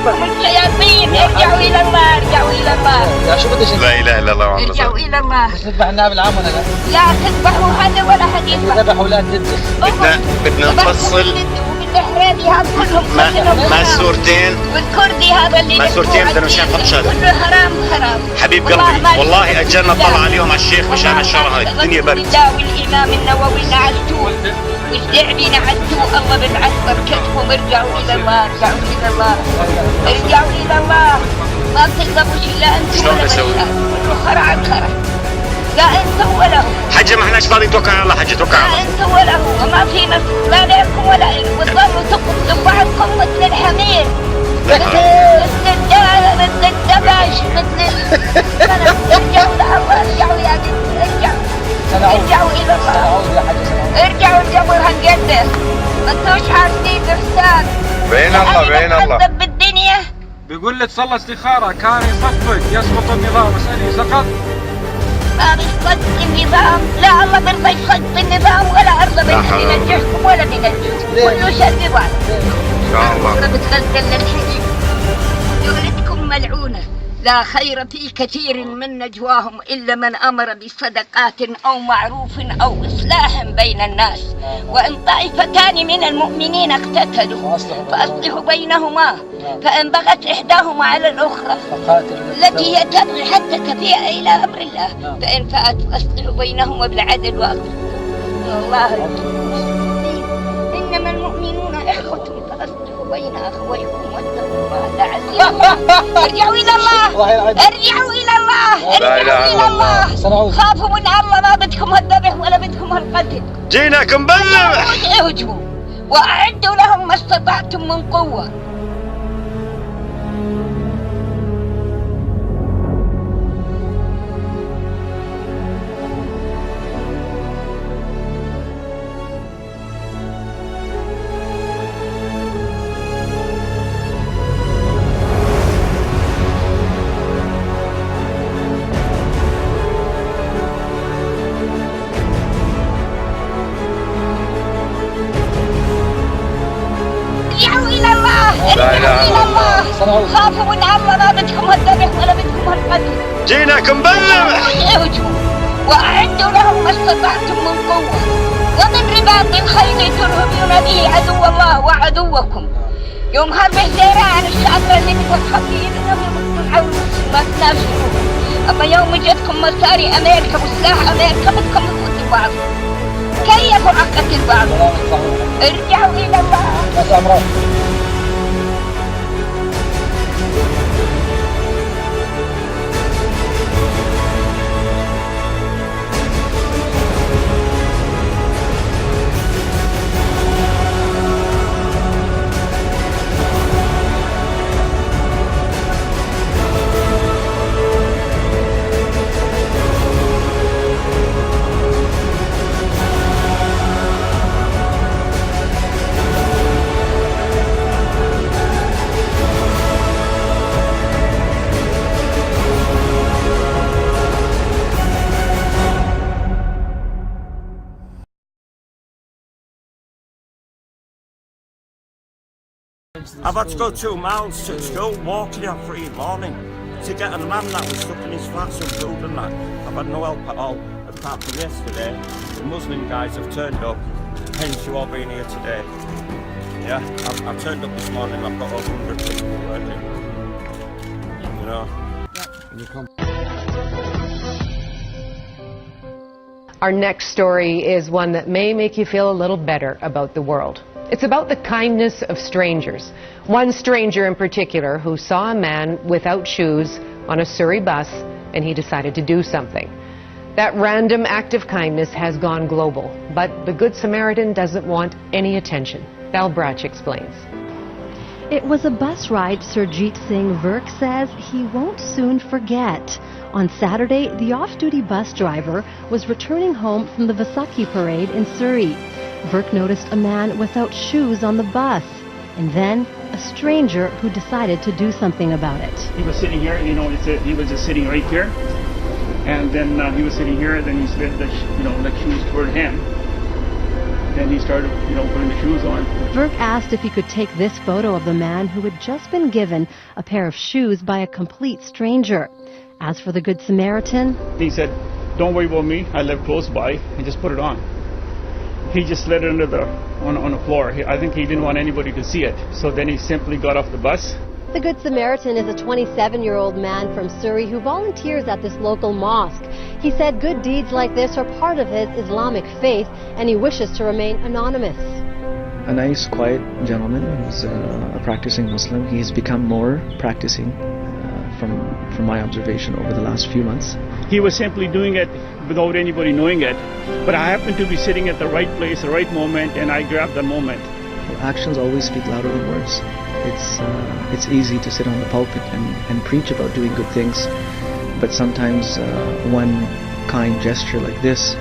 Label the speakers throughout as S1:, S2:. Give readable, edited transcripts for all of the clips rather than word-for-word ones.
S1: هم الشياطين. ارجعوا إلى الله، ارجعوا إلى الله.
S2: لا شو بدك؟
S3: لا إله إلا الله محمد رسول
S1: ارجعوا إلى الله.
S2: بس نذبح النائب العام ولا لا؟
S1: لا تذبحوا هذا ولا حد يذبح.
S2: ذبحوا لا تذبح.
S3: بدنا نفصل
S1: الإحرامي هذا كلهم
S3: ما السورتين
S1: والكردي هذا اللي
S3: ما السورتين بدنا مشان خط شهادة.
S1: كله حرام حرام.
S3: حبيب قلبي والله أجلنا طلع عليهم على الشيخ مشان الشهر هاي الدنيا برد.
S1: والإمام النووي نعلتوه والشعبي نعلتوه. الله ببعث بركتكم. ارجعوا إلى الله، ارجعوا إلى الله، ارجعوا إلى الله. ما بتقدروا شيء لا أنتم ولا
S3: نسوي؟
S1: كله خرع عن خرع. لا انتم ولا هو.
S3: حجة ما احناش فاضي توكل على الله. حجة توكل على الله.
S1: لا انتم ولا هو. وما في نصر لا لكم ولا إلكم. وتظلوا تقتلوا بعضكم مثل الحمير، مثل الدبش، مثل ارجعوا لله. ارجعوا يا بنتي، ارجعوا. ارجعوا الى الله. ارجعوا الجبر هالقده. ما انتوش حاسين بإحسان.
S3: بين الله بين الله.
S1: بالدنيا
S4: بيقول لك صلى استخارة كان يصفق يسقط النظام. اسألي سقط؟
S1: ما بيسقط النظام. لا الله برضى يسقط النظام ولا أرضى بينجحكم ولا بينجحكم. كله شد بعض.
S3: إن شاء الله.
S1: بتغزل للحديد. دولتكم ملعونة. لا خير في كثير من نجواهم إلا من أمر بصدقات أو معروف أو إصلاح بين الناس. وإن طائفتان من المؤمنين اقتتلوا فأصلحوا بينهما. فإن بغت إحداهما على الأخرى التي هي تبغي حتى تفيء إلى أمر الله فإن فأت فأصلحوا بينهما بالعدل وأقسطوا الله. إنما المؤمنون إخوة فأصلحوا بين أخويكم واتقوا الله لعلكم. ارجعوا إلى الله، ارجعوا إلى الله، ارجعوا إلى الله. خافوا من الله. ما بدكم الذبح ولا بدكم القتل.
S3: جيناكم بالذبح.
S1: اهجموا وأعدوا لهم ما استطعتم من قوة. خافوا من الله. ما بدكم الذبح ولا بدكم القتل.
S3: جيناكم بالذبح.
S1: اهجموا وأعدوا لهم ما استطعتم من قوة ومن رباط الخيل ترهبون به عدو الله وعدوكم. يوم هرب الزيران الشاطرة اللي متخفيين انهم يمكن حول ما تناشرون. اما يوم جتكم مصاري امريكا وسلاح امريكا بدكم تقتلوا بعض. كيفوا عقتل بعض. ارجعوا الى الله.
S5: I've had to go 2 miles to school walking at 3 in the morning to get a man that was stuck in his flat some food and that. I've had no help at all apart from yesterday. The Muslim guys have turned up, hence you all being here today. Yeah, I've turned up this morning. I've got over 100 people working. You know.
S6: Our next story is one that may make you feel a little better about the world. It's about the kindness of strangers. One stranger in particular who saw a man without shoes on a Surrey bus and he decided to do something. That random act of kindness has gone global, but the Good Samaritan doesn't want any attention. Val Brach explains.
S7: It was a bus ride Surjit Singh Virk says he won't soon forget. On Saturday, the off-duty bus driver was returning home from the Vaisakhi parade in Surrey. Virk noticed a man without shoes on the bus, and then a stranger who decided to do something about it.
S8: He was sitting here, he was just sitting right here, and then he was sitting here, then he slid the shoes toward him. Then he started, putting the shoes on.
S7: Verk asked if he could take this photo of the man who had just been given a pair of shoes by a complete stranger. As for the Good Samaritan,
S8: He said, "Don't worry about me. I live close by," and just put it on. He just slid it on the floor. I think he didn't want anybody to see it. So then he simply got off the bus.
S7: the Good Samaritan is a 27-year-old man from Surrey who volunteers at this local mosque. He said good deeds like this are part of his Islamic faith, and he wishes to remain anonymous.
S9: A nice, quiet gentleman who's a practicing Muslim. He's become more practicing from my observation over the last few months.
S8: He was simply doing it without anybody knowing it. But I happened to be sitting at the right place, the right moment, and I grabbed the moment.
S9: Well, actions always speak louder than words. It's easy to sit on the pulpit and preach about doing good things, but sometimes one kind gesture like this,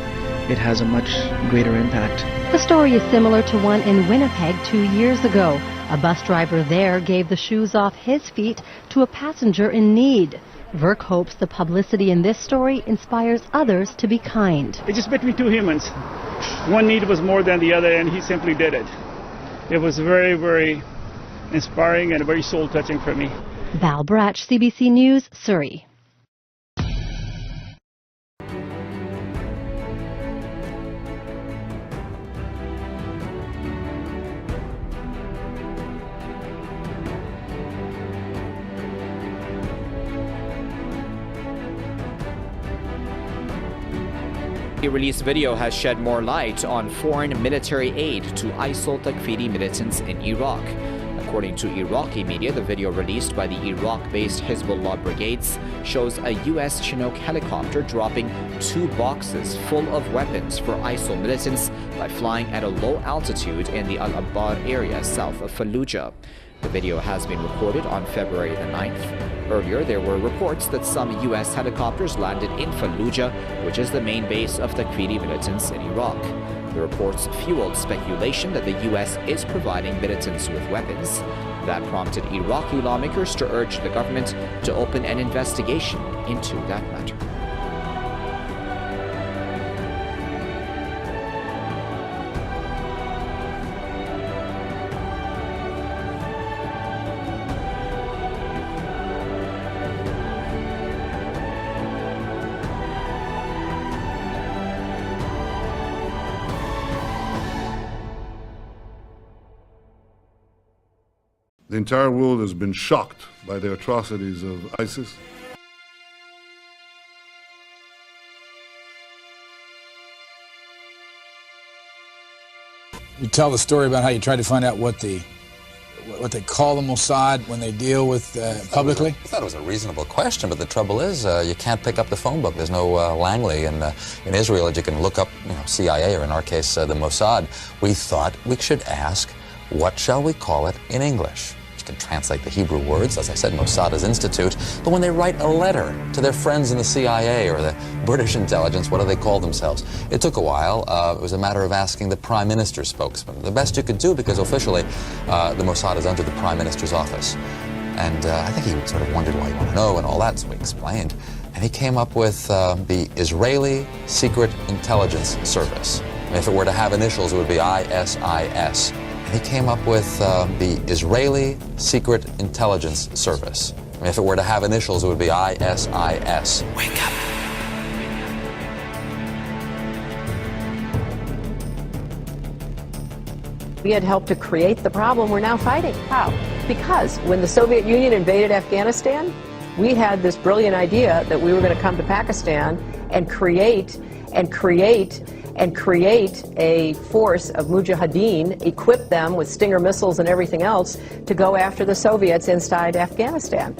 S9: it has a much greater impact.
S7: The story is similar to one in Winnipeg 2 years ago. A bus driver there gave the shoes off his feet to a passenger in need. Verk hopes the publicity in this story inspires others to be kind.
S8: It just between two humans. One need was more than the other, and he simply did it. It was very, very inspiring and very soul-touching for me.
S7: Val Bratch, CBC News, Surrey.
S10: A released video has shed more light on foreign military aid to ISIL Takfiri militants in Iraq. According to Iraqi media, the video released by the Iraq-based Hezbollah brigades shows a U.S. Chinook helicopter dropping 2 boxes full of weapons for ISIL militants by flying at a low altitude in the Al-Abbar area south of Fallujah. The video has been recorded on February the 9th. Earlier, there were reports that some U.S. helicopters landed in Fallujah, which is the main base of Takfiri militants in Iraq. The reports fueled speculation that the U.S. is providing militants with weapons. That prompted Iraqi lawmakers to urge the government to open an investigation into that matter.
S11: The entire world has been shocked by the atrocities of ISIS.
S12: You tell the story about how you tried to find out what they call the Mossad when they deal with publicly?
S13: I thought it was a reasonable question, but the trouble is you can't pick up the phone book. There's no Langley in Israel that you can look up, CIA, or in our case, the Mossad. We thought we should ask, what shall we call it in English? You can translate the Hebrew words, as I said, Mossad is institute, but when they write a letter to their friends in the CIA or the British intelligence, what do they call themselves? It took a while. It was a matter of asking the Prime Minister's spokesman. The best you could do, because officially the Mossad is under the Prime Minister's office. And I think he sort of wondered why you want to know and all that, so we explained. And he came up with the Israeli Secret Intelligence Service. And if it were to have initials, it would be ISIS. And he came up with the Israeli Secret Intelligence Service. And if it were to have initials, it would be ISIS. Wake up.
S14: We had helped to create the problem we're now fighting. How? Because when the Soviet Union invaded Afghanistan, we had this brilliant idea that we were going to come to Pakistan and create a force of mujahideen, equip them with Stinger missiles and everything else to go after the Soviets inside Afghanistan.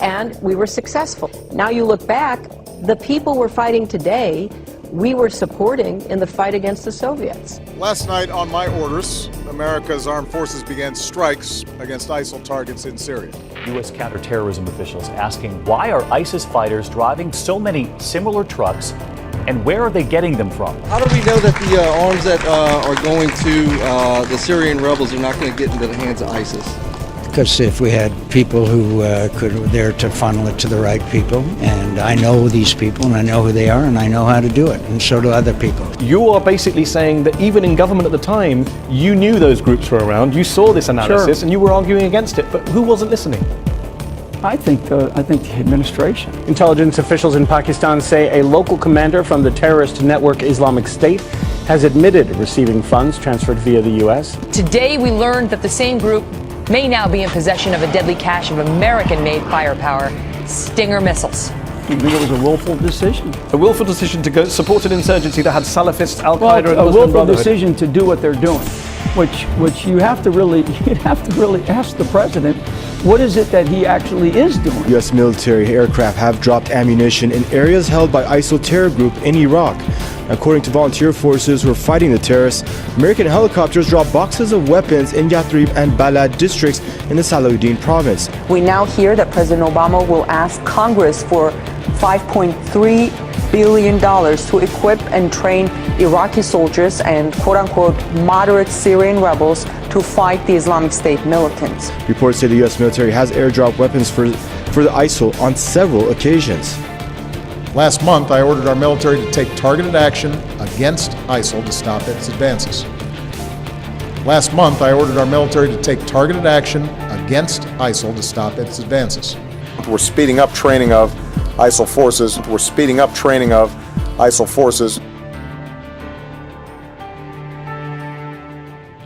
S14: And we were successful. Now you look back, the people we're fighting today, we were supporting in the fight against the Soviets.
S15: Last night, on my orders, America's armed forces began strikes against ISIL targets in Syria.
S16: U.S. counterterrorism officials asking, why are ISIS fighters driving so many similar trucks, and where are they getting them from?
S2: How do we know that the arms that are going to the Syrian rebels are not going to get into the hands of ISIS?
S17: because if we had people who were there to funnel it to the right people, and I know these people, and I know who they are, and I know how to do it, and so do other people.
S16: You are basically saying that even in government at the time, you knew those groups were around, you saw this analysis,
S17: Sure.
S16: and you were arguing against it, but who wasn't listening?
S18: I think the administration.
S19: Intelligence officials in Pakistan say a local commander from the terrorist network Islamic State has admitted receiving funds transferred via the U.S.
S20: Today, we learned that the same group may now be in possession of a deadly cache of American-made firepower Stinger missiles.
S18: You think it was a willful decision?
S16: A willful decision to go support an insurgency that had Salafists, Al-Qaeda, and
S18: a
S16: Muslim
S18: willful
S16: Brotherhood.
S18: decision to do what they're doing, which you have to really ask the president, what is it that he actually is doing?
S21: U.S. military aircraft have dropped ammunition in areas held by ISIL terror group in Iraq. According to volunteer forces who are fighting the terrorists, American helicopters dropped boxes of weapons in Yathrib and Balad districts in the Salahuddin province.
S22: We now hear that President Obama will ask Congress for $5.3 billion to equip and train Iraqi soldiers and quote-unquote moderate Syrian rebels to fight the Islamic State militants.
S21: Reports say the U.S. military has airdropped weapons for the ISIL on several occasions.
S15: Last month, I ordered our military to take targeted action against ISIL to stop its advances. Last month, I ordered our military to take targeted action against ISIL to stop its advances. We're speeding up training of ISIL forces. We're speeding up training of ISIL forces.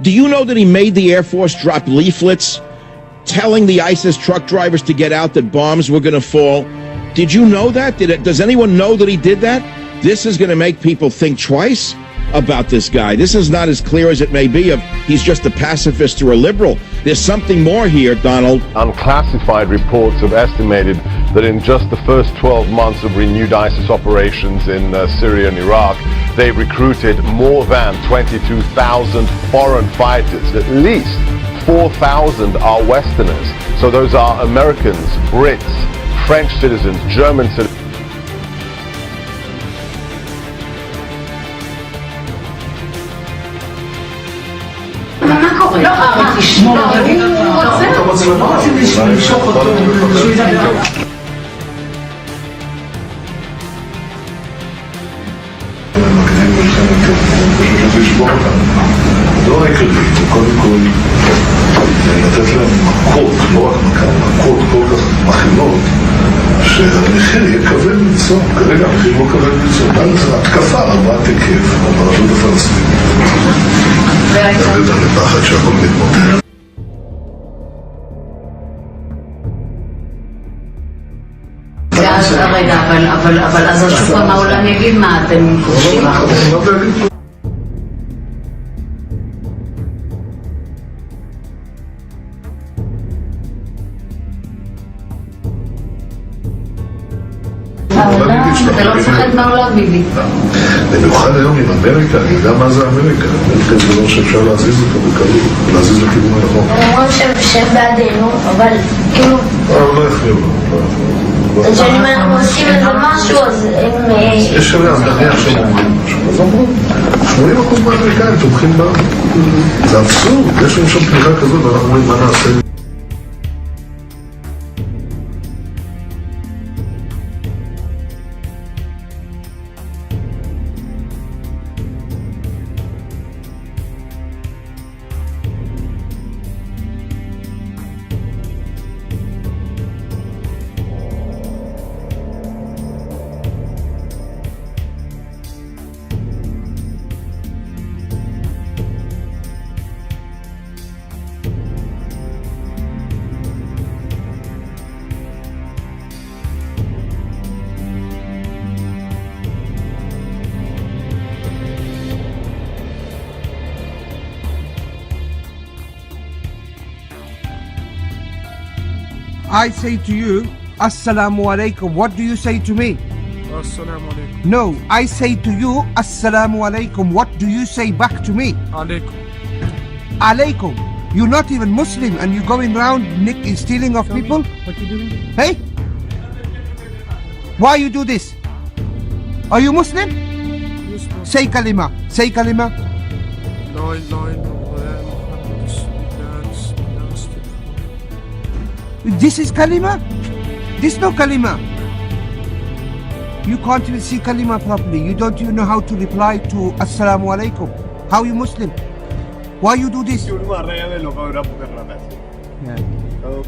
S23: Do you know that he made the Air Force drop leaflets telling the ISIS truck drivers to get out, that bombs were going to fall? Did you know that? Does anyone know that he did that? This is going to make people think twice about this guy. This is not as clear as it may be of he's just a pacifist or a liberal. There's something more here, Donald.
S24: Unclassified reports have estimated that in just the first 12 months of renewed ISIS operations in Syria and Iraq, they've recruited more than 22,000 foreign fighters. At least 4,000 are Westerners. So those are Americans, Brits, French citizens, German citizens.
S25: לא העיקרי, קודם כל לתת להם מכות, לא רק מכות כל כך מכינות, שהמחיר יהיה כבד מנשוא. כרגע המחיר לא כבד מנשוא. זו התקפה רבת היקף ברשות הפלסטינית. תביא אותם לפחד שהכל מתמוטט.
S26: רגע, אבל אז שוב העולם יגיד מה אתם חושבים? אתה לא מפחד מהעולם, ביבי.
S25: במיוחד היום עם אמריקה, אני יודע מה זה אמריקה. אמריקה זה דבר שאפשר להזיז אותו בקלות, להזיז לכיוון הנכון.
S27: הם אומרים שהם בעדינו, אבל כאילו...
S25: לא יכניעו לו.
S27: אז שאם אנחנו עושים איזה משהו, אז הם...
S25: יש עליה, נניח שהם אומרים משהו. אז אמרו, 80% מהאמריקאים תומכים בה. זה אבסורד, יש לנו שם תמיכה כזאת, ואנחנו אומרים מה נעשה.
S28: I say to you, Assalamu alaikum. What do you say to me?
S4: Assalamu alaikum.
S28: No, I say to you, Assalamu alaikum. What do you say back to me?
S4: Alaikum.
S28: Alaikum. You're not even Muslim and you're going around stealing of people?
S4: What you doing?
S28: Hey? Why you do this? Are you Muslim?
S4: Yes, Muslim.
S28: Say kalima. Say kalima. This is kalima? This no kalima. You can't even see kalima properly. You don't even know how to reply to Assalamu alaikum. How you Muslim? Why you do this?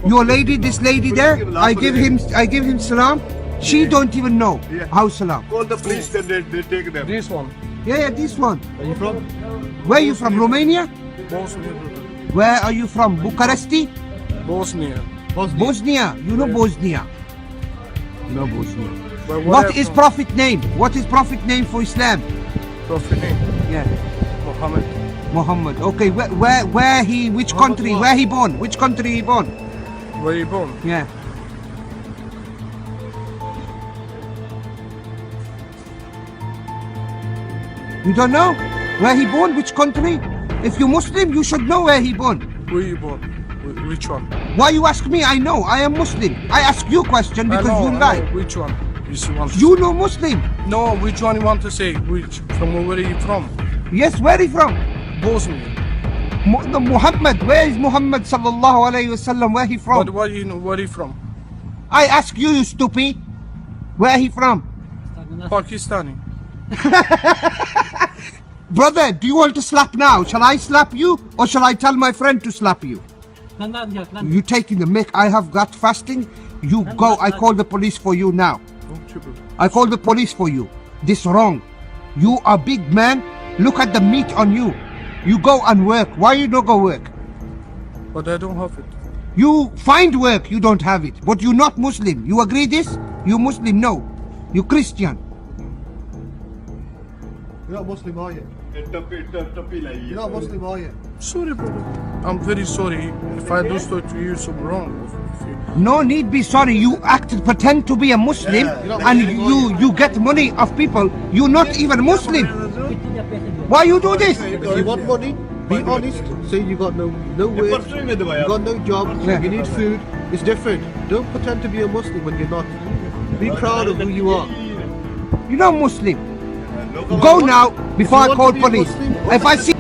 S28: Your lady, this lady there, I give him salam. She don't even know how salam.
S25: Call the police, then they take them.
S18: This one.
S28: Yeah, this one.
S25: Are you from?
S28: Where are you from? Romania?
S18: Bosnia.
S28: Where are you from? Bucharest?
S18: Bosnia.
S28: Bosnia. You know Bosnia. No Bosnia.
S18: But
S28: What is Prophet name? What is Prophet name for Islam?
S18: Prophet name?
S28: Yeah.
S18: Muhammad.
S28: Muhammad. Okay, where he, which country, where he born? Which country he born?
S18: Where you born?
S28: Yeah. You don't know where he born? Which country? If you're Muslim, you should know where he born.
S18: Where you born? Which one?
S28: Why you ask me? I know. I am Muslim. I ask you question because you lie.
S18: Which one?
S28: You know Muslim.
S18: No, which one you want to say? Which? From where are you from?
S28: Yes, where are you from?
S18: Bosnia.
S28: Muhammad. Where is Muhammad sallallahu alayhi wasallam? Where he from?
S18: But what you know? Where he from?
S28: I ask you, you stupid. Where he from?
S18: Pakistani.
S28: Brother, do you want to slap now? Shall I slap you or shall I tell my friend to slap you? You taking the mic. I have got fasting. You go. I call the police for you now. I call the police for you. This wrong. You are big man. Look at the meat on you. You go and work. Why you don't go work?
S18: But I don't have it.
S28: You find work. You don't have it. But you're not Muslim. You agree this? You Muslim? No. You Christian.
S25: You're not Muslim, are you? You're not Muslim, are you?
S18: Sorry, brother. I'm very sorry if I do so to you some wrong.
S28: No need be sorry. You act, pretend to be a Muslim, and you get money of people. You're not even Muslim. Why you do this?
S25: If you want money, be honest. Say you got no work, you got no job, you need food. It's different. Don't pretend to be a Muslim when you're not. Be proud of who you are.
S28: You're not Muslim. Go now before I call police. If I see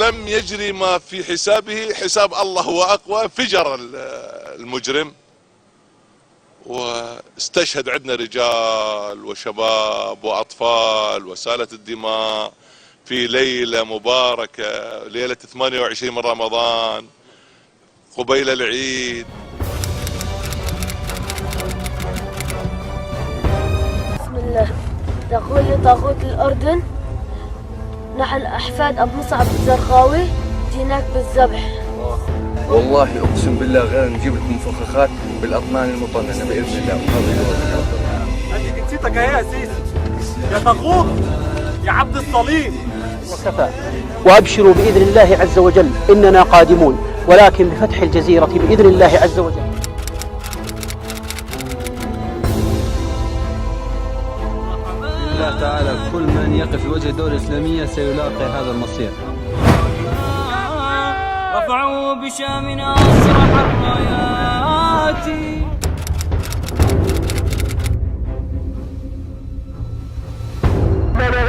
S24: لم يجري ما في حسابه حساب الله هو أقوى. انفجر المجرم واستشهد عندنا رجال وشباب وأطفال وسالت الدماء في ليلة مباركة، ليلة 28 من رمضان قبيل العيد.
S27: بسم الله. تقول لي طاغوت الأردن نحن أحفاد أبو مصعب الزرقاوي جيناك بالذبح.
S1: والله أقسم بالله غير نجيب لكم مفخخات بالأطنان المطننة بإذن الله.
S3: هذه جنسيتك يا سيسي يا طاغوت يا عبد الصليب.
S5: وكفى. وأبشروا بإذن الله عز وجل إننا قادمون، ولكن بفتح الجزيرة بإذن الله عز وجل.
S6: الله تعالى كل من يقف في وجه الدولة الإسلامية سيلاقي هذا المصير.
S7: رفعوا بشامنا أسرح الرايات.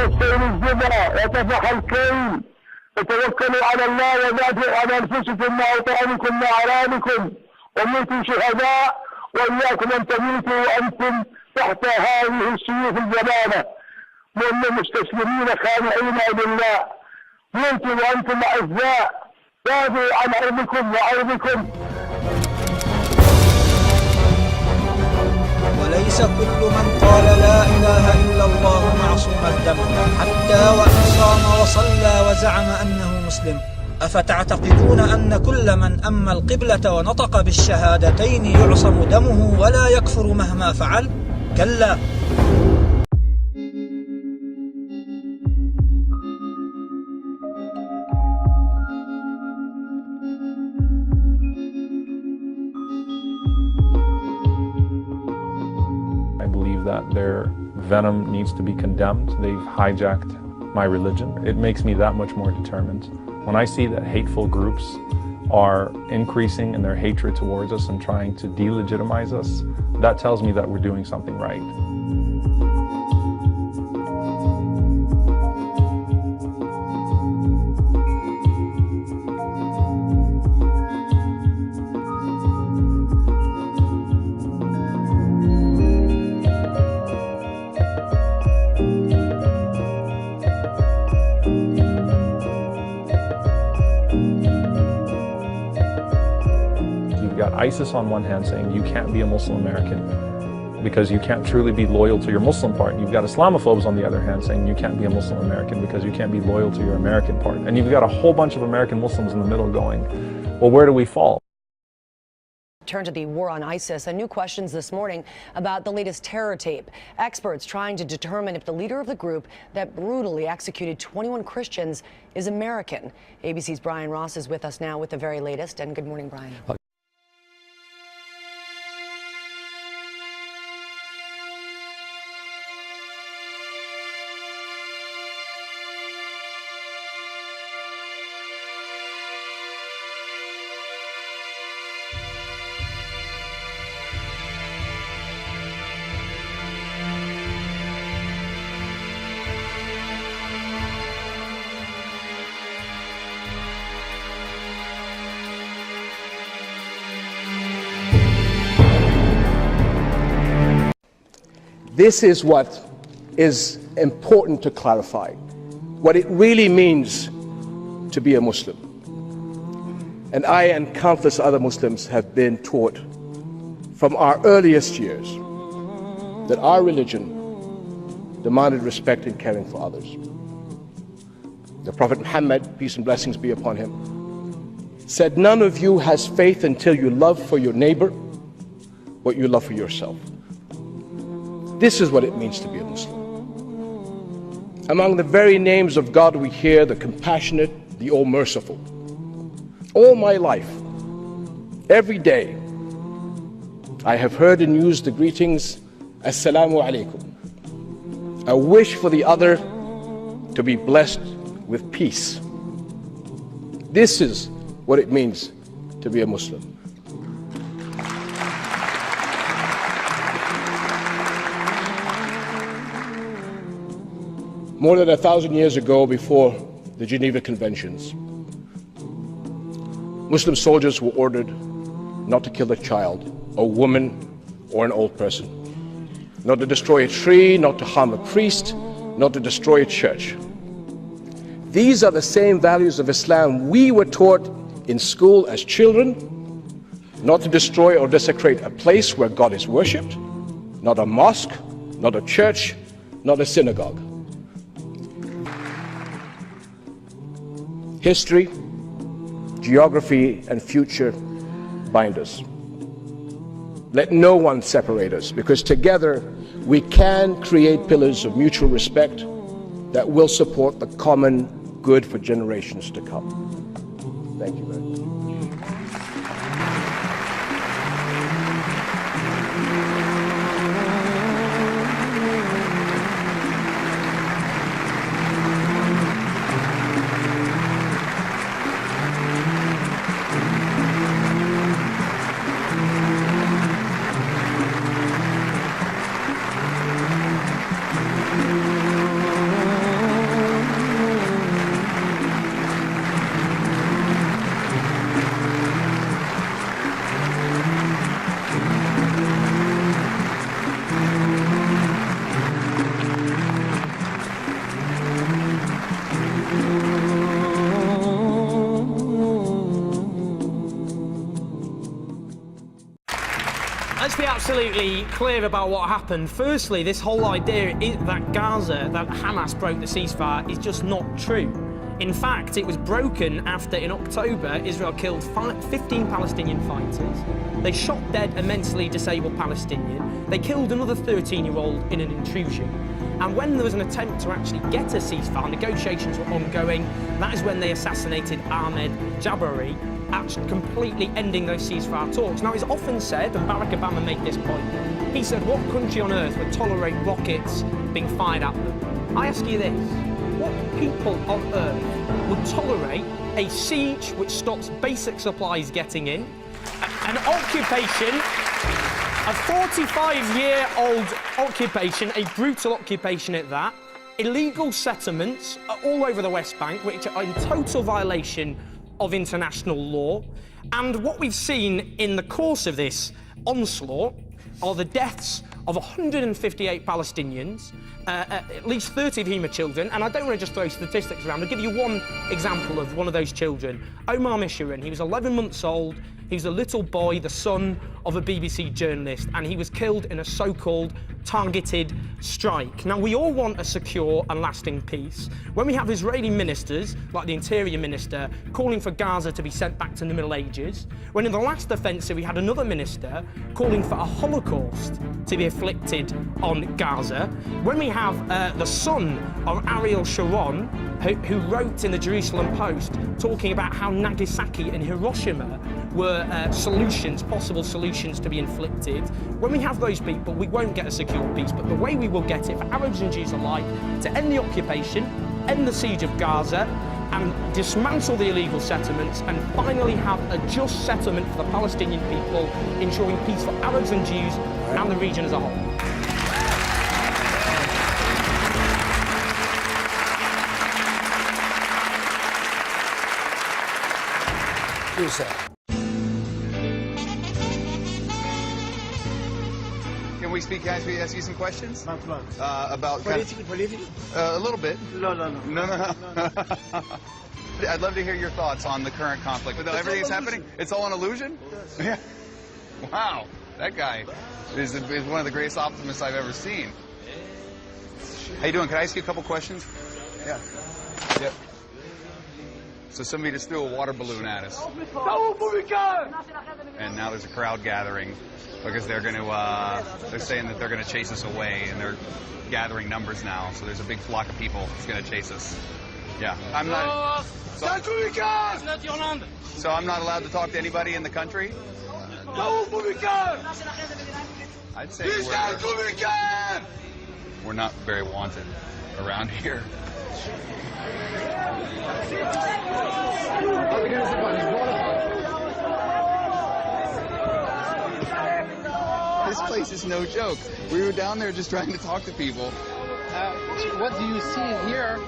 S25: السيل الزبا وتفح الكيل وتوكلوا على الله وذاتوا على أنفسكم مع طعامكم مع أعرابكم وموتوا شهداء وإياكم أن تموتوا وأنتم تحت هذه السيوف الجبانة مستسلمين خانعين لله. موتوا وأنتم أعزاء. دافعوا عن أرضكم وأرضكم.
S6: ولن
S2: ليس كل من قال لا إله إلا الله معصوم الدم حتى وإن صام وصلى وزعم أنه مسلم. أفتعتقدون أن كل من أما القبلة ونطق بالشهادتين يعصم دمه ولا يكفر مهما فعل؟ كلا.
S8: I believe that their venom needs to be condemned. They've hijacked my religion. It makes me that much more determined. When I see that hateful groups are increasing in their hatred towards us and trying to delegitimize us, that tells me that we're doing something right. ISIS on one hand saying you can't be a Muslim American because you can't truly be loyal to your Muslim part. You've got Islamophobes on the other hand saying you can't be a Muslim American because you can't be loyal to your American part. And you've got a whole bunch of American Muslims in the middle going, well, where do we fall?
S20: Turn to the war on ISIS and new questions this morning about the latest terror tape. Experts trying to determine if the leader of the group that brutally executed 21 Christians is American. ABC's Brian Ross is with us now with the very latest. And good morning, Brian.
S28: This is what is important to clarify, what it really means to be a Muslim. And I and countless other Muslims have been taught from our earliest years that our religion demanded respect and caring for others. The Prophet Muhammad, peace and blessings be upon him, said, none of you has faith until you love for your neighbor what you love for yourself. This is what it means to be a Muslim. Among the very names of God we hear the compassionate, the all-merciful. All my life, every day, I have heard and used the greetings, Assalamu alaikum. A wish for the other to be blessed with peace. This is what it means to be a Muslim. More than 1,000 years ago, before the Geneva Conventions, Muslim soldiers were ordered not to kill a child, a woman, or an old person, not to destroy a tree, not to harm a priest, not to destroy a church. These are the same values of Islam we were taught in school as children, not to destroy or desecrate a place where God is worshipped, not a mosque, not a church, not a synagogue. History, geography, and future bind us. Let no one separate us, because together we can create pillars of mutual respect that will support the common good for generations to come. Thank you very much.
S9: be clear about what happened. Firstly, this whole idea that Gaza, that Hamas broke the ceasefire, is just not true. In fact, it was broken after, in October, Israel killed 15 Palestinian fighters. They shot dead a mentally disabled Palestinian. They killed another 13-year-old in an intrusion. And when there was an attempt to actually get a ceasefire, negotiations were ongoing, that is when they assassinated Ahmed Jabari, actually completely ending those ceasefire talks. Now, it's often said, and Barack Obama made this point, he said, what country on earth would tolerate rockets being fired at them? I ask you this, what people on earth would tolerate a siege which stops basic supplies getting in, an occupation, a 45-year-old occupation, a brutal occupation at that, illegal settlements all over the West Bank, which are in total violation of international law. And what we've seen in the course of this onslaught are the deaths of 158 Palestinians, at least 30 of whom are children. And I don't want to just throw statistics around. I'll give you one example of one of those children. Omar Misharan, he was 11 months old. He was a little boy, the son of a BBC journalist, and he was killed in a so-called targeted strike. Now, we all want a secure and lasting peace. When we have Israeli ministers, like the Interior Minister, calling for Gaza to be sent back to the Middle Ages, when in the last offensive we had another minister calling for a Holocaust to be inflicted on Gaza, when we have the son of Ariel Sharon, who wrote in the Jerusalem Post talking about how Nagasaki and Hiroshima were possible solutions to be inflicted. When we have those people, we won't get a secure peace, but the way we will get it for Arabs and Jews alike, to end the occupation, end the siege of Gaza, and dismantle the illegal settlements, and finally have a just settlement for the Palestinian people, ensuring peace for Arabs and Jews and the region as a whole.
S10: Can we speak? Can I ask you some questions? About
S28: Politically?
S10: a little bit.
S28: No.
S10: No. I'd love to hear your thoughts on the current conflict. With everything that's happening, it's all an illusion? Yeah. Wow, that guy is one of the greatest optimists I've ever seen. How you doing? Can I ask you a couple questions? Yeah. Yep. So somebody just threw a water balloon at us. And now there's a crowd gathering because they're going to, they're saying that they're going to chase us away, and they're gathering numbers now. So there's a big flock of people that's going to chase us. Yeah. I'm not. So I'm not allowed to talk to anybody in the country? I'd say we're not very wanted around here. This place is no joke. We were down there just trying to talk to people.
S11: What do you see here?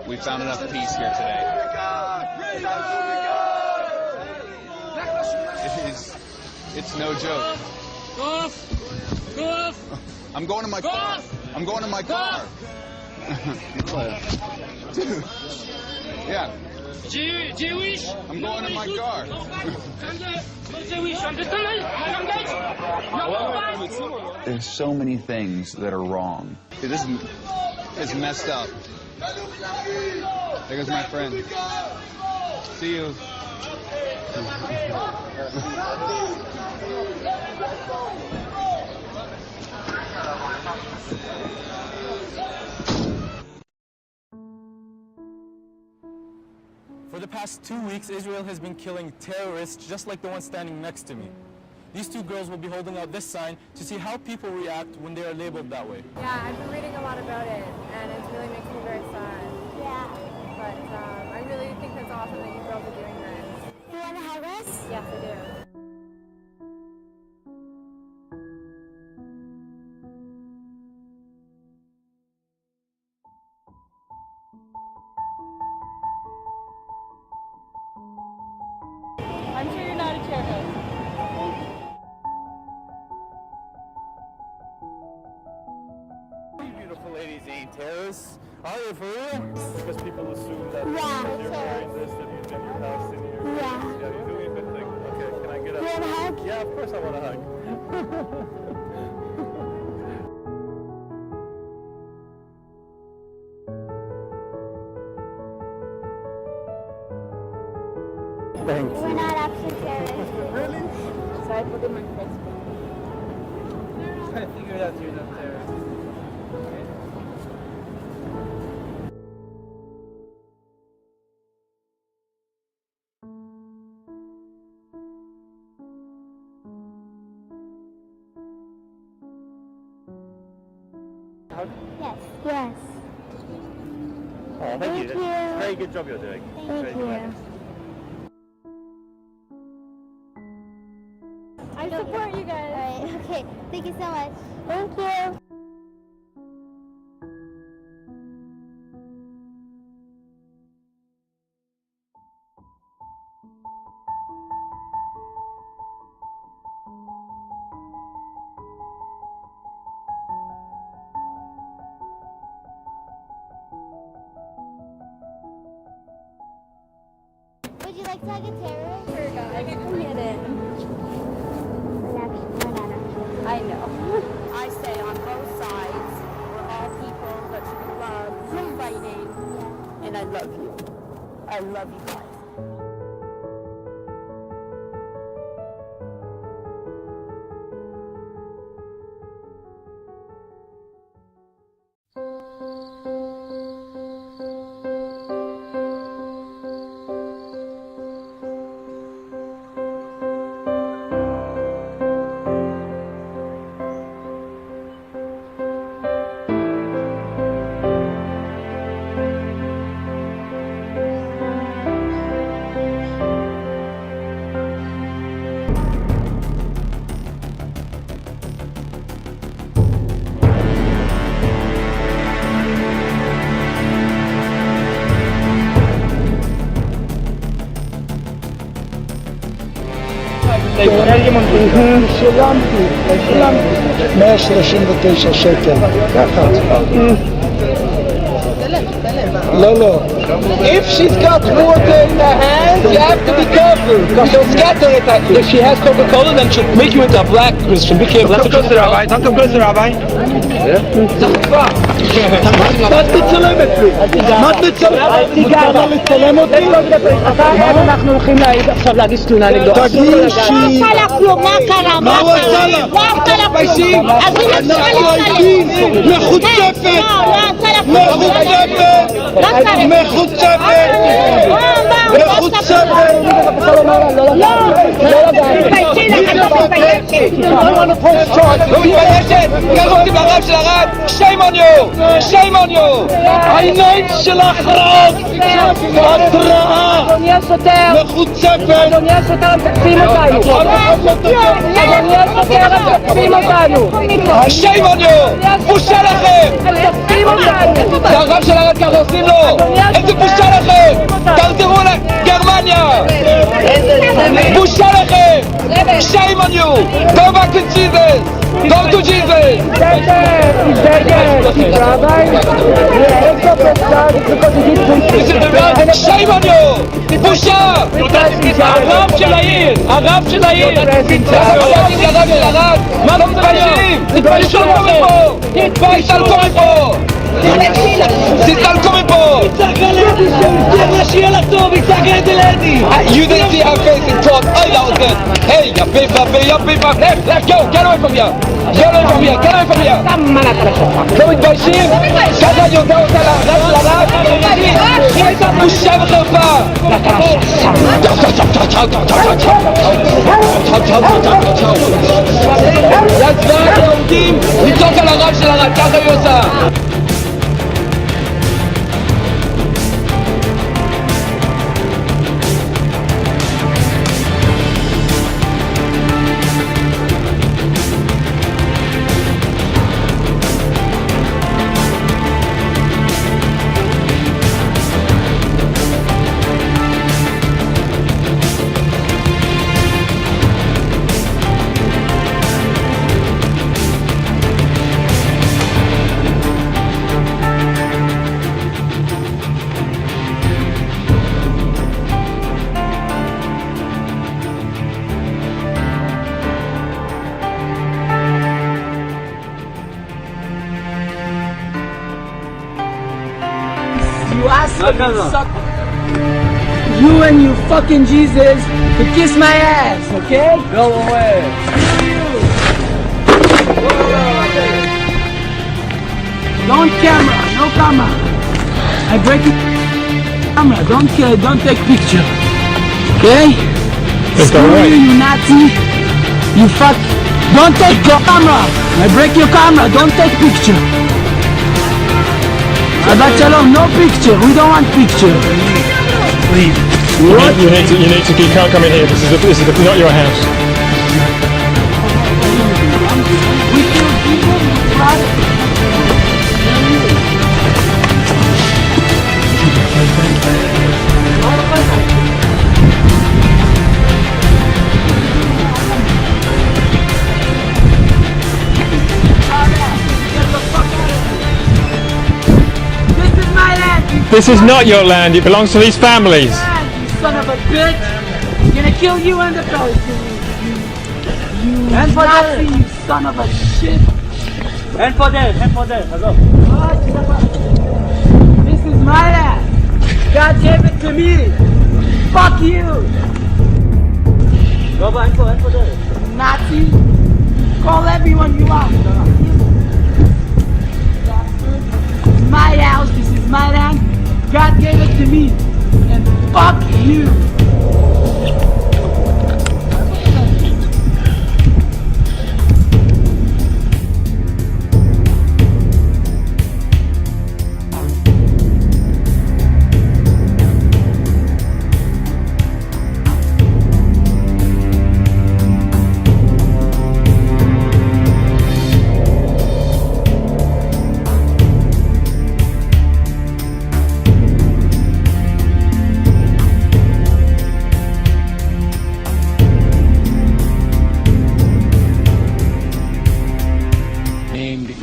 S10: We've found enough peace here today. It's no joke. I'm going to my car. I'm going to my car. Dude. Yeah. I'm going in my car. There's so many things that are wrong. This is messed up. There goes my friend. See you.
S12: For the past 2 weeks, Israel has been killing terrorists just like the one standing next to me. These two girls will be holding out this sign to see how people react when they are labeled that way.
S13: Yeah, I've been reading a lot about it, and it really makes me very sad. Yeah. But I really think that's awesome that you girls are doing this. You want to hug us? Yes, I do. I'm sure you're not a terrorist.
S12: You beautiful ladies ain't terrorists. Are you for real? Because people assume that you're wearing this, that you've been your house in here. Yeah, you're doing a good thing. Okay, can I get up? You want a hug? Yeah, of course I want a hug.
S18: Thanks.
S13: We're not actually terrorists.
S3: Really?
S13: So I put in my Facebook.
S3: I figured out you're not terrorist.
S13: Yes. Yes.
S3: Oh, thank you. Very good job you're doing.
S13: Thank you. I support you guys. Alright, okay. Thank you so much. Thank you. Would you like to hug a terrorist? Sure, guys. Come get it. I know. I say on both sides, we're all people that should love fighting. Yeah. And I love you. I love you guys.
S18: שילמתי, 139 שקל, ככה. לא. If she's got water in her hand, you have to be careful, because she'll scatter it at you. If she has Coca-Cola, then she'll make you into a black Christian. Be careful. Don't come close to the rabbi. Don't come close to the rabbi. מה תצלם אצלי? מה תצלם אותי? אנחנו הולכים עכשיו להגיש תלונה נגדו. תגישי. מה עשה לך כלום? מה קרה? מה הוא עשה לך? לא עשה לך כלום. אנחנו עדים. מחוצפת. מחוצפת. קראו אותי ברב של הרב. shame on you! shame on you! העיניים שלך רעות! התראה! אדוני השוטר! מחוצפת! אדוני השוטר, תקפים אותנו! אדוני השוטר, תקפים אותנו! shame on you! בושה לכם! תקפים אותנו! זה הרב של הרב ככה עושים לו! איזה בושה לכם! תחזרו לגרמניה! בושה לכם! shame on you! go back to Jesus! go to Jesus! shame on you! בושה! הרב של העיר! הרב של העיר! מה לא מתביישים? תתביישו מפה! תתביישו מפה! תתביישו מפה! שיהיה לך טוב, יצחק רדלדי! You didn't see her face in talk. Oh, that was good. Hey, you beef up. Let's go. Get away from here. Get away from here. לא מתביישים? ככה אני יודע אותה לרב של הרב? בושה וחרפה! להצבעה עומדים לצעוק על הרב של הרב, ככה היא עושה. bastard, you suck. You and you fucking Jesus could kiss my ass, okay? Go away. Don't camera, no camera. I break it. Camera, don't take picture. Okay? Screw you, you Nazi. You fuck. Don't take camera. I break your camera. Don't take picture. Shabbat shalom. No picture. We don't want picture.
S14: Leave.
S18: What?
S14: You need to. You can't come in here. This is not your house.
S18: We kill people. Right?
S14: This is not your land. It belongs to these families.
S18: You son of a bitch! I'm gonna kill you and the Palestinians. You Nazi, you son of a shit!
S3: Hand for them, hello.
S18: This is my land. God gave it to me. Fuck you!
S3: Go back, hand for them.
S18: Nazi! Call everyone you want. This is my house. This is my land. God gave it to me, and fuck you!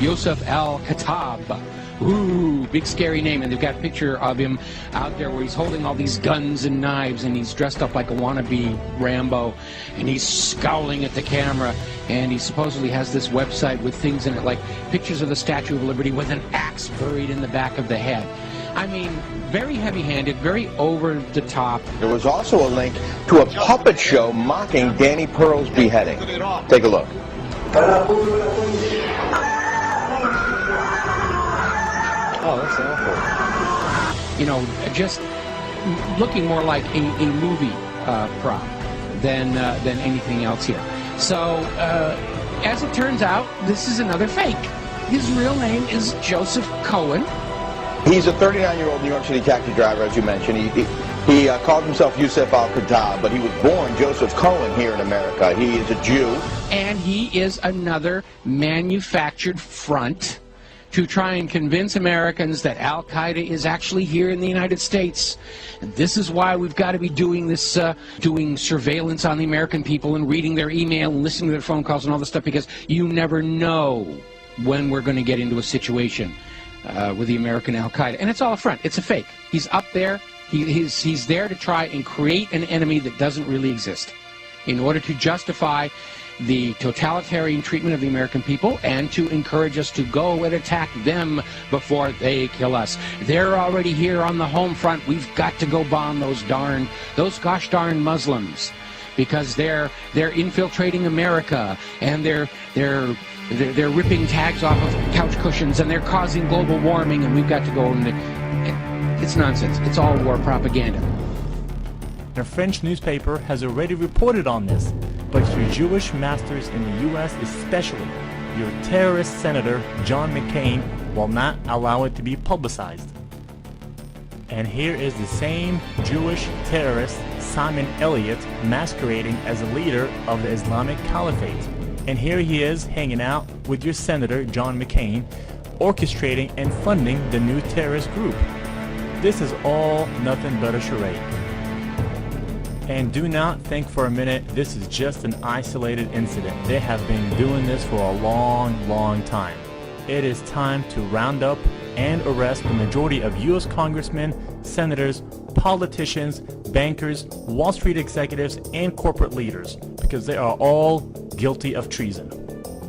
S15: Yosef Al-Khattab. Ooh, big scary name. And they've got a picture of him out there where he's holding all these guns and knives, and he's dressed up like a wannabe Rambo, and he's scowling at the camera, and he supposedly has this website with things in it like pictures of the Statue of Liberty with an axe buried in the back of the head. I mean, very heavy-handed, very over-the-top.
S16: There was also a link to a puppet show mocking Danny Pearl's beheading. Take a look.
S15: Oh, that's awful. You know, just looking more like a movie prop than anything else here. So, as it turns out, this is another fake. His real name is Joseph Cohen.
S16: He's a 39-year-old New York City taxi driver, as you mentioned. He called himself Yosef Al-Khattab, but he was born Joseph Cohen here in America. He is a Jew.
S15: And he is another manufactured front to try and convince Americans that Al-Qaeda is actually here in the United States. And this is why we've got to be doing this, doing surveillance on the American people and reading their email and listening to their phone calls and all this stuff, because you never know when we're going to get into a situation with the American Al-Qaeda. And it's all a front. It's a fake. He's up there. He's there to try and create an enemy that doesn't really exist in order to justify the totalitarian treatment of the American people and to encourage us to go and attack them before they kill us. They're already here on the home front. We've got to go bomb those gosh darn Muslims, because they're infiltrating America, and they're ripping tags off of couch cushions, and they're causing global warming, and we've got to go and it's nonsense. It's all war propaganda.
S12: A French newspaper has already reported on this, but your Jewish masters in the U.S., especially your terrorist Senator John McCain, will not allow it to be publicized. And here is the same Jewish terrorist Simon Elliott masquerading as a leader of the Islamic Caliphate. And here he is hanging out with your Senator John McCain, orchestrating and funding the new terrorist group. This is all nothing but a charade. And do not think for a minute this is just an isolated incident. They have been doing this for a long time. It is time to round up and arrest the majority of U.S. congressmen, senators, politicians, bankers, Wall Street executives, and corporate leaders, because they are all guilty of treason.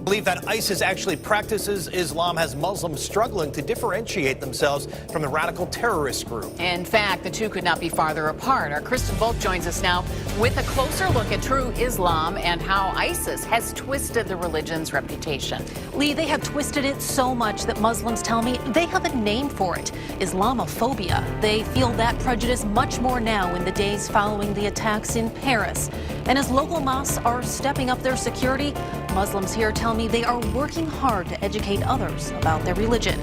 S4: Believe that ISIS actually practices Islam has Muslims struggling to differentiate themselves from the radical terrorist group.
S17: In fact, the two could not be farther apart. Our Kristen Volk joins us now with a closer look at true Islam and how ISIS has twisted the religion's reputation.
S19: Lee, they have twisted it so much that Muslims tell me they have a name for it: Islamophobia. They feel that prejudice much more now in the days following the attacks in Paris. And as local mosques are stepping up their security, Muslims here tell me they are working hard to educate others about their religion.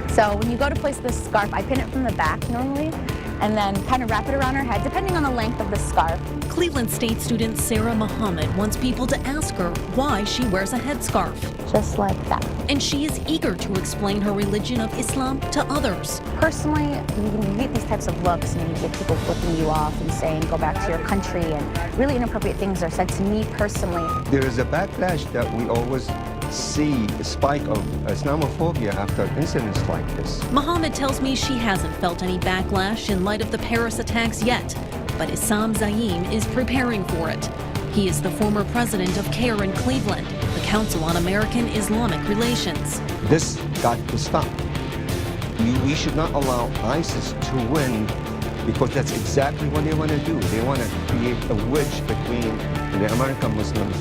S21: So when you go to place this scarf, I pin it from the back normally, and then kind of wrap it around her head, depending on the length of the scarf.
S19: Cleveland State student Sarah Muhammad wants people to ask her why she wears a headscarf.
S21: Just like that.
S19: And she is eager to explain her religion of Islam to others.
S21: Personally, when you get these types of looks and you get people flipping you off and saying, go back to your country, and really inappropriate things are said to me personally.
S22: There is a backlash that we always see, a spike of Islamophobia after incidents like this.
S19: Muhammad tells me she hasn't felt any backlash in light of the Paris attacks yet, but Issam Zaim is preparing for it. He is the former president of CARE in Cleveland, the Council on American Islamic Relations.
S22: This got to stop. We should not allow ISIS to win, because that's exactly what they want to do. They want to create a wedge between the American Muslims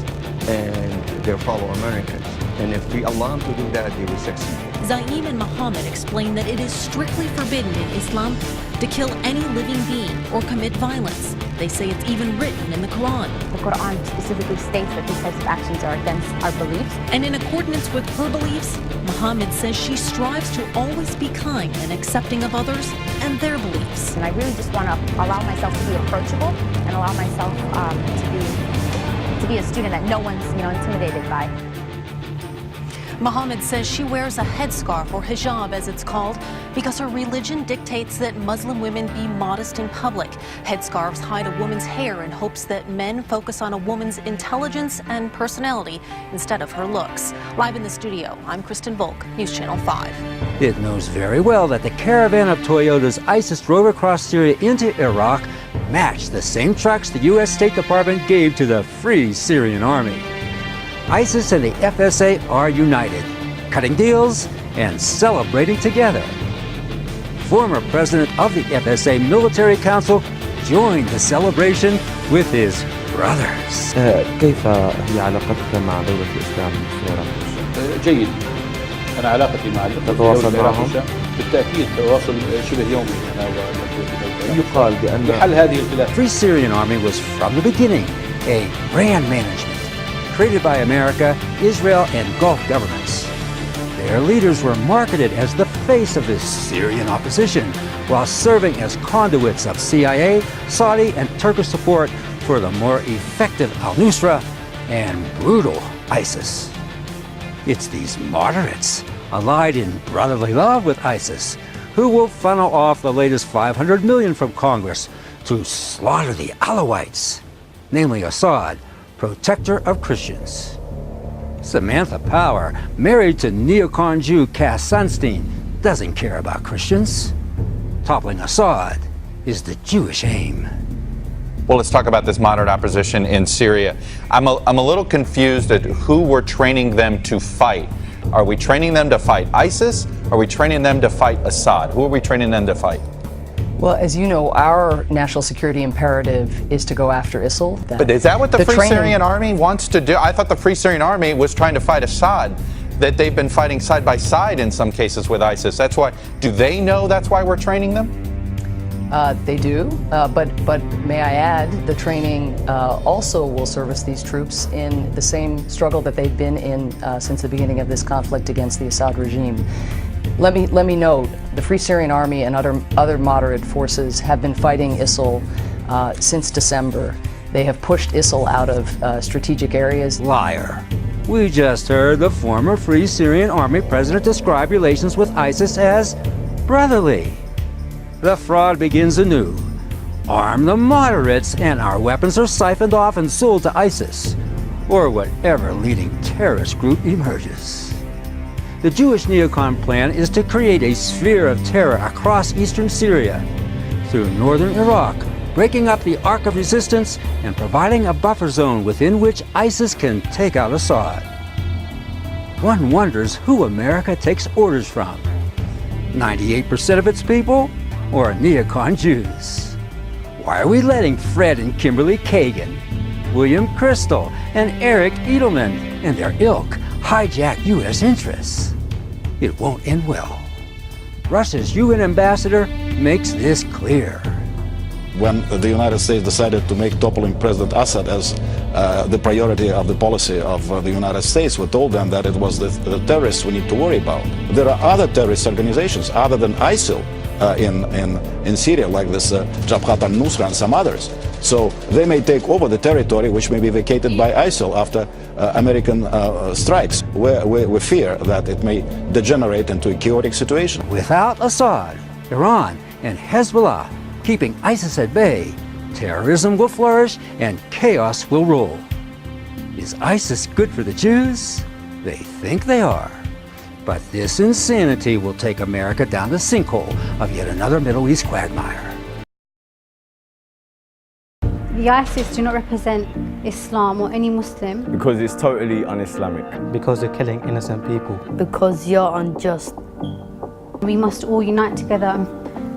S22: and their fellow Americans. And if we allow them to do that, they will succeed.
S19: Zaim and Muhammad explain that it is strictly forbidden in Islam to kill any living being or commit violence. They say it's even written in the Quran.
S21: The Quran specifically states that these types of actions are against our beliefs.
S19: And in accordance with her beliefs, Muhammad says she strives to always be kind and accepting of others and their beliefs.
S21: And I really just want to allow myself to be approachable and allow myself to be a student that no one's intimidated by.
S19: Muhammad says she wears a headscarf, or hijab as it's called, because her religion dictates that Muslim women be modest in public. Headscarves hide a woman's hair in hopes that men focus on a woman's intelligence and personality instead of her looks. Live in the studio, I'm Kristen Volk, News Channel 5.
S23: It knows very well that the caravan of Toyotas ISIS drove across Syria into Iraq matched the same trucks the U.S. State Department gave to the Free Syrian Army. ISIS and the FSA are united, cutting deals and celebrating together. Former president of the FSA Military Council joined the celebration with his brothers.
S24: كيف هي علاقتك مع دولة الإسلام في العراق؟
S26: جيد. أنا علاقتي مع
S24: تتواصل معهم؟
S26: بالتأكيد تواصل شبه يومي أنا
S24: يقال بأن
S26: بحل هذه الخلافات.
S23: Free Syrian Army was from the beginning a brand management created by America, Israel, and Gulf governments. Their leaders were marketed as the face of the Syrian opposition, while serving as conduits of CIA, Saudi, and Turkish support for the more effective al-Nusra and brutal ISIS. It's these moderates, allied in brotherly love with ISIS, who will funnel off the latest $500 million from Congress to slaughter the Alawites, namely Assad, protector of Christians. Samantha Power, married to neocon Jew Cass Sunstein, doesn't care about Christians. Toppling Assad is the Jewish aim.
S29: Well, let's talk about this moderate opposition in Syria. I'm a little confused at who we're training them to fight. Are we training them to fight ISIS? Are we training them to fight Assad? Who are we training them to fight?
S30: Well, as you know, our national security imperative is to go after ISIL.
S29: But is that what the Free Syrian Army wants to do? I thought the Free Syrian Army was trying to fight Assad, that they've been fighting side by side in some cases with ISIS. That's why, do they know that's why we're training them?
S30: They do, but may I add, the training also will service these troops in the same struggle that they've been in since the beginning of this conflict against the Assad regime. Let me note, the Free Syrian Army and other moderate forces have been fighting ISIL since December. They have pushed ISIL out of strategic areas.
S23: Liar. We just heard the former Free Syrian Army president describe relations with ISIS as brotherly. The fraud begins anew. Arm the moderates and our weapons are siphoned off and sold to ISIS, or whatever leading terrorist group emerges. The Jewish neocon plan is to create a sphere of terror across eastern Syria, through northern Iraq, breaking up the arc of resistance and providing a buffer zone within which ISIS can take out Assad. One wonders who America takes orders from. 98% of its people, or neocon Jews? Why are we letting Fred and Kimberly Kagan, William Kristol, and Eric Edelman and their ilk hijack U.S. interests? It won't end well. Russia's UN ambassador makes this clear.
S1: When the United States decided to make toppling President Assad as the priority of the policy of the United States, we told them that it was the terrorists we need to worry about. There are other terrorist organizations other than ISIL in Syria, like this Jabhat al-Nusra and some others. So they may take over the territory which may be vacated by ISIL after American strikes. We fear that it may degenerate into a chaotic situation.
S23: Without Assad, Iran, and Hezbollah keeping ISIS at bay, terrorism will flourish and chaos will rule. Is ISIS good for the Jews? They think they are. But this insanity will take America down the sinkhole of yet another Middle East quagmire.
S2: The ISIS do not represent Islam or any Muslim.
S5: Because it's totally un-Islamic.
S6: Because they're killing innocent people.
S2: Because you're unjust. We must all unite together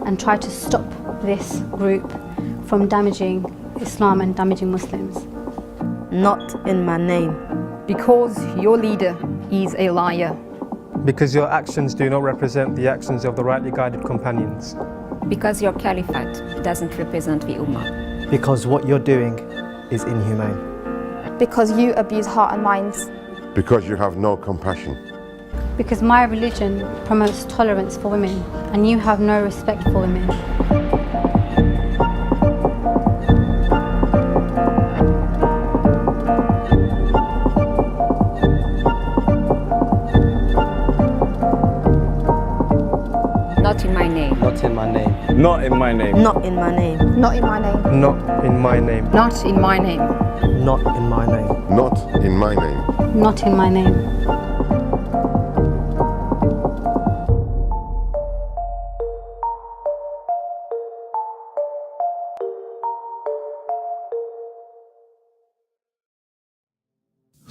S2: and try to stop this group from damaging Islam and damaging Muslims.
S7: Not in my name.
S8: Because your leader is a liar.
S6: Because your actions do not represent the actions of the rightly guided companions.
S8: Because your caliphate doesn't represent the Ummah.
S6: Because what you're doing is inhumane.
S13: Because you abuse heart and minds.
S9: Because you have no compassion.
S2: Because my religion promotes tolerance for women and you have no respect for women.
S8: Not in my name.
S6: Not in my name.
S5: Not in my name.
S7: Not in my name.
S13: Not in my name.
S6: Not in my name.
S8: Not in my name.
S6: Not in my name.
S9: Not in my name.
S2: Not in my name.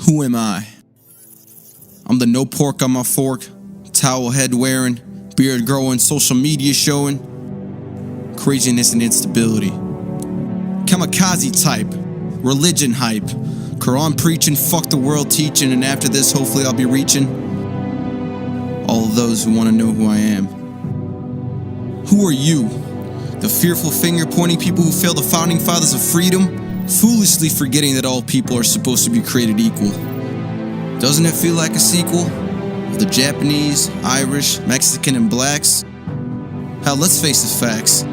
S20: Who am I? I'm the no pork on my fork, towel head wearing, beard growing, social media showing, craziness and instability. Kamikaze type, religion hype, Quran preaching, fuck the world teaching, and after this hopefully I'll be reaching all of those who want to know who I am. Who are you? The fearful finger pointing people who failed the founding fathers of freedom? Foolishly forgetting that all people are supposed to be created equal. Doesn't it feel like a sequel of the Japanese, Irish, Mexican, and blacks? Hell, let's face the facts.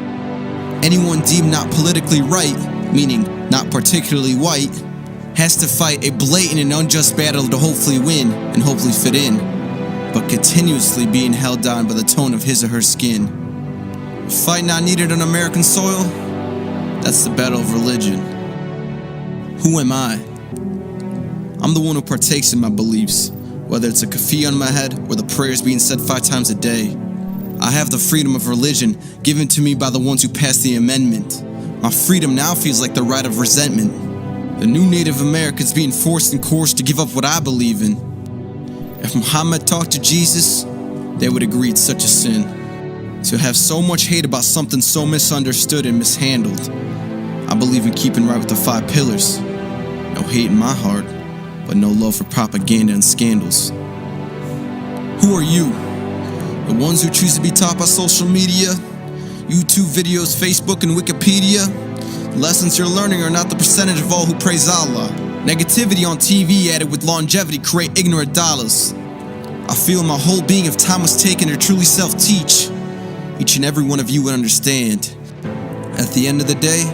S20: Anyone deemed not politically right, meaning not particularly white, has to fight a blatant and unjust battle to hopefully win and hopefully fit in, but continuously being held down by the tone of his or her skin. A fight not needed on American soil? That's the battle of religion. Who am I? I'm the one who partakes in my beliefs, whether it's a kafir on my head or the prayers being said 5 times a day. I have the freedom of religion given to me by the ones who passed the amendment. My freedom now feels like the right of resentment. The new Native Americans being forced and coerced to give up what I believe in. If Muhammad talked to Jesus, they would agree it's such a sin. To have so much hate about something so misunderstood and mishandled. I believe in keeping right with the 5 pillars. No hate in my heart, but no love for propaganda and scandals. Who are you? The ones who choose to be taught by social media, YouTube videos, Facebook, and Wikipedia? The lessons you're learning are not the percentage of all who praise Allah. Negativity on TV added with longevity create ignorant dollars. I feel in my whole being if time was taken to truly self-teach, each and every one of you would understand. At the end of the day,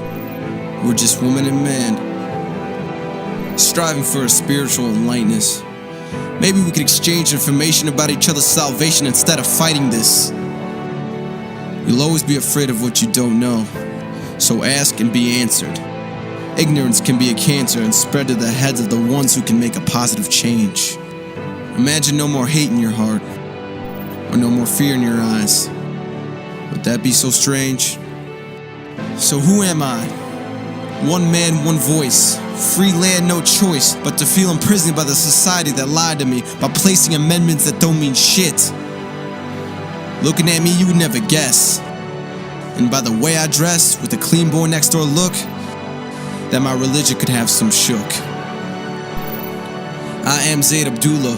S20: we're just woman and man, striving for a spiritual enlightenment. Maybe we could exchange information about each other's salvation instead of fighting this. You'll always be afraid of what you don't know, so ask and be answered. Ignorance can be a cancer and spread to the heads of the ones who can make a positive change. Imagine no more hate in your heart, or no more fear in your eyes. Would that be so strange? So who am I? One man, one voice. Free land, no choice, but to feel imprisoned by the society that lied to me by placing amendments that don't mean shit. Looking at me, you would never guess. And by the way I dress, with the clean boy next door look, that my religion could have some shook. I am Zayd Abdullah,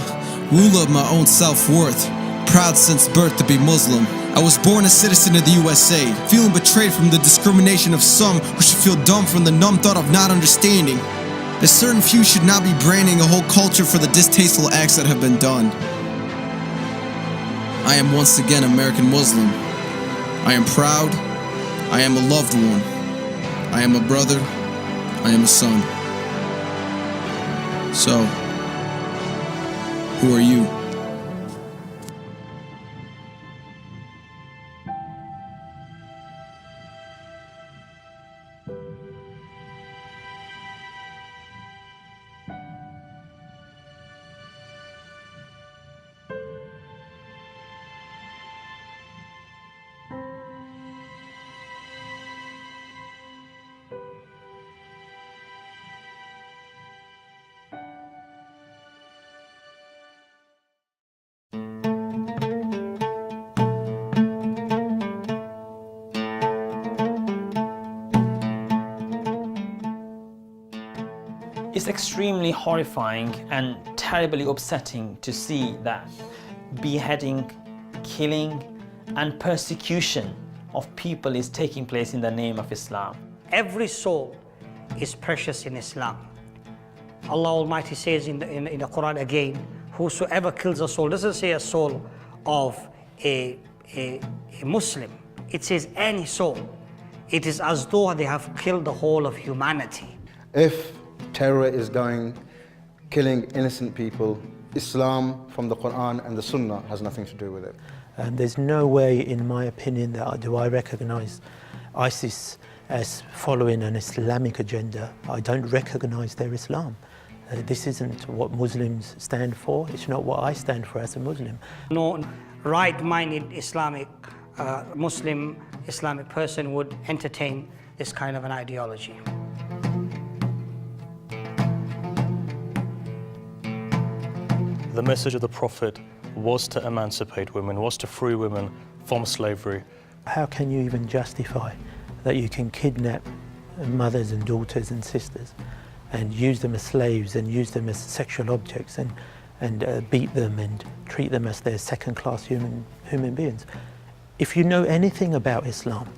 S20: ruler of my own self-worth, proud since birth to be Muslim. I was born a citizen of the USA, feeling betrayed from the discrimination of some who should feel dumb from the numb thought of not understanding. That certain few should not be branding a whole culture for the distasteful acts that have been done. I am once again American Muslim. I am proud. I am a loved one. I am a brother. I am a son. So, who are you?
S3: It's extremely horrifying and terribly upsetting to see that beheading, killing, and persecution of people is taking place in the name of Islam.
S10: Every soul is precious in Islam. Allah Almighty says in the Quran again, whosoever kills a soul, doesn't say a soul of a Muslim. It says any soul. It is as though they have killed the whole of humanity.
S11: If terror is killing innocent people, Islam from the Quran and the Sunnah has nothing to do with it.
S14: There's no way, in my opinion, that I recognize ISIS as following an Islamic agenda. I don't recognize their Islam. This isn't what Muslims stand for. It's not what I stand for as a Muslim.
S10: No right-minded Islamic Islamic person would entertain this kind of an ideology.
S15: The message of the Prophet was to emancipate women, was to free women from slavery.
S14: How can you even justify that you can kidnap mothers and daughters and sisters and use them as slaves and use them as sexual objects and beat them and treat them as their second-class human beings? If you know anything about Islam,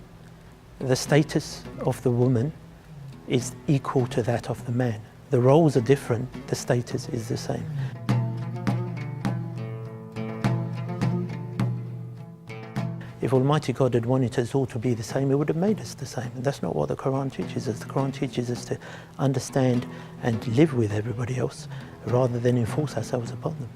S14: the status of the woman is equal to that of the man. The roles are different, the status is the same. If Almighty God had wanted us all to be the same, He would have made us the same. And that's not what the Quran teaches us. The Quran teaches us to understand and live with everybody else rather than enforce ourselves upon them.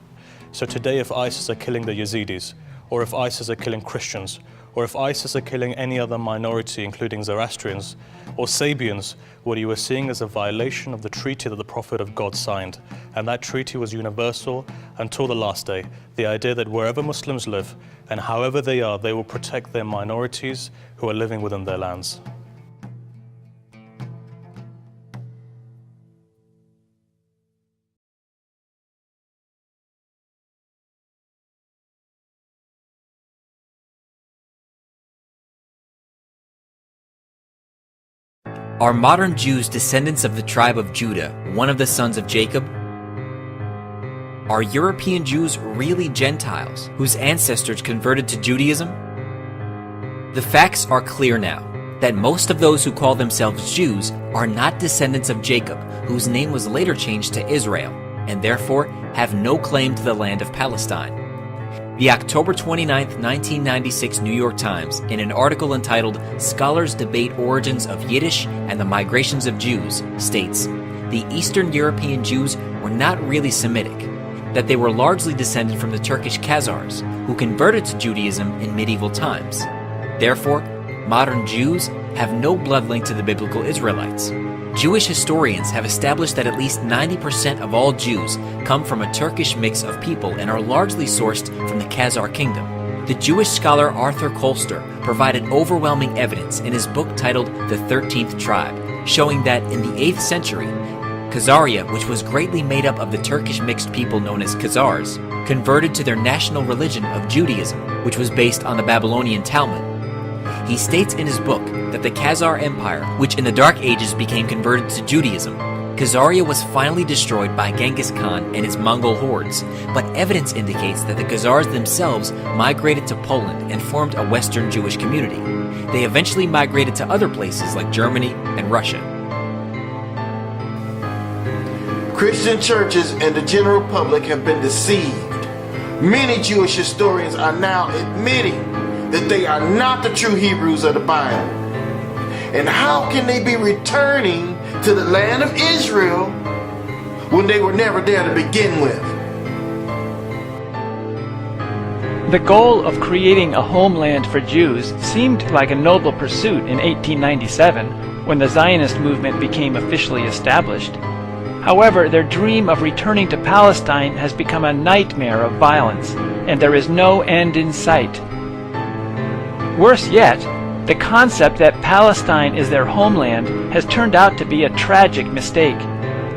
S15: So today, if ISIS are killing the Yazidis, or if ISIS are killing Christians, or if ISIS are killing any other minority, including Zoroastrians or Sabians, what you are seeing is a violation of the treaty that the Prophet of God signed. And that treaty was universal until the last day. The idea that wherever Muslims live and however they are, they will protect their minorities who are living within their lands.
S16: Are modern Jews descendants of the tribe of Judah, one of the sons of Jacob? Are European Jews really Gentiles, whose ancestors converted to Judaism? The facts are clear now, that most of those who call themselves Jews are not descendants of Jacob, whose name was later changed to Israel, and therefore have no claim to the land of Palestine. The October 29, 1996 New York Times, in an article entitled "Scholars Debate Origins of Yiddish and the Migrations of Jews," states, the Eastern European Jews were not really Semitic, that they were largely descended from the Turkish Khazars, who converted to Judaism in medieval times. Therefore, modern Jews have no blood link to the biblical Israelites. Jewish historians have established that at least 90% of all Jews come from a Turkish mix of people and are largely sourced from the Khazar kingdom. The Jewish scholar Arthur Koester provided overwhelming evidence in his book titled The 13th Tribe, showing that in the 8th century, Khazaria, which was greatly made up of the Turkish mixed people known as Khazars, converted to their national religion of Judaism, which was based on the Babylonian Talmud. He states in his book that the Khazar Empire, which in the Dark Ages became converted to Judaism, Khazaria was finally destroyed by Genghis Khan and his Mongol hordes, but evidence indicates that the Khazars themselves migrated to Poland and formed a Western Jewish community. They eventually migrated to other places like Germany and Russia.
S4: Christian churches and the general public have been deceived. Many Jewish historians are now admitting that they are not the true Hebrews of the Bible. And how can they be returning to the land of Israel when they were never there to begin with?
S12: The goal of creating a homeland for Jews seemed like a noble pursuit in 1897 when the Zionist movement became officially established. However, their dream of returning to Palestine has become a nightmare of violence, and there is no end in sight. Worse yet, the concept that Palestine is their homeland has turned out to be a tragic mistake.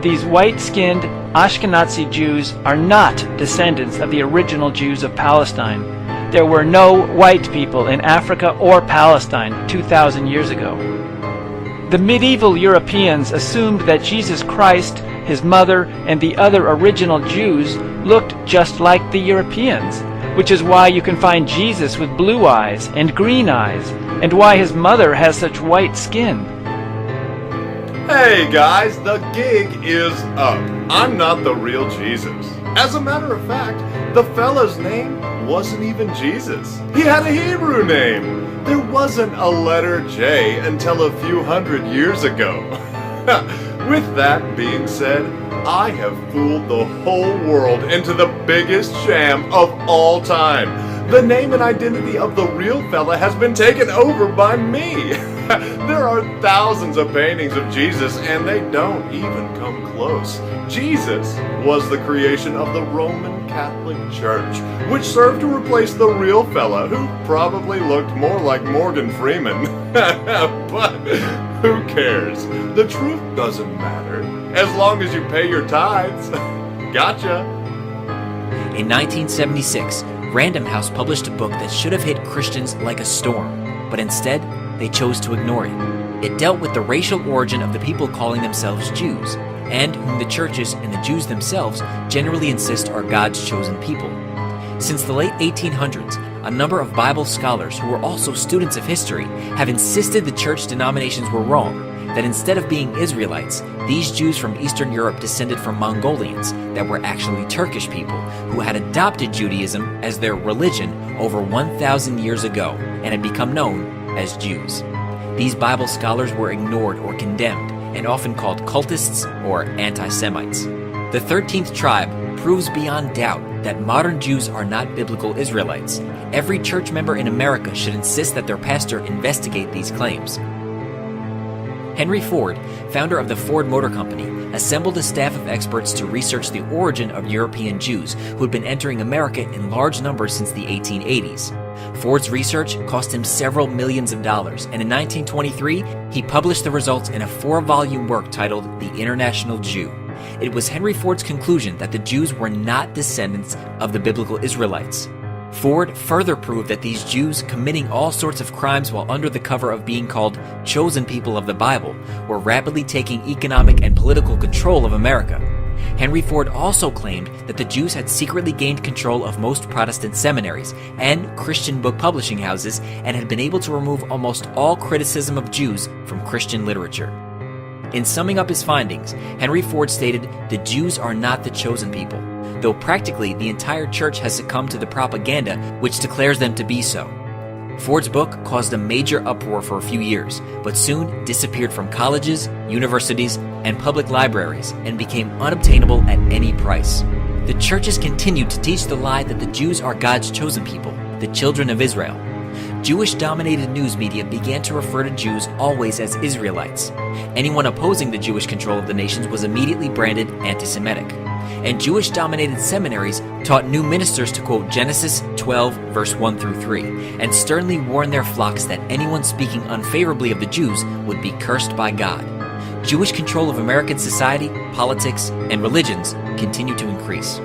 S12: These white-skinned Ashkenazi Jews are not descendants of the original Jews of Palestine. There were no white people in Africa or Palestine 2,000 years ago. The medieval Europeans assumed that Jesus Christ, his mother, and the other original Jews looked just like the Europeans, which is why you can find Jesus with blue eyes and green eyes, and why his mother has such white skin.
S17: Hey guys, the gig is up. I'm not the real Jesus. As a matter of fact, the fella's name wasn't even Jesus. He had a Hebrew name. There wasn't a letter J until a few hundred years ago. With that being said, I have fooled the whole world into the biggest sham of all time. The name and identity of the real fella has been taken over by me. There are thousands of paintings of Jesus and they don't even come close. Jesus was the creation of the Roman Catholic Church, which served to replace the real fella who probably looked more like Morgan Freeman. But who cares? The truth doesn't matter, as long as you pay your tithes. Gotcha.
S16: In 1976, Random House published a book that should have hit Christians like a storm, but instead, they chose to ignore it. It dealt with the racial origin of the people calling themselves Jews, and whom the churches and the Jews themselves generally insist are God's chosen people. Since the late 1800s, a number of Bible scholars who were also students of history have insisted the church denominations were wrong, that instead of being Israelites, these Jews from Eastern Europe descended from Mongolians that were actually Turkish people who had adopted Judaism as their religion over 1,000 years ago and had become known as Jews. These Bible scholars were ignored or condemned and often called cultists or anti-Semites. The 13th tribe proves beyond doubt that modern Jews are not biblical Israelites. Every church member in America should insist that their pastor investigate these claims. Henry Ford, founder of the Ford Motor Company, assembled a staff of experts to research the origin of European Jews who had been entering America in large numbers since the 1880s. Ford's research cost him several millions of dollars, and in 1923, he published the results in a 4-volume work titled The International Jew. It was Henry Ford's conclusion that the Jews were not descendants of the biblical Israelites. Ford further proved that these Jews committing all sorts of crimes while under the cover of being called chosen people of the Bible were rapidly taking economic and political control of America. Henry Ford also claimed that the Jews had secretly gained control of most Protestant seminaries and Christian book publishing houses and had been able to remove almost all criticism of Jews from Christian literature. In summing up his findings, Henry Ford stated, "The Jews are not the chosen people, though practically the entire church has succumbed to the propaganda which declares them to be so." Ford's book caused a major uproar for a few years, but soon disappeared from colleges, universities, and public libraries and became unobtainable at any price. The churches continued to teach the lie that the Jews are God's chosen people, the children of Israel. Jewish-dominated news media began to refer to Jews always as Israelites. Anyone opposing the Jewish control of the nations was immediately branded anti-Semitic. and Jewish-dominated seminaries taught new ministers to quote Genesis 12, verse 1 through 3, and sternly warned their flocks that anyone speaking unfavorably of the Jews would be cursed by God. Jewish control of American society, politics, and religions continued to increase.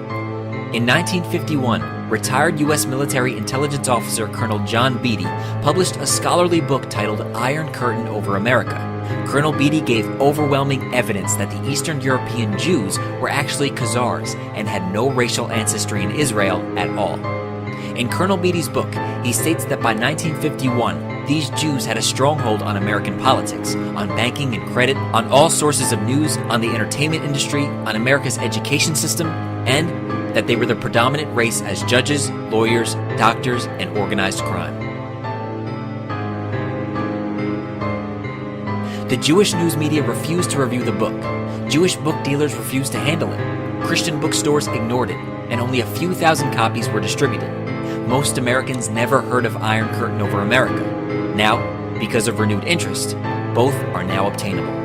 S16: In 1951, retired U.S. military intelligence officer Colonel John Beatty published a scholarly book titled Iron Curtain Over America. Colonel Beatty gave overwhelming evidence that the Eastern European Jews were actually Khazars and had no racial ancestry in Israel at all. In Colonel Beatty's book, he states that by 1951, these Jews had a stronghold on American politics, on banking and credit, on all sources of news, on the entertainment industry, on America's education system, and that they were the predominant race as judges, lawyers, doctors, and organized crime. The Jewish news media refused to review the book. Jewish book dealers refused to handle it. Christian bookstores ignored it, and only a few thousand copies were distributed. Most Americans never heard of Iron Curtain Over America. Now, because of renewed interest, both are now obtainable.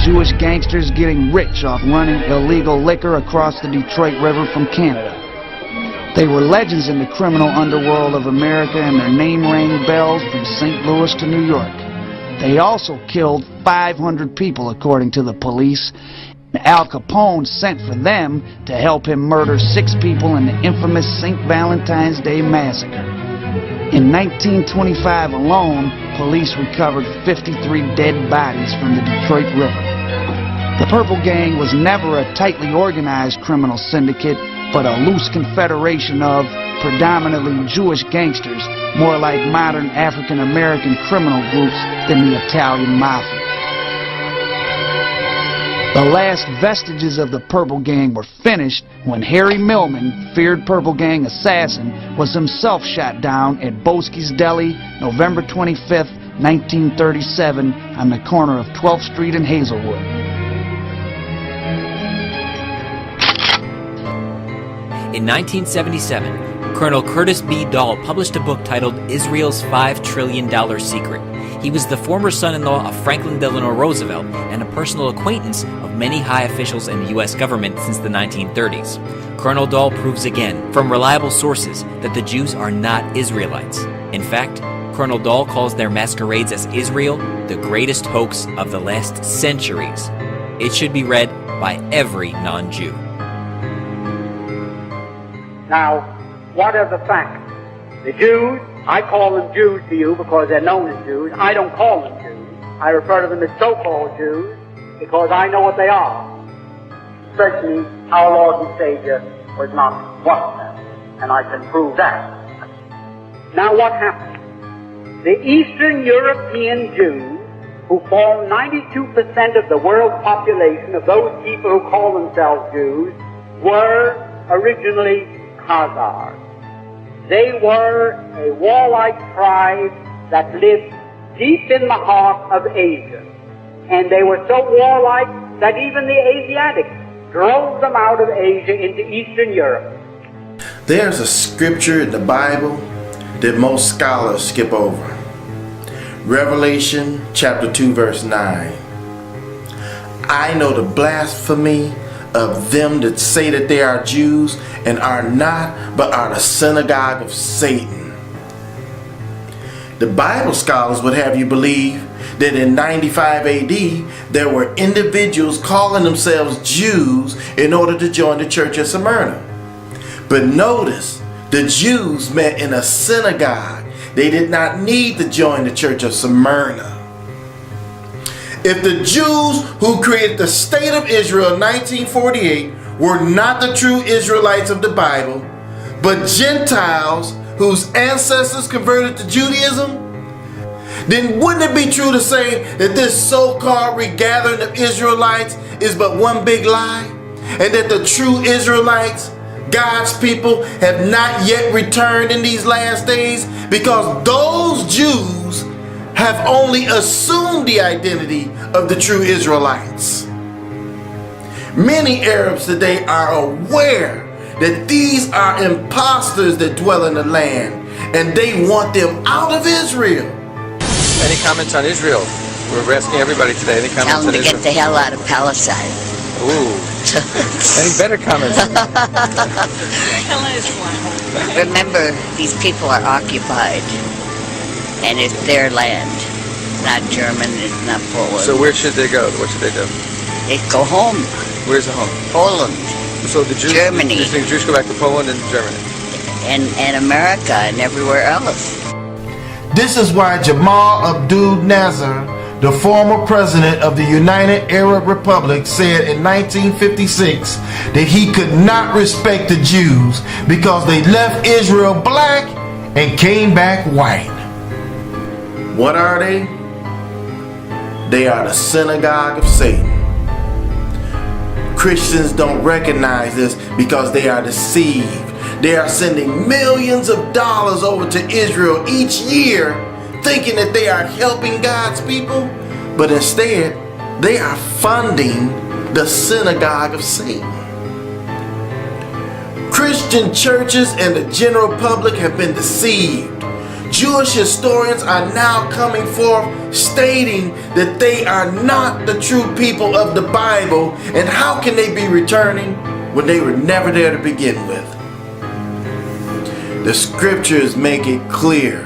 S18: Jewish gangsters getting rich off running illegal liquor across the Detroit River from Canada. They were legends in the criminal underworld of America, and their name rang bells from St. Louis to New York. They also killed 500 people, according to the police. Al Capone sent for them to help him murder 6 people in the infamous St. Valentine's Day Massacre. In 1925 alone, police recovered 53 dead bodies from the Detroit River. The Purple Gang was never a tightly organized criminal syndicate, but a loose confederation of predominantly Jewish gangsters, more like modern African-American criminal groups than the Italian Mafia. The last vestiges of the Purple Gang were finished when Harry Millman, feared Purple Gang assassin, was himself shot down at Boski's Deli, November 25, 1937, on the corner of 12th Street and Hazelwood.
S16: In 1977, Colonel Curtis B. Dahl published a book titled Israel's $5 Trillion Secret. He was the former son-in-law of Franklin Delano Roosevelt and a personal acquaintance of many high officials in the U.S. government since the 1930s. Colonel Dahl proves again, from reliable sources, that the Jews are not Israelites. In fact, Colonel Dahl calls their masquerades as Israel the greatest hoax of the last centuries. It should be read by every non-Jew.
S19: Now, what are the facts? The Jews, I call them Jews to you because they're known as Jews. I don't call them Jews. I refer to them as so-called Jews because I know what they are. Certainly, our Lord and Savior was not one of them, and I can prove that. Now, what happened? The Eastern European Jews, who form 92% of the world population of those people who call themselves Jews, were originally Khazars. They were a warlike tribe that lived deep in the heart of Asia. And they were so warlike that even the Asiatics drove them out of Asia into Eastern Europe.
S4: There's a scripture in the Bible that most scholars skip over. Revelation chapter 2 verse 9. I know the blasphemy of them that say that they are Jews and are not, but are the synagogue of Satan. The Bible scholars would have you believe that in 95 AD there were individuals calling themselves Jews in order to join the church at Smyrna. But notice, the Jews met in a synagogue. They did not need to join the church of Smyrna. If the Jews who created the state of Israel in 1948 were not the true Israelites of the Bible, but Gentiles whose ancestors converted to Judaism, then wouldn't it be true to say that this so-called regathering of Israelites is but one big lie? And that the true Israelites, God's people, have not yet returned in these last days because those Jews have only assumed the identity of the true Israelites. Many Arabs today are aware that these are imposters that dwell in the land, and they want them out of Israel.
S1: Any comments on Israel? We're asking everybody today. Any comments
S21: Tell them
S1: on
S21: to
S1: Israel?
S21: get the hell out of Palestine.
S1: Ooh. Any better comments?
S21: Remember, these people are occupied, and it's their land, not German, it's not Poland.
S1: So where should they go? What should they do?
S21: They go home.
S1: Where's the home?
S21: Poland.
S1: So the Jews,
S21: Germany.
S1: You think Jews go back to Poland and Germany?
S21: And America and everywhere else.
S4: This is why Jamal Abdul Nasser, the former president of the United Arab Republic, said in 1956 that he could not respect the Jews because they left Israel black and came back white. What are they? They are the synagogue of Satan. Christians don't recognize this because they are deceived. They are sending millions of dollars over to Israel each year, thinking that they are helping God's people, but instead they are funding the synagogue of Satan. Christian churches and the general public have been deceived. Jewish historians are now coming forth stating that they are not the true people of the Bible, and how can they be returning when they were never there to begin with? The scriptures make it clear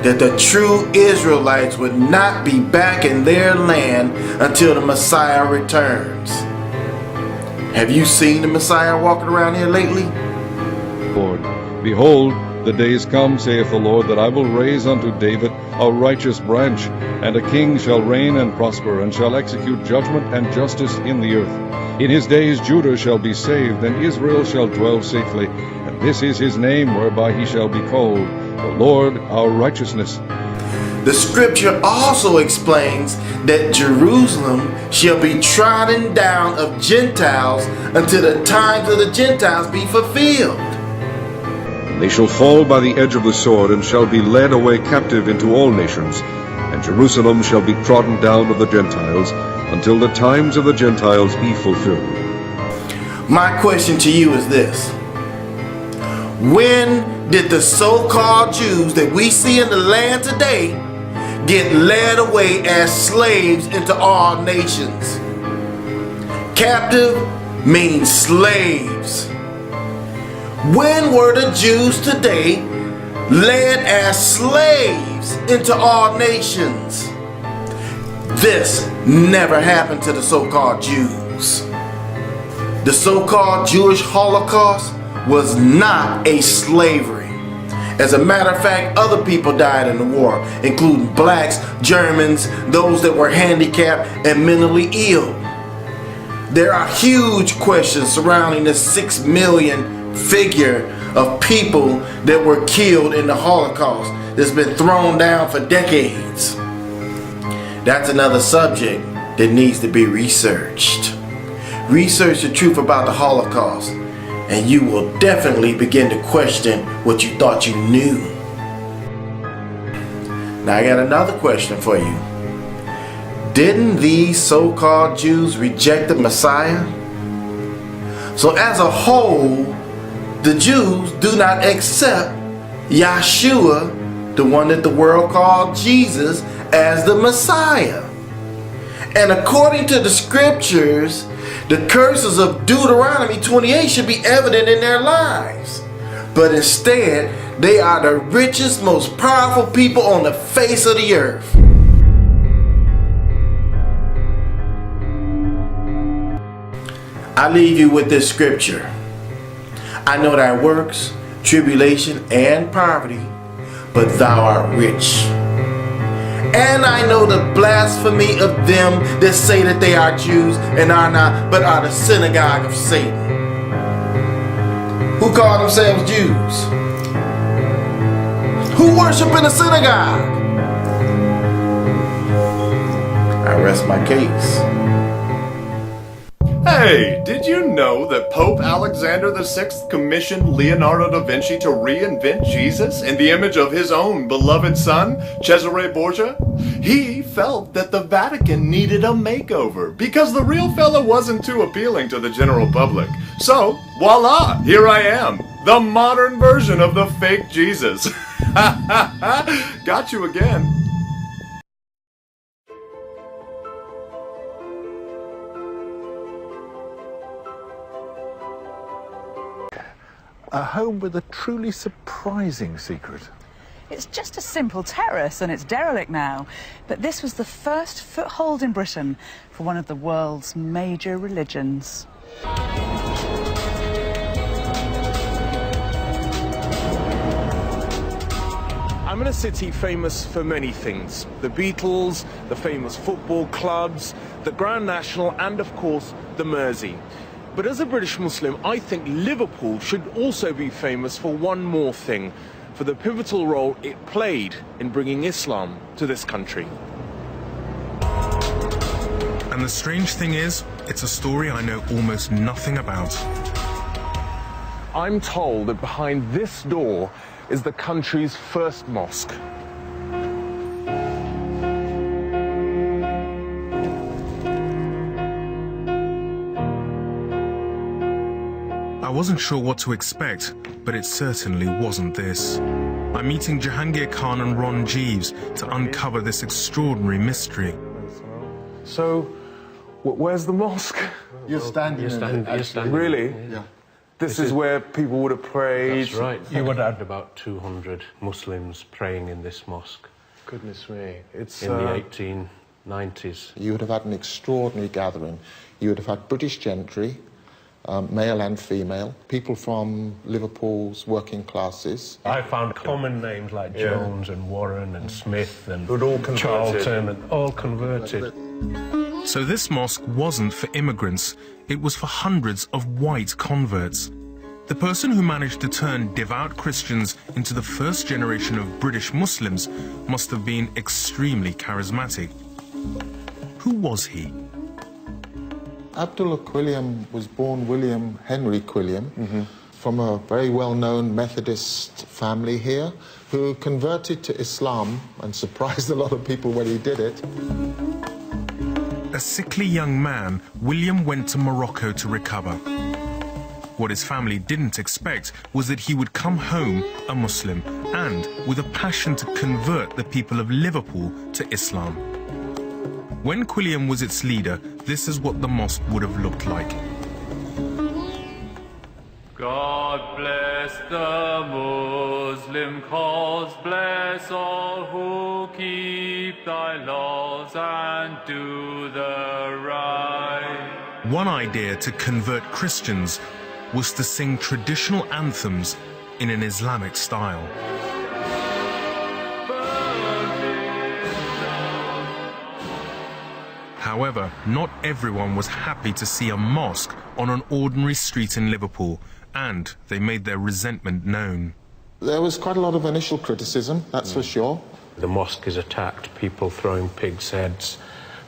S4: that the true Israelites would not be back in their land until the Messiah returns. Have you seen the Messiah walking around here lately?
S22: Lord, behold, the days come, saith the Lord, that I will raise unto David a righteous branch, and a king shall reign and prosper, and shall execute judgment and justice in the earth. In his days Judah shall be saved, and Israel shall dwell safely. And this is his name whereby he shall be called, the Lord our righteousness.
S4: The scripture also explains that Jerusalem shall be trodden down of Gentiles until the times of the Gentiles be fulfilled.
S22: They shall fall by the edge of the sword, and shall be led away captive into all nations. And Jerusalem shall be trodden down of the Gentiles, until the times of the Gentiles be fulfilled.
S4: My question to you is this. When did the so-called Jews that we see in the land today get led away as slaves into all nations? Captive means slaves. When were the Jews today led as slaves into all nations? This never happened to the so-called Jews. The so-called Jewish Holocaust was not a slavery. As a matter of fact, other people died in the war, including blacks, Germans, those that were handicapped and mentally ill. There are huge questions surrounding the 6 million figure of people that were killed in the Holocaust that's been thrown down for decades. That's another subject that needs to be researched. Research the truth about the Holocaust, and you will definitely begin to question what you thought you knew. Now I got another question for you. Didn't these so-called Jews reject the Messiah? So as a whole, the Jews do not accept Yahshua, the one that the world called Jesus, as the Messiah. And according to the scriptures, the curses of Deuteronomy 28 should be evident in their lives. But instead, they are the richest, most powerful people on the face of the earth. I leave you with this scripture. I know thy works, tribulation, and poverty, but thou art rich. And I know the blasphemy of them that say that they are Jews and are not, but are the synagogue of Satan. Who call themselves Jews? Who worship in the synagogue? I rest my case.
S17: Hey, did you know that Pope Alexander VI commissioned Leonardo da Vinci to reinvent Jesus in the image of his own beloved son, Cesare Borgia? He felt that the Vatican needed a makeover because the real fella wasn't too appealing to the general public. So, voila, here I am, the modern version of the fake Jesus. Got you again.
S5: A home with a truly surprising secret.
S7: It's just a simple terrace and it's derelict now. But this was the first foothold in Britain for one of the world's major religions.
S23: I'm in a city famous for many things. The Beatles, the famous football clubs, the Grand National, and of course, the Mersey. But as a British Muslim, I think Liverpool should also be famous for one more thing, for the pivotal role it played in bringing Islam to this country.
S24: And the strange thing is, it's a story I know almost nothing about.
S23: I'm told that behind this door is the country's first mosque.
S24: I wasn't sure what to expect, but it certainly wasn't this. I'm meeting Jahangir Khan and Ron Jeeves to uncover this extraordinary mystery.
S23: So, where's the mosque?
S11: You're standing in it.
S23: Really?
S11: Yeah.
S23: This is where people would have prayed?
S25: That's right. You would have had about 200 Muslims praying in this mosque.
S23: Goodness me. It's
S25: in the 1890s.
S26: You would have had an extraordinary gathering. You would have had British gentry, male and female, people from Liverpool's working classes.
S25: I found common names like Jones and Warren and Smith and
S23: who'd all converted.
S25: Charlton and all converted.
S24: So this mosque wasn't for immigrants, it was for hundreds of white converts. The person who managed to turn devout Christians into the first generation of British Muslims must have been extremely charismatic. Who was he?
S26: Abdullah Quilliam was born William Henry Quilliam from a very well-known Methodist family here who converted to Islam and surprised a lot of people when he did it.
S24: A sickly young man, William went to Morocco to recover. What his family didn't expect was that he would come home a Muslim and with a passion to convert the people of Liverpool to Islam. When Quilliam was its leader, this is what the mosque would have looked like.
S27: God bless the Muslim cause, bless all who keep thy laws and do the right.
S24: One idea to convert Christians was to sing traditional anthems in an Islamic style. However, not everyone was happy to see a mosque on an ordinary street in Liverpool, and they made their resentment known.
S26: There was quite a lot of initial criticism, that's for sure.
S25: The mosque is attacked, people throwing pigs' heads,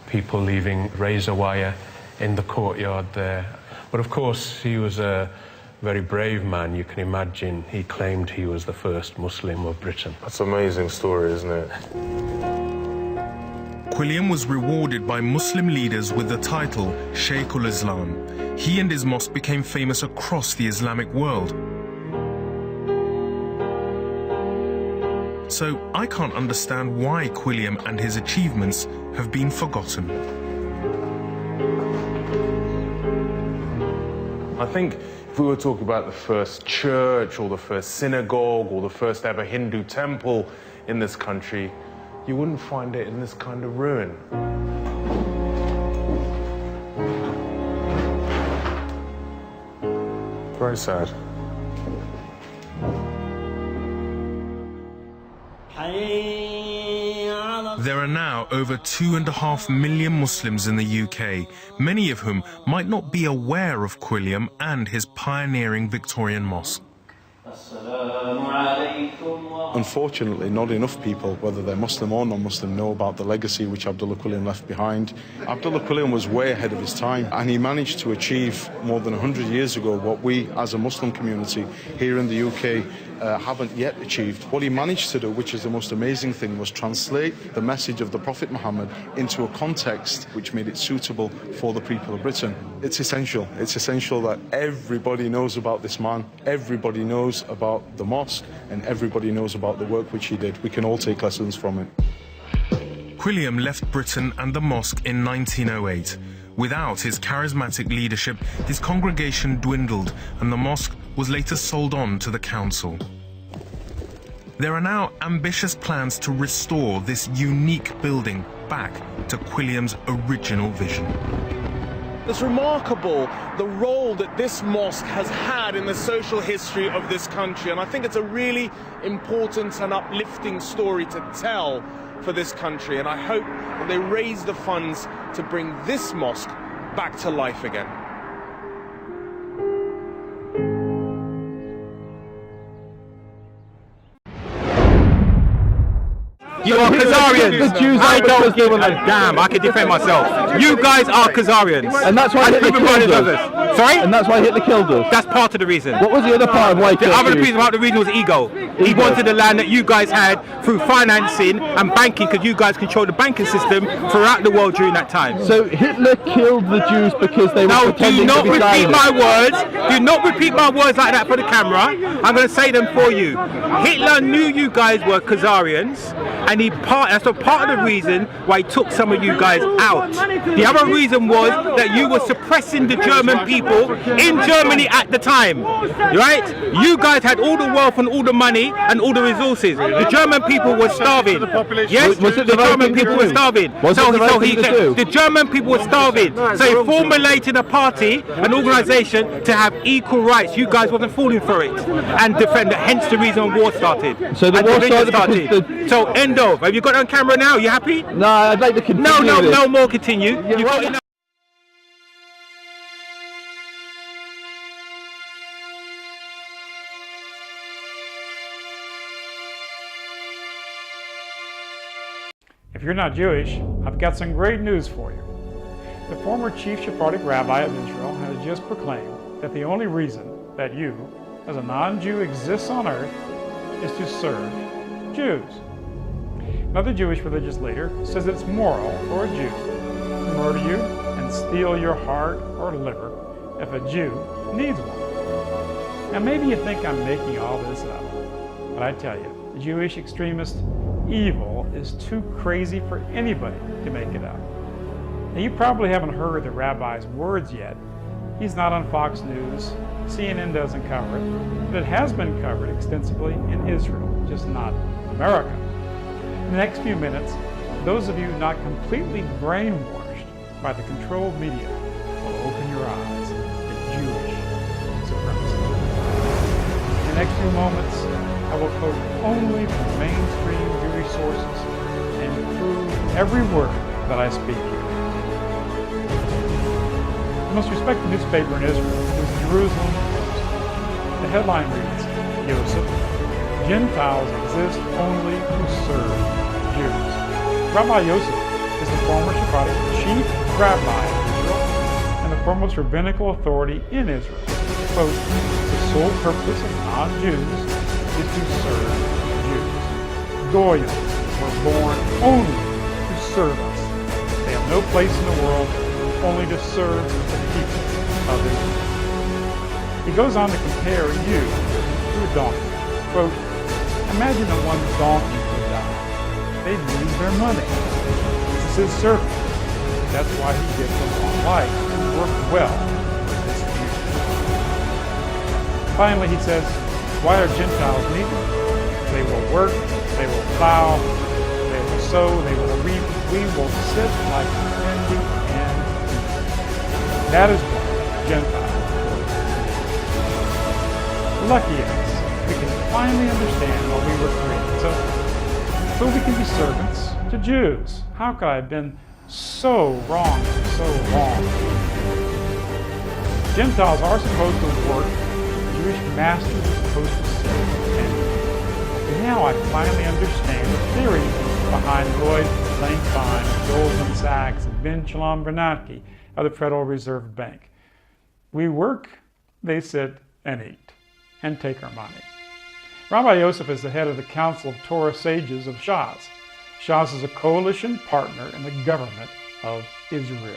S25: people leaving razor wire in the courtyard there. But of course, he was a very brave man, you can imagine. He claimed he was the first Muslim of Britain.
S23: That's an amazing story, isn't it?
S24: Quilliam was rewarded by Muslim leaders with the title Sheikh ul-Islam. He and his mosque became famous across the Islamic world. So I can't understand why Quilliam and his achievements have been forgotten.
S23: I think if we were talking about the first church or the first synagogue or the first ever Hindu temple in this country, you wouldn't find it in this kind of ruin. Very sad.
S24: There are now over 2.5 million Muslims in the UK, many of whom might not be aware of Quilliam and his pioneering Victorian mosque.
S27: Assalamu alaikum wa
S26: Unfortunately, not enough people, whether they're Muslim or non-Muslim, know about the legacy which Abdullah Quilliam left behind. Abdullah Quilliam was way ahead of his time, and he managed to achieve more than 100 years ago what we as a Muslim community here in the UK haven't yet achieved. What he managed to do, which is the most amazing thing, was translate the message of the Prophet Muhammad into a context which made it suitable for the people of Britain. It's essential. It's essential that everybody knows about this man, everybody knows about the mosque, and everybody knows about the work which he did. We can all take lessons from it.
S24: Quilliam left Britain and the mosque in 1908. Without his charismatic leadership, his congregation dwindled and the mosque was later sold on to the council. There are now ambitious plans to restore this unique building back to Quilliam's original vision.
S23: It's remarkable the role that this mosque has had in the social history of this country, and I think it's a really important and uplifting story to tell for this country, and I hope that they raise the funds to bring this mosque back to life again.
S2: You are Khazarians. I don't give a damn. I can defend myself. You guys are Khazarians.
S3: And that's why Hitler killed us.
S2: Sorry?
S3: And that's why Hitler killed us.
S2: That's part of the reason.
S3: What was the other part of why he killed
S2: The other
S3: you?
S2: reason about the reason was ego. He wanted the land that you guys had through financing and banking, because you guys controlled the banking system throughout the world during that time.
S3: So Hitler killed the Jews because they were pretending
S2: do not
S3: to be
S2: repeat
S3: Zionists.
S2: my words. Do not repeat my words like that for the camera. I'm going to say them for you. Hitler knew you guys were Khazarians, and that's a part of the reason why he took some of you guys out. The other reason was that you were suppressing the German people in Germany at the time, right? You guys had all the wealth and all the money and all the resources. The German people were starving. Yes, the German people were starving. The German people were starving. So he formulated a party, an organisation to have equal rights. You guys wasn't falling for it and defend it. Hence the reason war started.
S3: So the war started because
S2: So end of. Have you got it on camera now? You happy?
S3: No, I'd like to continue.
S2: No more continue. You've got enough.
S6: If you're not Jewish, I've got some great news for you. The former chief Sephardic rabbi of Israel has just proclaimed that the only reason that you, as a non-Jew, exists on earth is to serve Jews. Another Jewish religious leader says it's moral for a Jew to murder you and steal your heart or liver if a Jew needs one. Now maybe you think I'm making all this up, but I tell you, the Jewish extremist evil is too crazy for anybody to make it up. Now you probably haven't heard the rabbi's words yet. He's not on Fox News, CNN doesn't cover it, but it has been covered extensively in Israel, just not America. In the next few minutes, those of you not completely brainwashed by the controlled media will open your eyes to Jewish supremacy. In the next few moments, I will quote only from mainstream Jewish sources and prove every word that I speak here. The most respected newspaper in Israel is the Jerusalem Post. The headline reads, Yosef, Gentiles exist only to serve Jews. Rabbi Yosef is the former Sephardic chief rabbi of Israel and the foremost rabbinical authority in Israel. Quote, the sole purpose of non-Jews is to serve Jews. Goyim were born only to serve us. They have no place in the world only to serve the people of Israel. He goes on to compare you to a donkey. Quote, imagine that one donkey would die. They'd lose their money. This is his servant. That's why he gives them long life and work well with this view. Finally, he says, why are Gentiles needed? They will work, they will plow, they will sow, they will reap. We will sit like trendy and eat. That is why Gentiles work. Lucky us, we can finally understand why we were created. So we can be servants to Jews. How could I have been so wrong for so long? Gentiles are supposed to work. Jewish masters are supposed to serve and Now I finally understand the theory behind Lloyd Blankfein, Goldman Sachs, and Ben Shalom Bernanke of the Federal Reserve Bank. We work, they sit and eat, and take our money. Rabbi Yosef is the head of the Council of Torah Sages of Shas. Shas is a coalition partner in the government of Israel.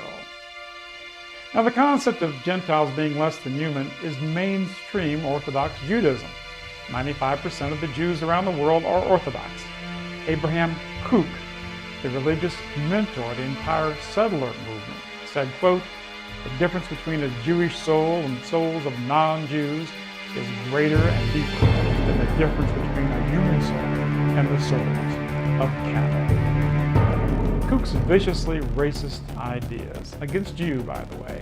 S6: Now, the concept of Gentiles being less than human is mainstream Orthodox Judaism. 95% of the Jews around the world are Orthodox. Abraham Kook, the religious mentor of the entire settler movement, said, quote, "The difference between a Jewish soul and souls of non-Jews is greater and deeper than the difference between a human soul and the souls of cattle." Kook's viciously racist ideas, against you, by the way,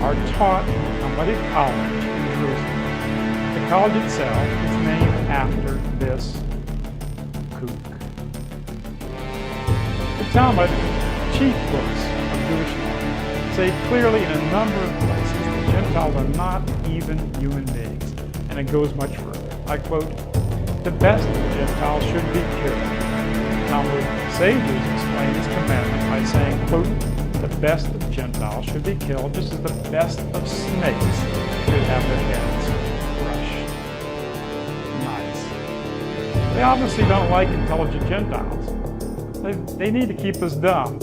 S6: are taught at Talmudic College in Jerusalem. The college itself is named after this Kook. The Talmud, chief books of Jewish law, say clearly in a number of places that Gentiles are not even human beings, and it goes much further. I quote, "The best of Gentiles should be killed." Talmud sages explain this commandment by saying, quote, "The best of Gentiles should be killed just as the best of snakes should have their heads crushed." Nice. They obviously don't like intelligent Gentiles. They need to keep us dumb.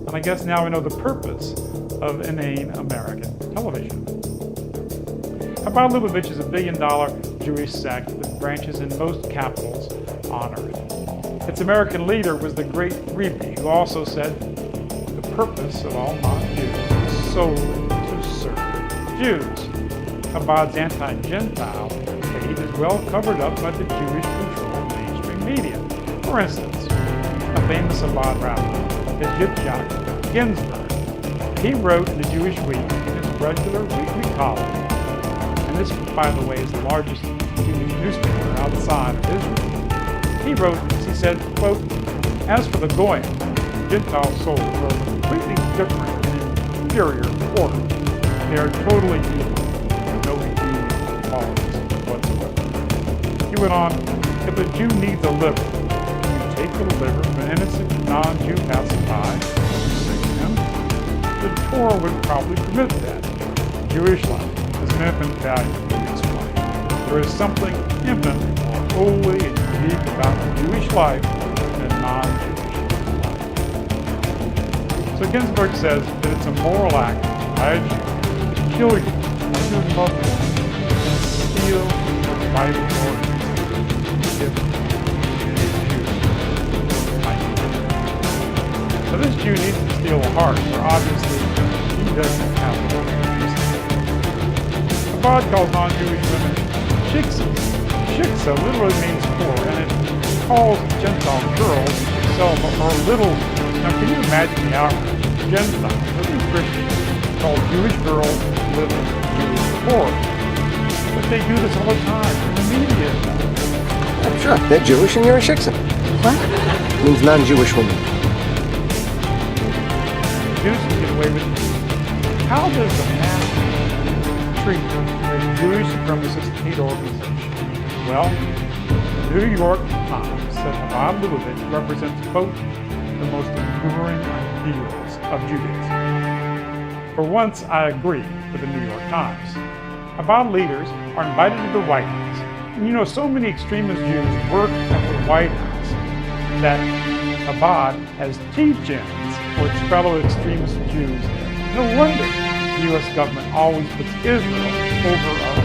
S6: And I guess now we know the purpose of inane American television. Chabad Lubavitch is a billion-dollar Jewish sect with branches in most capitals on earth. Its American leader was the great Rebbe, who also said, "The purpose of all non-Jews is solely to serve Jews." Chabad's anti-Gentile hate is well covered up by the Jewish-controlled mainstream media. For instance, a famous Chabad rabbi, Yitzhak Ginsburg, he wrote in the Jewish Week in his regular weekly column, and this, by the way, is the largest Jewish newspaper outside of Israel. He wrote, he said, quote, "As for the Goyim, Gentile souls are completely different and inferior order. They are totally evil, no redeeming qualities whatsoever." He went on, "If a Jew needs a liver, you take the liver of an innocent non-Jew passing by, you sing him. The Torah would probably permit that. Jewish life is an infinite value in its life. There is something infinitely more holy and unique about the Jewish life than non-Jewish life." So Ginsburg says that it's a moral act by a Jew to kill you, to love you, and steal your vital organs if a Jew might do. So this Jew needs to steal a heart, for obviously he doesn't have a heart. Chabad calls non-Jewish women shiksas. Shiksa literally means poor, and it calls Gentile girls or little. Now, can you imagine the outrage? Gentiles, even Christians, call Jewish girls little Jewish poor. But they do this all the time in the media.
S8: I'm sure they're Jewish and you're a shiksa.
S7: What?
S8: It means non-Jewish woman.
S6: Jews can get away with it. How does the mass treat a Jewish supremacist hate organization? Well, the New York Times said Chabad Lubavitch represents, quote, "the most enduring ideals of Judaism." For once, I agree with the New York Times. Chabad leaders are invited to the White House. And you know, so many extremist Jews work at the White House that Chabad has teach-ins for its fellow extremist Jews. No wonder the U.S. government always puts Israel over our.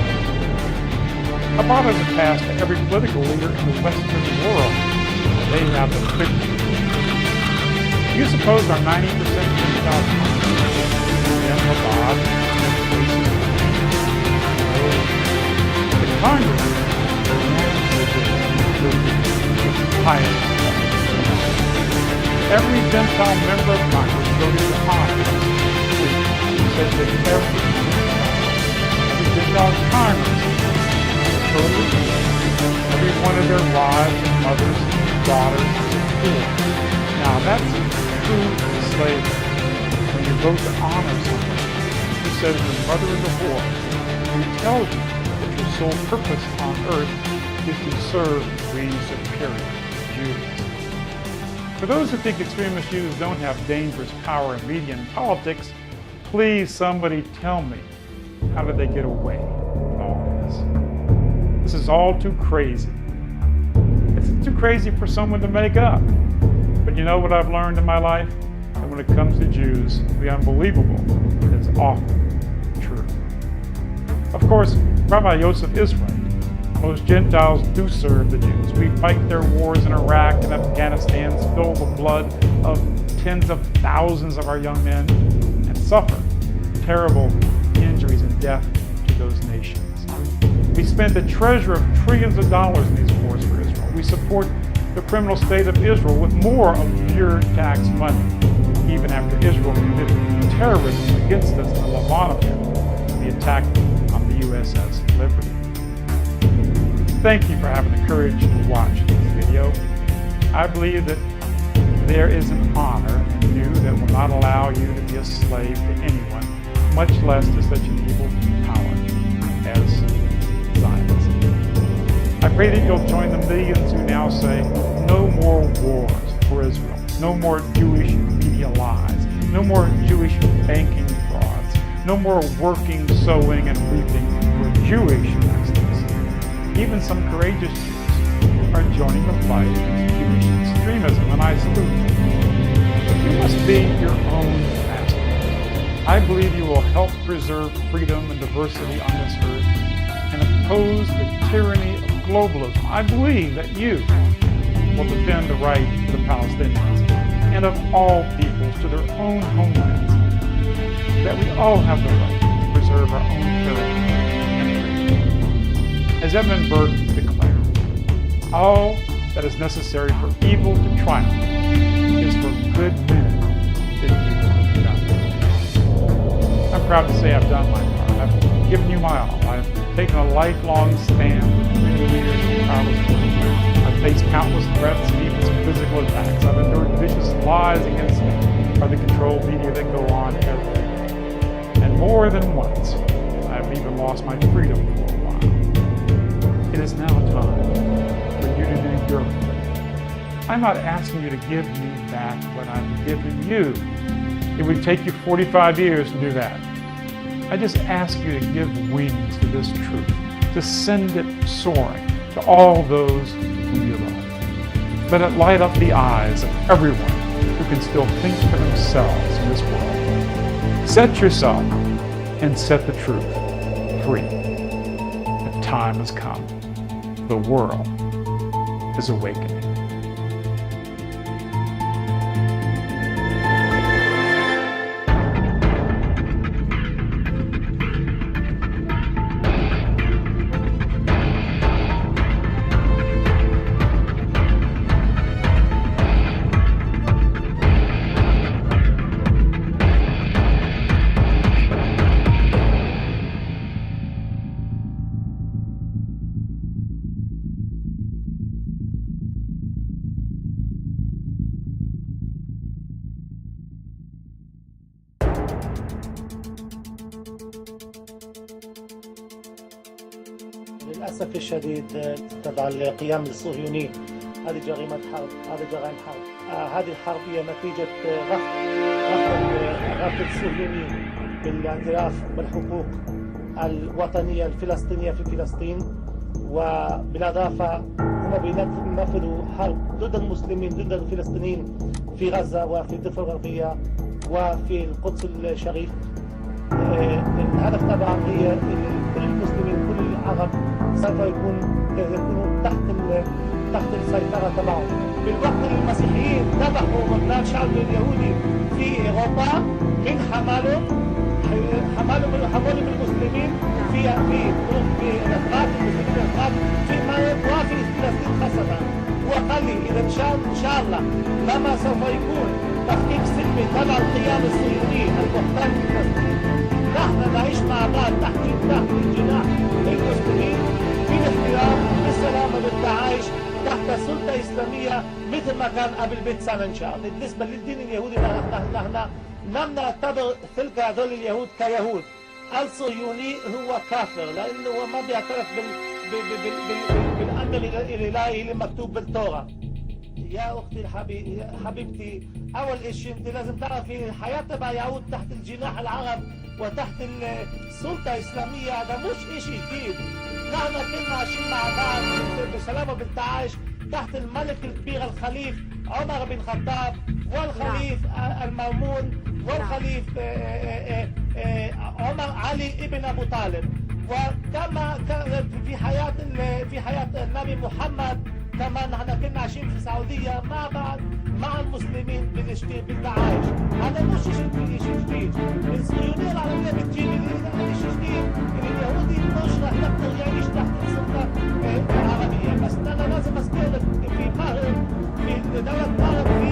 S6: Chabad has a pass to every political leader in the Western world. They have the picture. Do you suppose our 90% Gentile and Chabad is racist? The Congress is pious. Every Gentile member of Congress voted to honor. He said that every Gentile Congress every one of their wives and mothers, daughters, poor. Now that's true slavery. When you vote to honor someone who says your mother is a whore, who tells you that your sole purpose on earth is to serve the superior Jews. For those who think extremist Jews don't have dangerous power in media and politics, please somebody tell me, how did they get away with all of this? This is all too crazy. It's too crazy for someone to make up. But you know what I've learned in my life? That when it comes to Jews, the unbelievable is often true. Of course, Rabbi Yosef is right. Most Gentiles do serve the Jews. We fight their wars in Iraq and Afghanistan, spill the blood of tens of thousands of our young men, and suffer terrible injuries and death to those nations. We spend a treasure of trillions of dollars in these wars for Israel. We support the criminal state of Israel with more of pure tax money, even after Israel committed terrorism against us in the Lebanon, the attack on the USS Liberty. Thank you for having the courage to watch this video. I believe that there is an honor in you that will not allow you to be a slave to anyone, much less to such an evil power as Zionism. I pray that you'll join the millions who now say, no more wars for Israel, no more Jewish media lies, no more Jewish banking frauds, no more working, sowing, and reaping for Jewish masters. Even some courageous Jews are joining the fight against Jewish extremism, and I salute them. But you must be your own master. I believe you will help preserve freedom and diversity on this earth and oppose the tyranny of globalism. I believe that you will defend the right of the Palestinians and of all peoples to their own homelands, that we all have the right to preserve our own heritage. As Edmund Burke declared, all that is necessary for evil to triumph is for good men to do nothing. I'm proud to say I've done my part. I've given you my all. I've taken a lifelong stand with many years of tireless work. I've faced countless threats and even some physical attacks. I've endured vicious lies against me by the controlled media that go on every day. And more than once, I've even lost my freedom for a while. It is now time for you to do your part. I'm not asking you to give me back what I've given you. It would take you 45 years to do that. I just ask you to give wings to this truth, to send it soaring to all those who you love. Let it light up the eyes of everyone who can still think for themselves in this world. Set yourself and set the truth free. The time has come. The world is awakening.
S9: للأسف الشديد تبع القيام الصهيوني هذه جريمة حرب، هذه جرائم حرب. هذه الحرب هي نتيجة غفل الصهيوني بالاعتراف بالحقوق الوطنية الفلسطينية في فلسطين، وبالإضافة هم بينفذوا حرب ضد المسلمين ضد الفلسطينيين في غزة وفي الضفة الغربية وفي القدس الشريف. الهدف طبعا هي كل المسلمين كل العرب سوف يكونوا تحت السيطرة تبعهم. بالوقت المسيحيين ذبحوا ابناء الشعب اليهودي في اوروبا من حملهم المسلمين في الافراد المسلمين الافراد فيما وفي فلسطين خاصة. وقال لي اذا ان شاء الله لما سوف يكون تفكيك سلمي تبع القيام الصهيوني المحتل في فلسطين، نحن نعيش مع بعض تحت الجناح المسلمين في الاحترام بالسلامة بالتعايش تحت سلطة إسلامية مثل ما كان قبل 100 سنة إن شاء الله. بالنسبة للدين اليهودي نحن لم نعتبر تلك هذول اليهود كيهود. الصهيوني هو كافر لأنه هو ما بيعترف المعلم الإلهي اللي مكتوب بالتوراة. يا أختي حبيبتي، أول إشي أنت لازم تعرفي الحياة تبع يعود تحت الجناح العرب وتحت السلطة الإسلامية. هذا مش إشي جديد. نحن كنا عايشين مع بعض بسلام وبالتعايش تحت الملك الكبير الخليف عمر بن الخطاب والخليف المأمون والخليف عمر علي ابن أبو طالب. وكما في حياة النبي محمد كمان نحن كنا عايشين في السعودية مع بعض مع المسلمين بالتعايش. هذا مش شيء جديد. الصهيونية العربية بتجيب شيء جديد. اليهودي مش رح يقدر يعيش تحت السلطة العربية. بس أنا لازم أذكر في مغرب، في دولة مغرب، في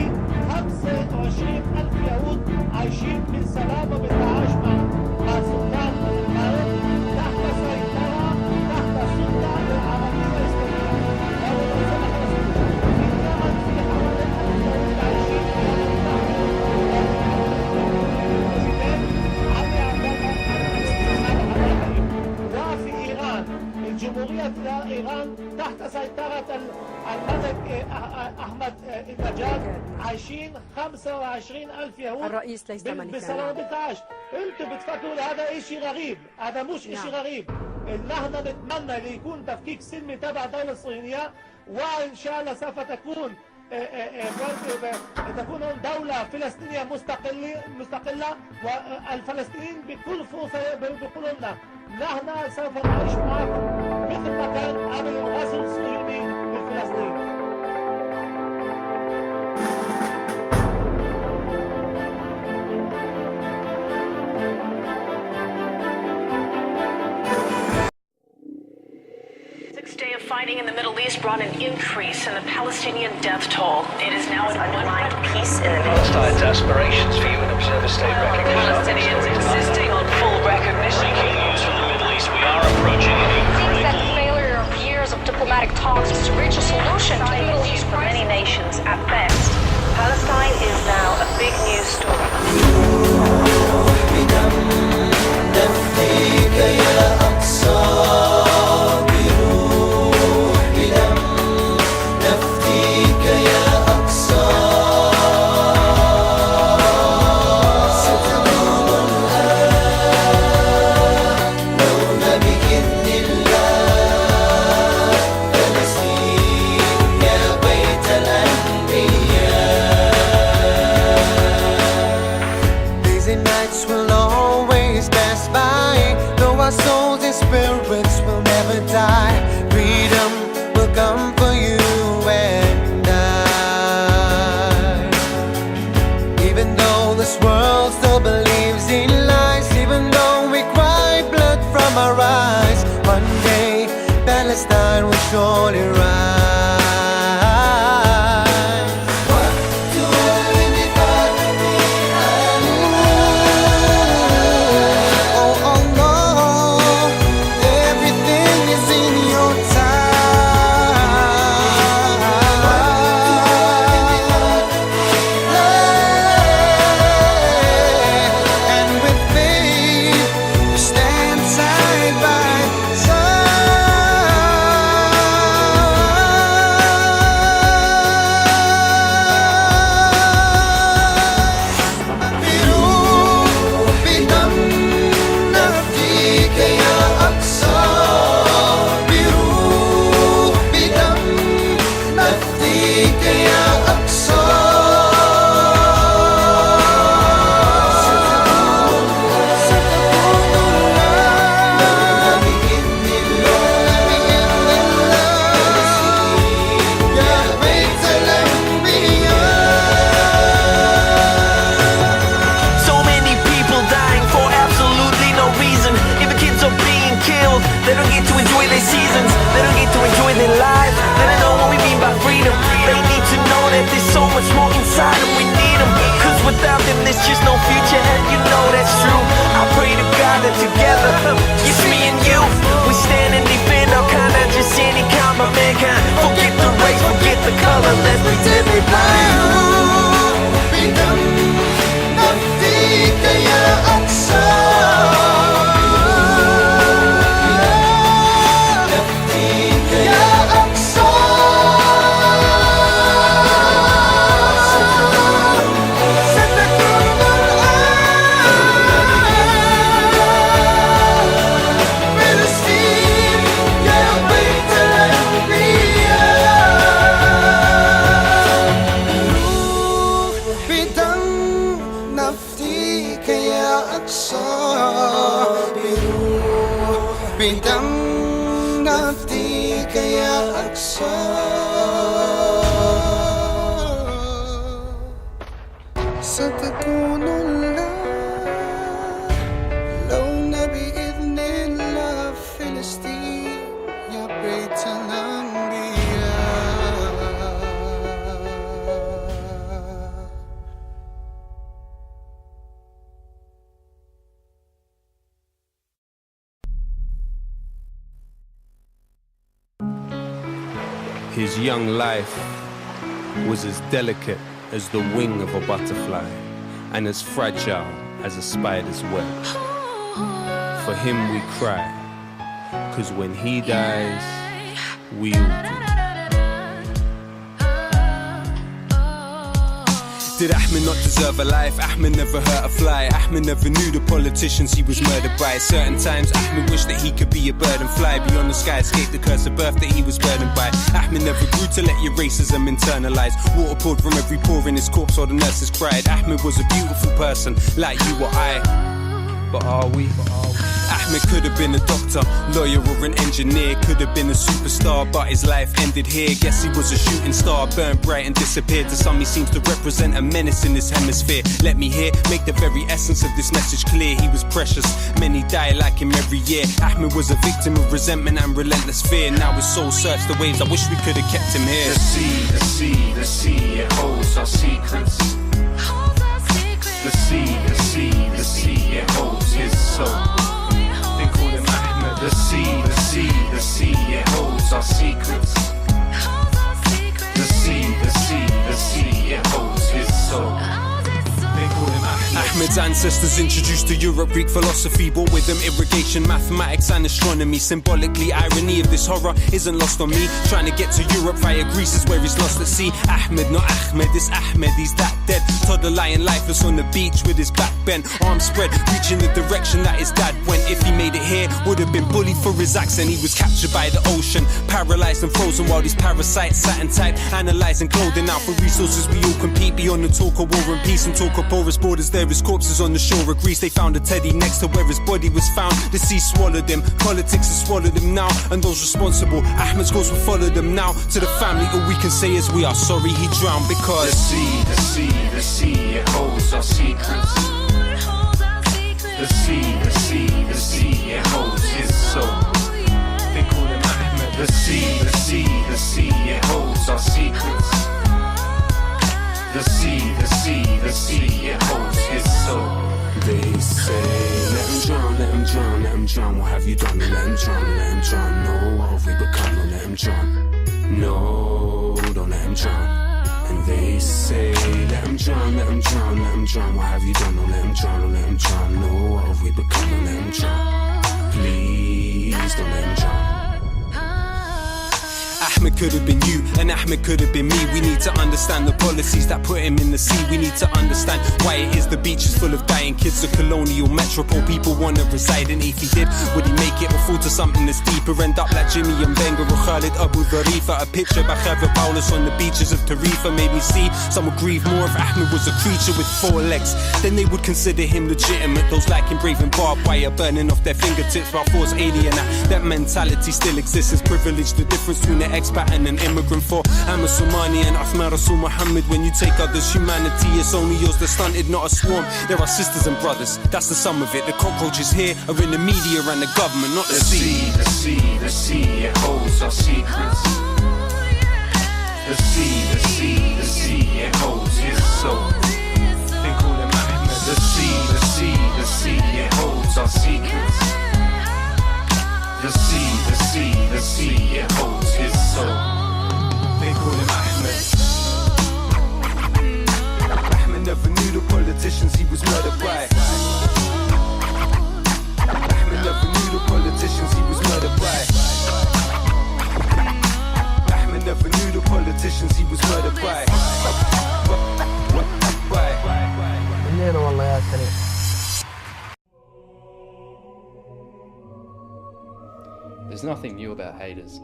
S9: 25,000 يهود عايشين بالسلام وبالتعايش مع سكان المغرب تحت سيطرة تحت السلطة العربية الإسلامية. وفي إيران الجمهورية إيران تحت سيطرة الملك أحمد النجاد عايشين 25,000 يهود.
S10: الرئيس ليس ملكا
S9: بالسلام بالتعايش. انتم بتفكروا هذا شيء غريب. هذا مش شيء غريب. نحن نتمنى ان يكون تفكيك سلمي تبع الدولة الصهيونية، وإن شاء الله سوف تكون دولة فلسطينية مستقلة والفلسطينيين بكل فرصة بيقولوا لنا نحن سوف نعيش معكم مثل ما كان قبل الغزو الصهيوني لفلسطين.
S12: Day of fighting in the Middle East brought an increase in the Palestinian death toll. It is now at underlined peace in the Middle East.
S13: Palestine's aspirations for UN observer state recognition.
S12: Palestinians insisting on full recognition.
S13: Breaking news from the Middle East. We are approaching an
S10: incredible. That failure of years of diplomatic talks to reach a solution to the Middle East
S12: for many nations at best. Palestine is now a big news story.
S14: Palestine will surely rise. What do we oh Allah, everything is in your time. And with faith we stand side by side. They don't get to enjoy their seasons, they don't get to enjoy their lives. They don't know what we mean by freedom. They need to know that there's so much more inside them, we need them. Cause without them there's just no future, and you know that's true. I pray to God that together, it's me and you, we stand and defend our kind, not just any kind but mankind. Forget the race, forget the color, let's pretend they blind. يا أقصى الأقصى بروح بدم نفديك يا أقصى ستكون لونا بإذن الله فلسطين يا بيت الأنبياء.
S1: His young life was as delicate as the wing of a butterfly and as fragile as a spider's web. For him we cry, 'cause when he dies, we all do. Did Ahmed not deserve a life? Ahmed never hurt a fly. Ahmed never knew the politicians he was murdered by. Certain times Ahmed wished that he could be a bird and fly beyond the sky, escape the curse of birth that he was burdened by. Ahmed never grew to let your racism internalize. Water poured from every pore in his corpse while the nurses cried. Ahmed was a beautiful person, like you or I. But are we? Ahmed could have been a doctor, lawyer or an engineer. Could have been a superstar, but his life ended here. Guess he was a shooting star, burned bright and disappeared. To some he seems to represent a menace in this hemisphere. Let me hear, make the very essence of this message clear. He was precious, many die like him every year. Ahmed was a victim of resentment and relentless fear. Now his soul surfs the waves, I wish we could have kept him here.
S15: The sea, the sea, the sea, it holds our secrets. The sea, the sea, the sea, it holds his soul. They call him Ahmed. The sea, the sea, the sea, it holds our secrets. The sea, the sea, the sea, it holds his soul. They call him Ahmed.
S1: Ahmed's ancestors introduced to Europe Greek philosophy, brought with them irrigation, mathematics and astronomy. Symbolically, irony of this horror isn't lost on me. Trying to get to Europe via Greece is where he's lost at sea. Ahmed, not Ahmed, it's Ahmed, he's that dead. Toddler lying lifeless on the beach with his back bent, arms spread, reaching the direction that his dad went. If he made it here, would have been bullied for his accent. He was captured by the ocean, paralyzed and frozen while these parasites sat and typed, analysing clothing out for resources. We all compete beyond the talk of war and peace and talk of porous borders. There is corpses on the shore of Greece. They found a teddy next to where his body was found. The sea swallowed him, politics has swallowed him now, and those responsible, Ahmed's ghost will follow them now. To the family, all we can say is we are sorry he drowned because
S15: the sea, the sea, the sea, it holds our secrets. The sea, the sea, the sea, it holds his soul. They call him Ahmed. The sea, the sea, the sea, it holds our secrets. The sea, the sea, the sea, it holds his soul.
S1: they say, let him drown, let him drown, let him drown. What have you done? Let him drown, let him drown. No, what have we become? No, let him drown. No, don't let him drown. And they say, let him drown, let him drown, let him drown. What have you done? No, let him drown, no, let him drown. No, what have we become? No, let him drown. Please don't let him drown. Ahmed could have been you, and Ahmed could have been me. We need to understand the policies that put him in the sea. We need to understand why it is the beach is full of dying kids. A colonial metropole people want to reside in. If he did, would he make it or fall to something that's deeper? End up like Jimmy and Wenger or Khalid Abu Dharifa. A picture by Khaver Paulus on the beaches of Tarifa made me see some would grieve more if Ahmed was a creature with 4 legs. Then they would consider him legitimate. Those like him braving barbed wire, burning off their fingertips while force alien. That mentality still exists as privilege. The difference between the expat and an immigrant. For I'm a Somali and Uthman Rasul Muhammad. When you take others' humanity, it's only yours that's stunted, not a swarm. There are sisters and brothers, that's the sum of it. The cockroaches here are in the media and the government, not the sea.
S15: The sea, the sea, it holds our secrets. The sea, the sea, the sea, it holds his soul. They call him Ahmed. The sea, the sea, the sea, it holds our secrets. The sea, the sea, the sea, it holds his soul. They call him Ahmed.
S1: Ahmed never knew the politicians he was murdered by. Ahmed never knew the politicians he was murdered by. Ahmed never knew the politicians he was murdered by.
S16: There's nothing new about haters.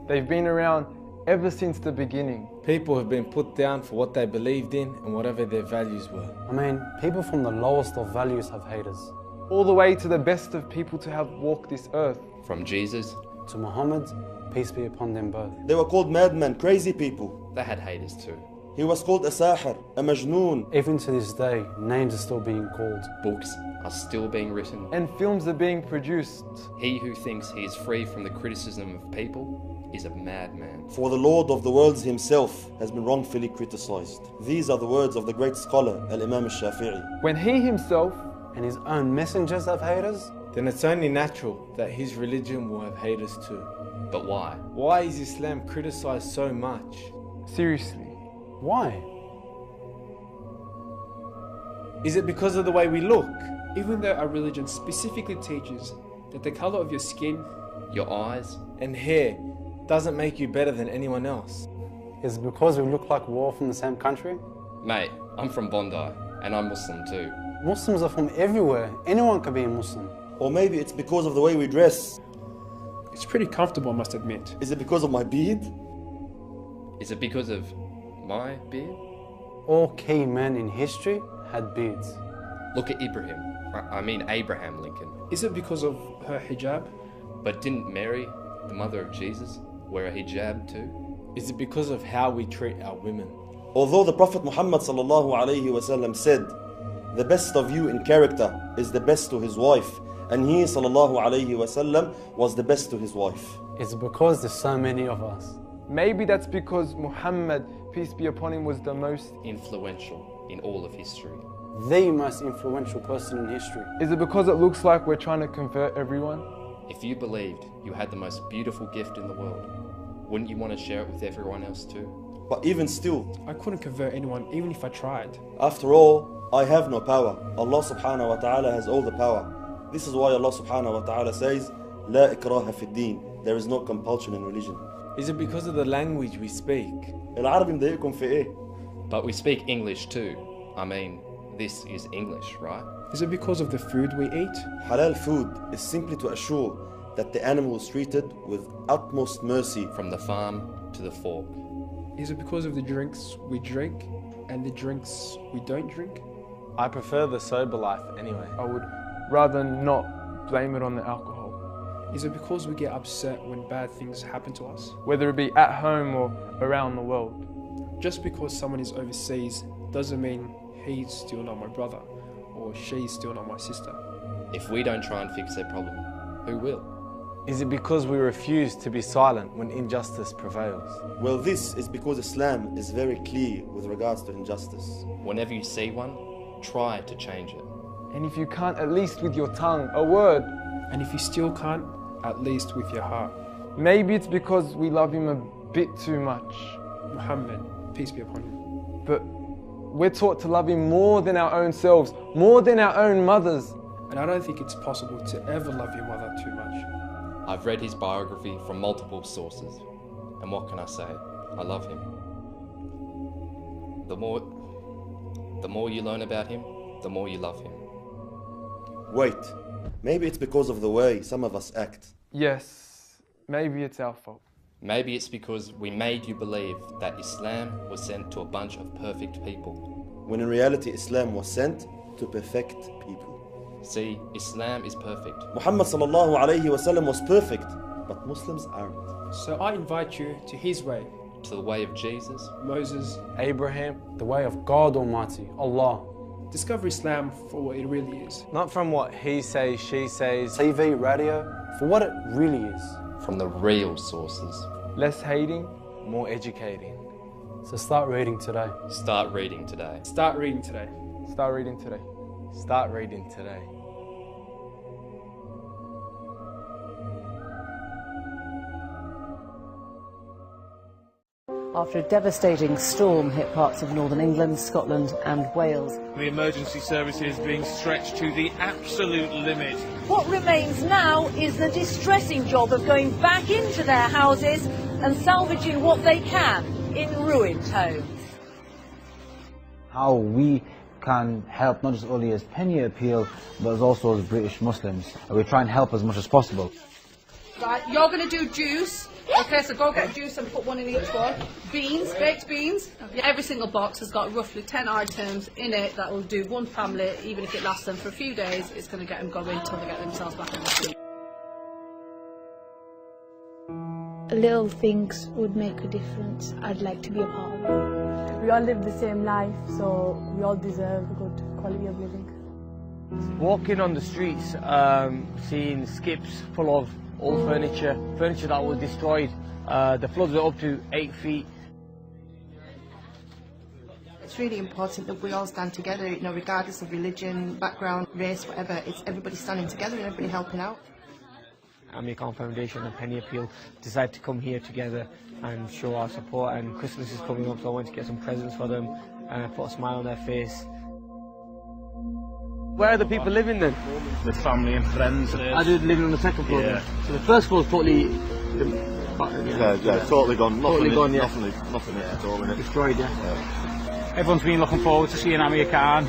S18: They've been around ever since the beginning.
S19: People have been put down for what they believed in and whatever their values were.
S20: I mean, people from the lowest of values have haters.
S18: all the way to the best of people to have walked this earth.
S16: From Jesus
S4: to Muhammad, peace be upon them both.
S5: They were called madmen, crazy people.
S16: They had haters too.
S5: He was called a sahir, a majnoon.
S4: Even to this day, names are still being called.
S16: Books are still being written.
S18: And films are being produced.
S16: He who thinks he is free from the criticism of people is a madman.
S5: For the Lord of the worlds himself has been wrongfully criticized. These are the words of the great scholar, Al-Imam al-Shafi'i.
S18: When he himself
S4: and his own messengers have haters,
S19: then it's only natural that his religion will have haters too.
S16: But why?
S19: Why is Islam criticized so much?
S18: Seriously.
S4: Why?
S19: Is it because of the way we look?
S11: Even though our religion specifically teaches that the color of your skin,
S16: your eyes,
S19: and hair doesn't make you better than anyone else.
S4: Is it because we look like we're all from the same country?
S16: Mate, I'm from Bondi, and I'm Muslim too.
S4: Muslims are from everywhere. Anyone can be a Muslim.
S5: Or maybe it's because of the way we dress.
S11: It's pretty comfortable, I must admit.
S5: Is it because of my beard?
S16: Is it because of my beard?
S4: All key men in history had beards.
S16: Look at Abraham Lincoln.
S11: Is it because of her hijab?
S16: But didn't Mary, the mother of Jesus, wear a hijab too?
S19: Is it because of how we treat our women?
S5: Although the Prophet Muhammad ﷺ said, the best of you in character is the best to his wife, and he ﷺ was the best to his wife.
S4: It's because there's so many of us.
S18: Maybe that's because Muhammad, peace be upon him, was the most
S16: influential in all of history.
S4: The most influential person in history.
S18: Is it because it looks like we're trying to convert everyone?
S16: If you believed you had the most beautiful gift in the world, wouldn't you want to share it with everyone else too?
S5: But even still,
S11: I couldn't convert anyone even if I tried.
S5: After all, I have no power. Allah subhanahu wa ta'ala has all the power. This is why Allah subhanahu wa ta'ala says, La ikraha fi din. There is no compulsion in religion.
S19: Is it because of the language we speak?
S16: But we speak English too. I mean, this is English, right?
S11: Is it because of the food we eat?
S5: Halal food is simply to assure that the animal is treated with utmost mercy.
S16: From the farm to the fork.
S11: Is it because of the drinks we drink and the drinks we don't drink?
S19: I prefer the sober life anyway.
S18: I would rather not blame it on the alcohol.
S11: Is it because we get upset when bad things happen to us?
S18: Whether it be at home or around the world.
S11: Just because someone is overseas doesn't mean he's still not my brother or she's still not my sister.
S16: If we don't try and fix their problem, who will?
S19: Is it because we refuse to be silent when injustice prevails?
S5: Well, this is because Islam is very clear with regards to injustice.
S16: Whenever you see one, try to change it.
S18: And if you can't, at least with your tongue, a word.
S11: And if you still can't, at least with your heart.
S18: Maybe it's because we love him a bit too much.
S11: Muhammad, peace be upon him.
S18: But we're taught to love him more than our own selves, more than our own mothers.
S11: And I don't think it's possible to ever love your mother too much.
S16: I've read his biography from multiple sources. And what can I say? I love him. The more you learn about him, the more you love him.
S5: Wait, maybe it's because of the way some of us act.
S18: Yes, maybe it's our fault.
S16: Maybe it's because we made you believe that Islam was sent to a bunch of perfect people.
S5: When in reality Islam was sent to perfect people.
S16: See, Islam is perfect.
S5: Muhammad sallallahu alayhi wa sallam was perfect, but Muslims aren't.
S11: So I invite you to his way.
S16: To the way of Jesus,
S11: Moses,
S4: Abraham, the way of God Almighty, Allah.
S11: Discover Islam for what it really is.
S19: Not from what he says, she says,
S4: TV, radio, for what it really is.
S16: From the real sources.
S18: Less hating,
S19: more educating.
S4: So start reading today.
S16: Start reading today.
S11: Start reading today.
S18: Start reading today.
S19: Start reading today.
S7: After a devastating storm hit parts of northern England, Scotland and Wales.
S9: The emergency services being stretched to the absolute limit.
S17: What remains now is the distressing job of going back into their houses and salvaging what they can in ruined homes.
S20: How we can help not just only as Penny Appeal, but as also as British Muslims. We try and help as much as possible.
S17: Right, you're going to do juice,
S21: Okay, so go get juice and put one in each one. Beans, baked beans. Every single box has got roughly 10 items in it that will do one family. Even if it lasts them for a few days, it's going to get them going until they get themselves back on the feet.
S22: Little things would make a difference. I'd like to be a part of it.
S23: We all live the same life, so we all deserve a good quality of living.
S24: Walking on the streets, seeing skips full of old furniture that was destroyed. The floods were up to 8 feet.
S25: It's really important that we all stand together, you know, regardless of religion, background, race, whatever. It's everybody standing together and everybody helping out.
S24: American Foundation and Penny Appeal decided to come here together and show our support, and Christmas is coming up, so I wanted to get some presents for them and put a smile on their face. Where are the people living then?
S26: With family and friends.
S24: I do living on the second floor.
S26: Yeah.
S24: So the first floor is totally...
S26: totally gone.
S24: Totally gone, yeah.
S26: Nothing at all in it.
S24: Destroyed, yeah.
S6: Everyone's been looking forward to seeing Amir Khan.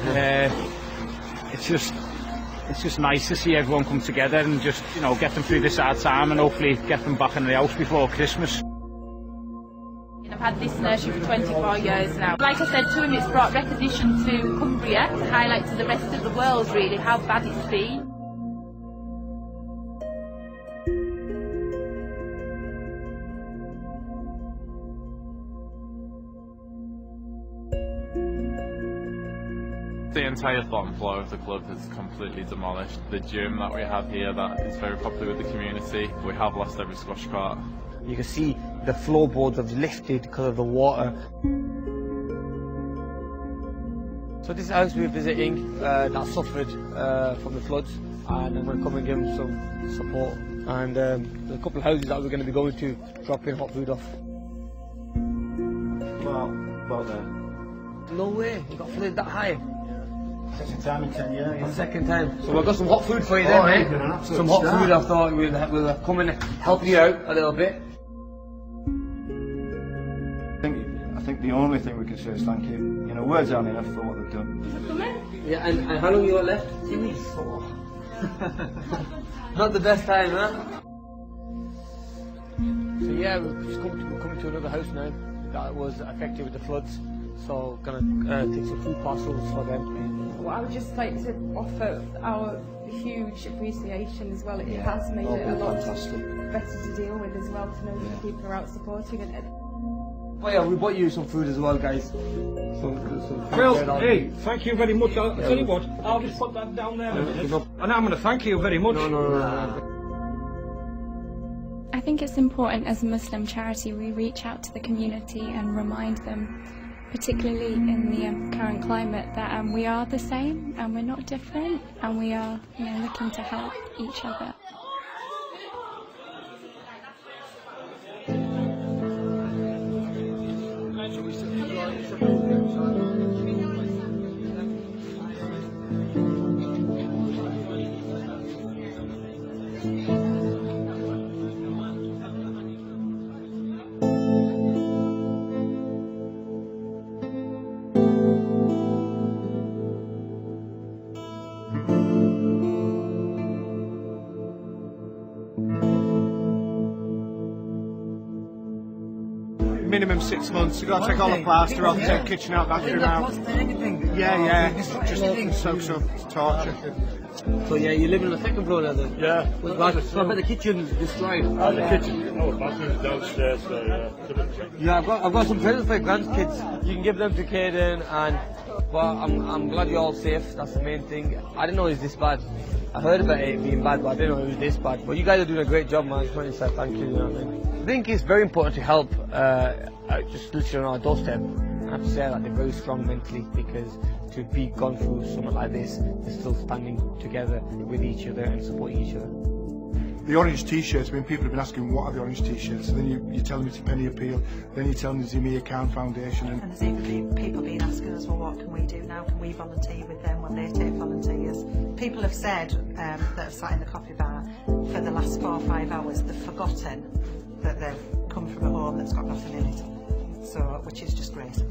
S6: It's just nice to see everyone come together and just, you know, get them through this hard time and hopefully get them back in the house before Christmas.
S27: I've had this nursery for 24 years now. Like I said to him, it's brought recognition to Cumbria to highlight to the rest of the world really how bad it's been.
S28: The entire bottom floor of the club is completely demolished. The gym that we have here that is very popular with the community, we have lost every squash court.
S24: You can see the floorboards have lifted because of the water. So this house we're visiting that suffered from the floods, and I'm going to come and give them some support. And there's a couple of houses that we're going to be going to, dropping hot food off.
S26: About there.
S24: No way, you got flooded that high.
S26: Second time in 10 years.
S24: Yeah. Second time. So we've got some hot food for you then, mate. Some hot food. I thought we'll come and help you out a little bit.
S26: I think the only thing we can say is thank you. You know, words aren't enough for what they've done.
S24: Yeah, and how long you got left? 2 weeks. Not the best time, huh? So yeah, we're just coming to another house now that was affected with the floods. So gonna take some food parcels for them.
S23: Well, I would just like to offer our huge appreciation as well. It has made it a lot better to deal with as well, to know that people are out supporting it.
S24: Oh yeah, we bought you some food as well, guys.
S29: Well, hey, thank you very much. I'll tell you what, I'll just put that down there a minute. And I'm going to thank you very much.
S24: No.
S30: I think it's important as a Muslim charity we reach out to the community and remind them, particularly in the current climate, that we are the same and we're not different, and we are, you know, looking to help each other.
S29: Minimum 6 months. You've got to take all the plaster off, take kitchen out, bathroom out. Yeah, just soaks up, it's torture.
S24: So yeah, you live on the second floor now then?
S29: Yeah.
S24: So I bet the kitchen's destroyed.
S29: The kitchen. Oh, the bathroom's downstairs, so
S24: yeah. I've got some presents for your grandkids. You can give them to Caden, and well, I'm glad you're all safe. That's the main thing. I didn't know it was this bad. I heard about it being bad, but I didn't know it was this bad. But you guys are doing a great job, man. I just wanted to say thank you. You know what I mean? I think it's very important to help just literally on our doorstep. I have to say that they're very strong mentally, because to be gone through something like this, they're still standing together with each other and supporting each other.
S29: The orange t-shirts, I mean, people have been asking what are the orange t-shirts, and then you tell them it's a Penny Appeal, then you tell them it's the Amir Khan Foundation.
S31: And there's even people been asking us, well, what can we do now? Can we volunteer with them when they take volunteers? People have said that have sat in the coffee bar for the last 4 or 5 hours, they've forgotten that they've come from a home that's got nothing in it, so which is just great.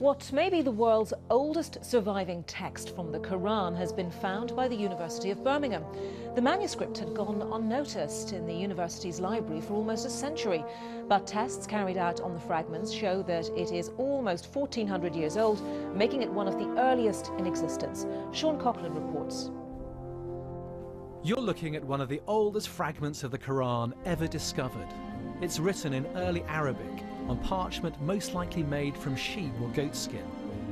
S1: What may be the world's oldest surviving text from the Quran has been found by the University of Birmingham. The manuscript had gone unnoticed in the university's library for almost a century, but tests carried out on the fragments show that it is almost 1400 years old, making it one of the earliest in existence. Sean Coughlin reports.
S2: You're looking at one of the oldest fragments of the Quran ever discovered. It's written in early Arabic on parchment most likely made from sheep or goat skin,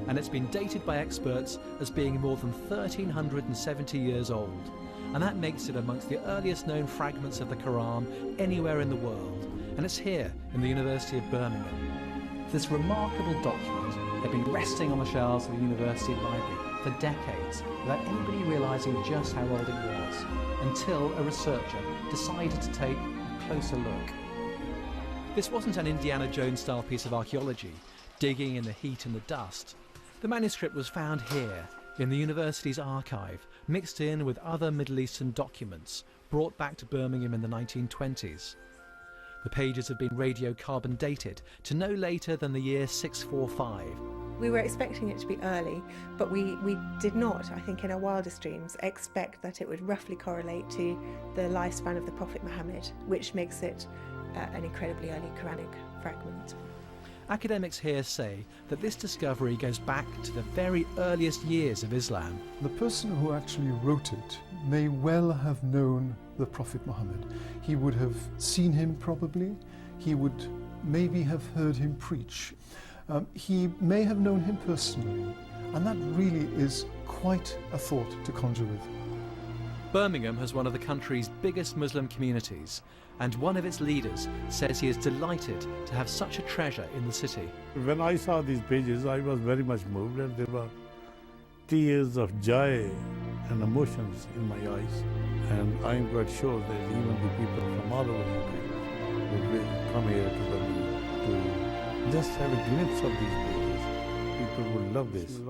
S2: and it's been dated by experts as being more than 1370 years old, and that makes it amongst the earliest known fragments of the Quran anywhere in the world, and it's here in the University of Birmingham. This remarkable document had been resting on the shelves of the university library for decades without anybody realising just how old it was, until a researcher decided to take a closer look. This wasn't an Indiana Jones-style piece of archaeology, digging in the heat and the dust. The manuscript was found here, in the university's archive, mixed in with other Middle Eastern documents, brought back to Birmingham in the 1920s. The pages have been radiocarbon dated to no later than the year 645.
S3: We were expecting it to be early, but we did not, I think in our wildest dreams, expect that it would roughly correlate to the lifespan of the Prophet Muhammad, which makes it an incredibly early Quranic fragment.
S2: Academics here say that this discovery goes back to the very earliest years of Islam.
S4: The person who actually wrote it may well have known the Prophet Muhammad. He would have seen him probably, he would maybe have heard him preach. He may have known him personally, and that really is quite a thought to conjure with.
S2: Birmingham has one of the country's biggest Muslim communities, and one of its leaders says he is delighted to have such a treasure in the city.
S5: When I saw these pages, I was very much moved, and there were tears of joy and emotions in my eyes. And I am quite sure that even the people from all over the UK will come here to Birmingham to just have a glimpse of these pages. People will love this.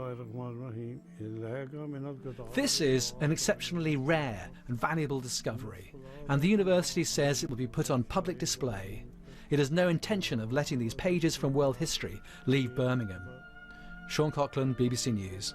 S2: This is an exceptionally rare and valuable discovery, and the university says it will be put on public display. It has no intention of letting these pages from world history leave Birmingham. Sean Coughlin, BBC News.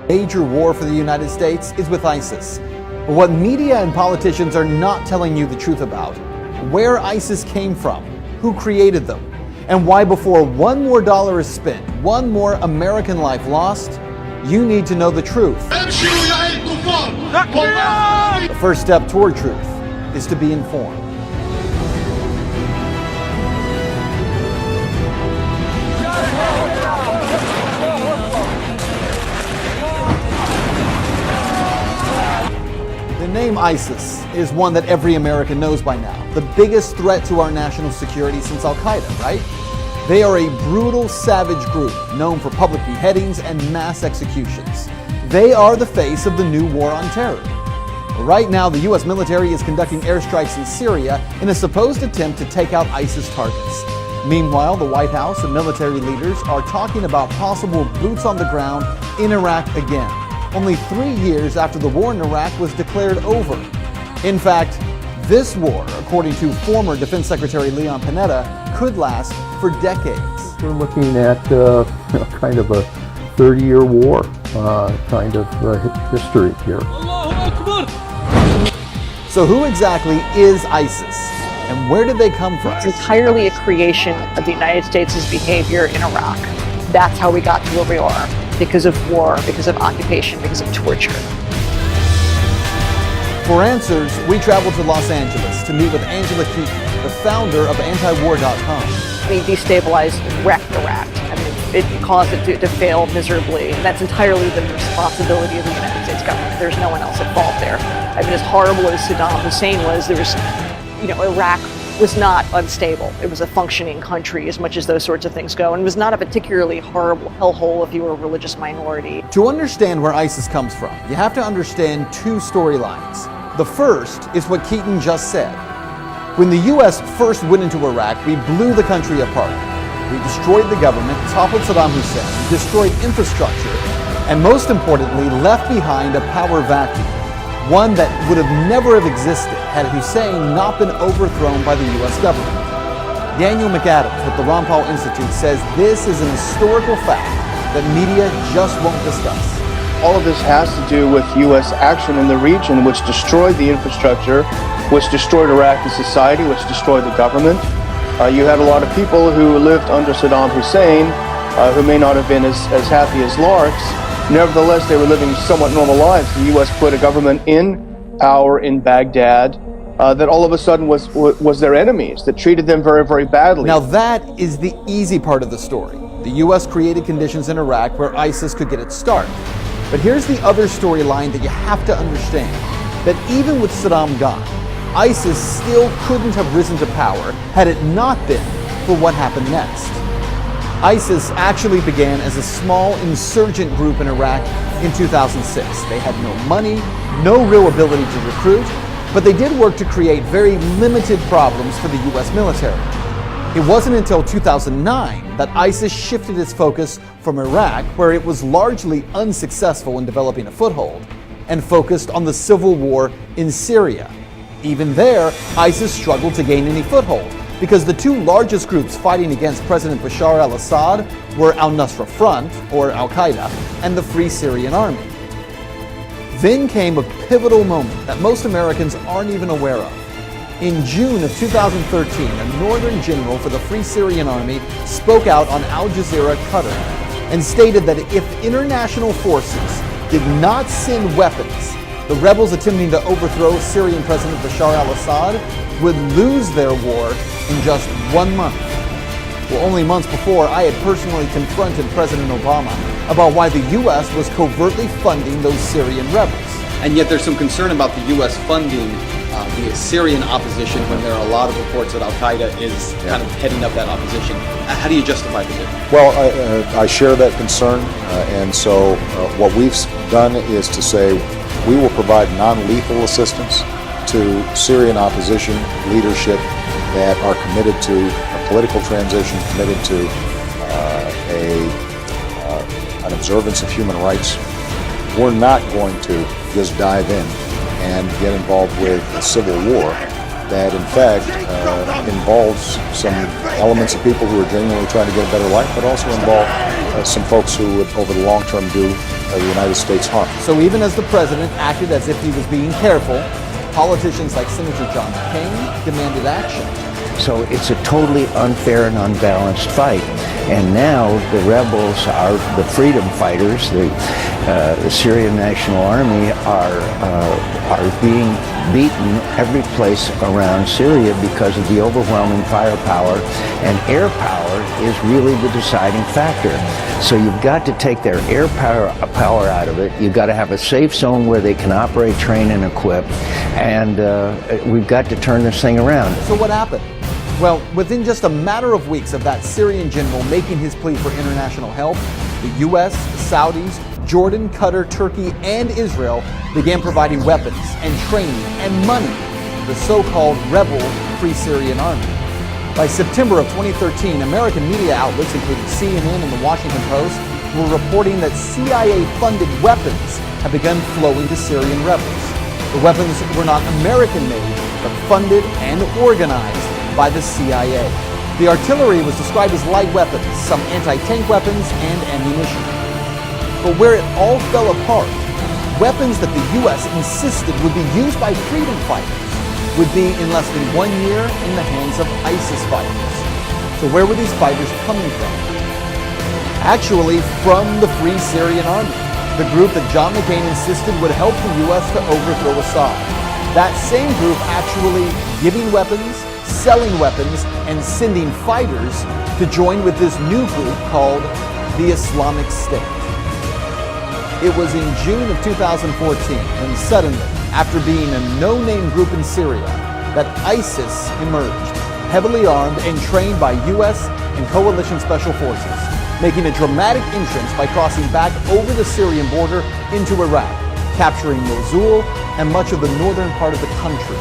S8: Major war for the United States is with ISIS. But what media and politicians are not telling you the truth about, where ISIS came from, who created them, and why before one more dollar is spent, one more American life lost, you need to know the truth. The first step toward truth is to be informed. The name ISIS is one that every American knows by now. The biggest threat to our national security since Al-Qaeda, right? They are a brutal, savage group known for public beheadings and mass executions. They are the face of the new war on terror. Right now, the U.S. military is conducting airstrikes in Syria in a supposed attempt to take out ISIS targets. Meanwhile, the White House and military leaders are talking about possible boots on the ground in Iraq again, only 3 years after the war in Iraq was declared over. In fact, this war, according to former Defense Secretary Leon Panetta, could last for decades.
S10: We're looking at kind of a 30-year war kind of history here.
S8: So who exactly is ISIS, and where did they come from?
S12: It's entirely a creation of the United States' behavior in Iraq. That's how we got to where we are, because of war, because of occupation, because of torture.
S8: For answers, we traveled to Los Angeles to meet with Angela Keaton, the founder of antiwar.com.
S12: We destabilized, wrecked Iraq. I mean, it caused it to fail miserably. And that's entirely the responsibility of the United States government. There's no one else involved there. I mean, as horrible as Saddam Hussein was, Iraq was not unstable. It was a functioning country as much as those sorts of things go, and it was not a particularly horrible hellhole if you were a religious minority.
S8: To understand where ISIS comes from, you have to understand two storylines. The first is what Keaton just said. When the U.S. first went into Iraq, we blew the country apart. We destroyed the government, toppled Saddam Hussein, destroyed infrastructure, and most importantly, left behind a power vacuum, one that would have never have existed had Hussein not been overthrown by the U.S. government. Daniel McAdams with the Ron Paul Institute says this is an historical fact that media just won't discuss.
S7: All of this has to do with U.S. action in the region, which destroyed the infrastructure, which destroyed Iraqi society, which destroyed the government. You had a lot of people who lived under Saddam Hussein, who may not have been as happy as larks. Nevertheless, they were living somewhat normal lives. The U.S. put a government in power in Baghdad that all of a sudden was their enemies, that treated them very, very badly.
S8: Now that is the easy part of the story. The U.S. created conditions in Iraq where ISIS could get its start. But here's the other storyline that you have to understand, that even with Saddam gone, ISIS still couldn't have risen to power had it not been for what happened next. ISIS actually began as a small insurgent group in Iraq in 2006. They had no money, no real ability to recruit, but they did work to create very limited problems for the U.S. military. It wasn't until 2009 that ISIS shifted its focus from Iraq, where it was largely unsuccessful in developing a foothold, and focused on the civil war in Syria. Even there, ISIS struggled to gain any foothold, because the two largest groups fighting against President Bashar al-Assad were Al-Nusra Front, or Al-Qaeda, and the Free Syrian Army. Then came a pivotal moment that most Americans aren't even aware of. In June of 2013, a northern general for the Free Syrian Army spoke out on Al Jazeera Qatar and stated that if international forces did not send weapons, the rebels attempting to overthrow Syrian President Bashar al-Assad would lose their war in just 1 month. Well, only months before, I had personally confronted President Obama about why the U.S. was covertly funding those Syrian rebels.
S9: And yet there's some concern about the U.S. funding the Syrian opposition when there are a lot of reports that Al-Qaeda is kind of heading up that opposition. How do you justify this?
S11: Well, I share that concern, and so what we've done is to say we will provide non-lethal assistance to Syrian opposition leadership that are committed to a political transition, committed to an observance of human rights. We're not going to just dive in and get involved with a civil war that in fact involves some elements of people who are genuinely trying to get a better life, but also involve some folks who would over the long term do the United States harm.
S8: So even as the president acted as if he was being careful, politicians like Senator John McCain demanded action.
S13: So it's a totally unfair and unbalanced fight. And now the rebels are the freedom fighters, the Syrian National Army are being beaten every place around Syria because of the overwhelming firepower, and air power is really the deciding factor. So you've got to take their air power out of it. You've got to have a safe zone where they can operate, train, and equip, and we've got to turn this thing around.
S8: So what happened? Well, within just a matter of weeks of that Syrian general making his plea for international help, the U.S., the Saudis, Jordan, Qatar, Turkey, and Israel began providing weapons and training and money to the so-called rebel Free Syrian Army. By September of 2013, American media outlets, including CNN and the Washington Post, were reporting that CIA-funded weapons had begun flowing to Syrian rebels. The weapons were not American-made, but funded and organized by the CIA. The artillery was described as light weapons, some anti-tank weapons, and ammunition. But where it all fell apart, weapons that the U.S. insisted would be used by freedom fighters would be in less than 1 year in the hands of ISIS fighters. So where were these fighters coming from? Actually, from the Free Syrian Army, the group that John McCain insisted would help the U.S. to overthrow Assad. That same group actually giving weapons, selling weapons, and sending fighters to join with this new group called the Islamic State. It was in June of 2014 when suddenly, after being a no-name group in Syria, that ISIS emerged, heavily armed and trained by U.S. and coalition special forces, making a dramatic entrance by crossing back over the Syrian border into Iraq, capturing Mosul and much of the northern part of the country.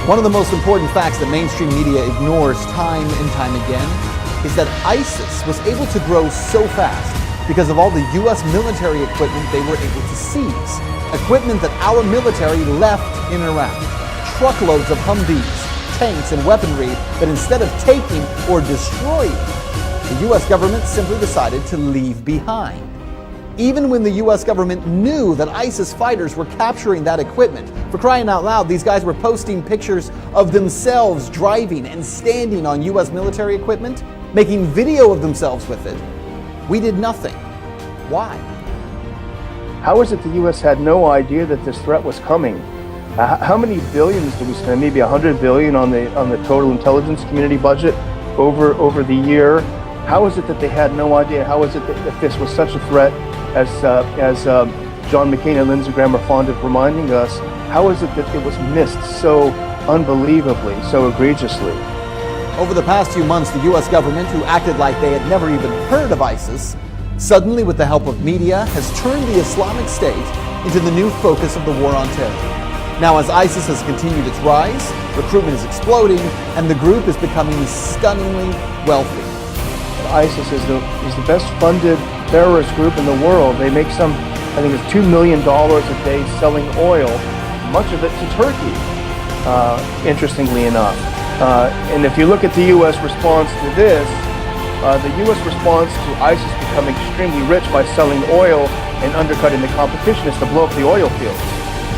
S8: One of the most important facts that mainstream media ignores time and time again is that ISIS was able to grow so fast because of all the U.S. military equipment they were able to seize. Equipment that our military left in Iraq. Truckloads of Humvees, tanks, and weaponry that instead of taking or destroying, the U.S. government simply decided to leave behind. Even when the U.S. government knew that ISIS fighters were capturing that equipment, for crying out loud, these guys were posting pictures of themselves driving and standing on U.S. military equipment, making video of themselves with it. We did nothing. Why?
S7: How is it the U.S. had no idea that this threat was coming? How many billions did we spend? Maybe $100 billion on the total intelligence community budget over the year. How is it that they had no idea? How is it that this was such a threat, as John McCain and Lindsey Graham are fond of reminding us? How is it that it was missed so unbelievably, so egregiously?
S8: Over the past few months, the U.S. government, who acted like they had never even heard of ISIS, suddenly, with the help of media, has turned the Islamic State into the new focus of the war on terror. Now, as ISIS has continued its rise, recruitment is exploding, and the group is becoming stunningly wealthy.
S7: ISIS is the best funded terrorist group in the world. They make I think it's $2 million a day selling oil, much of it to Turkey, interestingly enough. And if you look at the U.S. response to this, the U.S. response to ISIS becoming extremely rich by selling oil and undercutting the competition is to blow up the oil fields,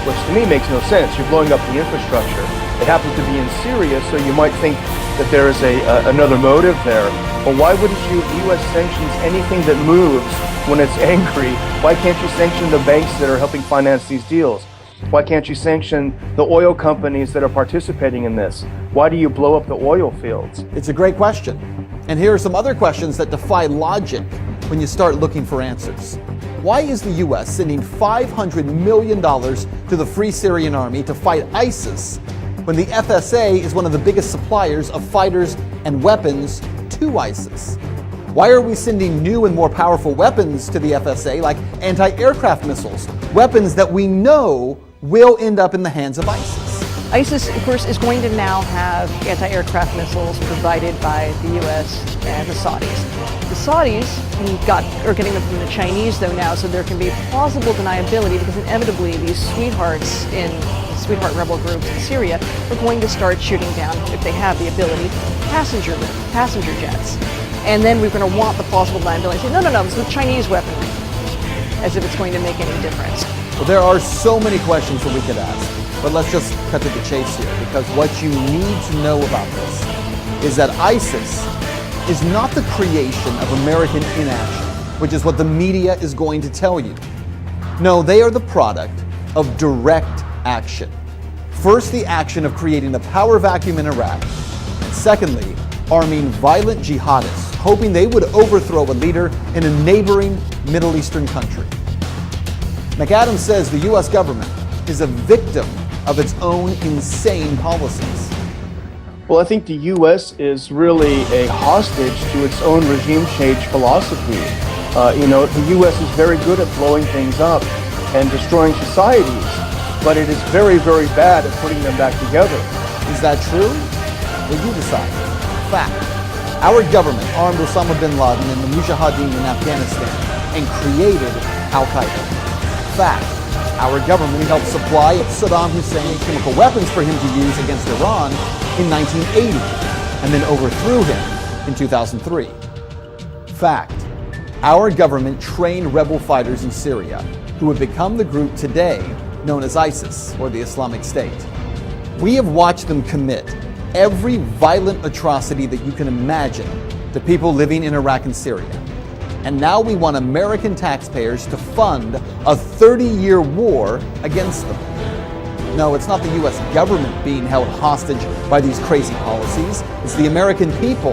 S7: which to me makes no sense. You're blowing up the infrastructure. It happens to be in Syria, so you might think that there is another motive there. But why wouldn't U.S. sanctions anything that moves when it's angry? Why can't you sanction the banks that are helping finance these deals? Why can't you sanction the oil companies that are participating in this? Why do you blow up the oil fields?
S8: It's a great question. And here are some other questions that defy logic when you start looking for answers. Why is the U.S. sending $500 million to the Free Syrian Army to fight ISIS when the FSA is one of the biggest suppliers of fighters and weapons to ISIS? Why are we sending new and more powerful weapons to the FSA, like anti-aircraft missiles, weapons that we know will end up in the hands of ISIS?
S12: ISIS, of course, is going to now have anti-aircraft missiles provided by the U.S. and the Saudis. The Saudis are getting them from the Chinese, though, now, so there can be plausible deniability because inevitably these sweetheart rebel groups in Syria are going to start shooting down, if they have the ability, passenger jets. And then we're going to want the plausible deniability and say, no, this is Chinese weaponry, as if it's going to make any difference.
S8: Well, there are so many questions that we could ask, but let's just cut to the chase here, because what you need to know about this is that ISIS is not the creation of American inaction, which is what the media is going to tell you. No, they are the product of direct action. First, the action of creating a power vacuum in Iraq, and secondly, arming violent jihadists, hoping they would overthrow a leader in a neighboring Middle Eastern country. McAdams says the U.S. government is a victim of its own insane policies.
S7: Well, I think the U.S. is really a hostage to its own regime change philosophy. The U.S. is very good at blowing things up and destroying societies, but it is very, very bad at putting them back together.
S8: Is that true? Well, you decide. Fact. Our government armed Osama bin Laden and the Mujahideen in Afghanistan and created Al-Qaeda. Fact. Our government helped supply Saddam Hussein chemical weapons for him to use against Iran in 1980 and then overthrew him in 2003. Fact. Our government trained rebel fighters in Syria who have become the group today known as ISIS, or the Islamic State. We have watched them commit every violent atrocity that you can imagine to people living in Iraq and Syria. And now we want American taxpayers to fund a 30-year war against them. No, it's not the U.S. government being held hostage by these crazy policies. It's the American people.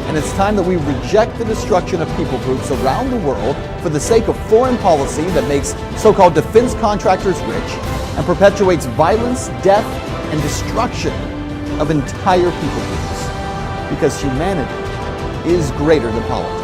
S8: And it's time that we reject the destruction of people groups around the world for the sake of foreign policy that makes so-called defense contractors rich and perpetuates violence, death, and destruction of entire people groups. Because humanity is greater than politics.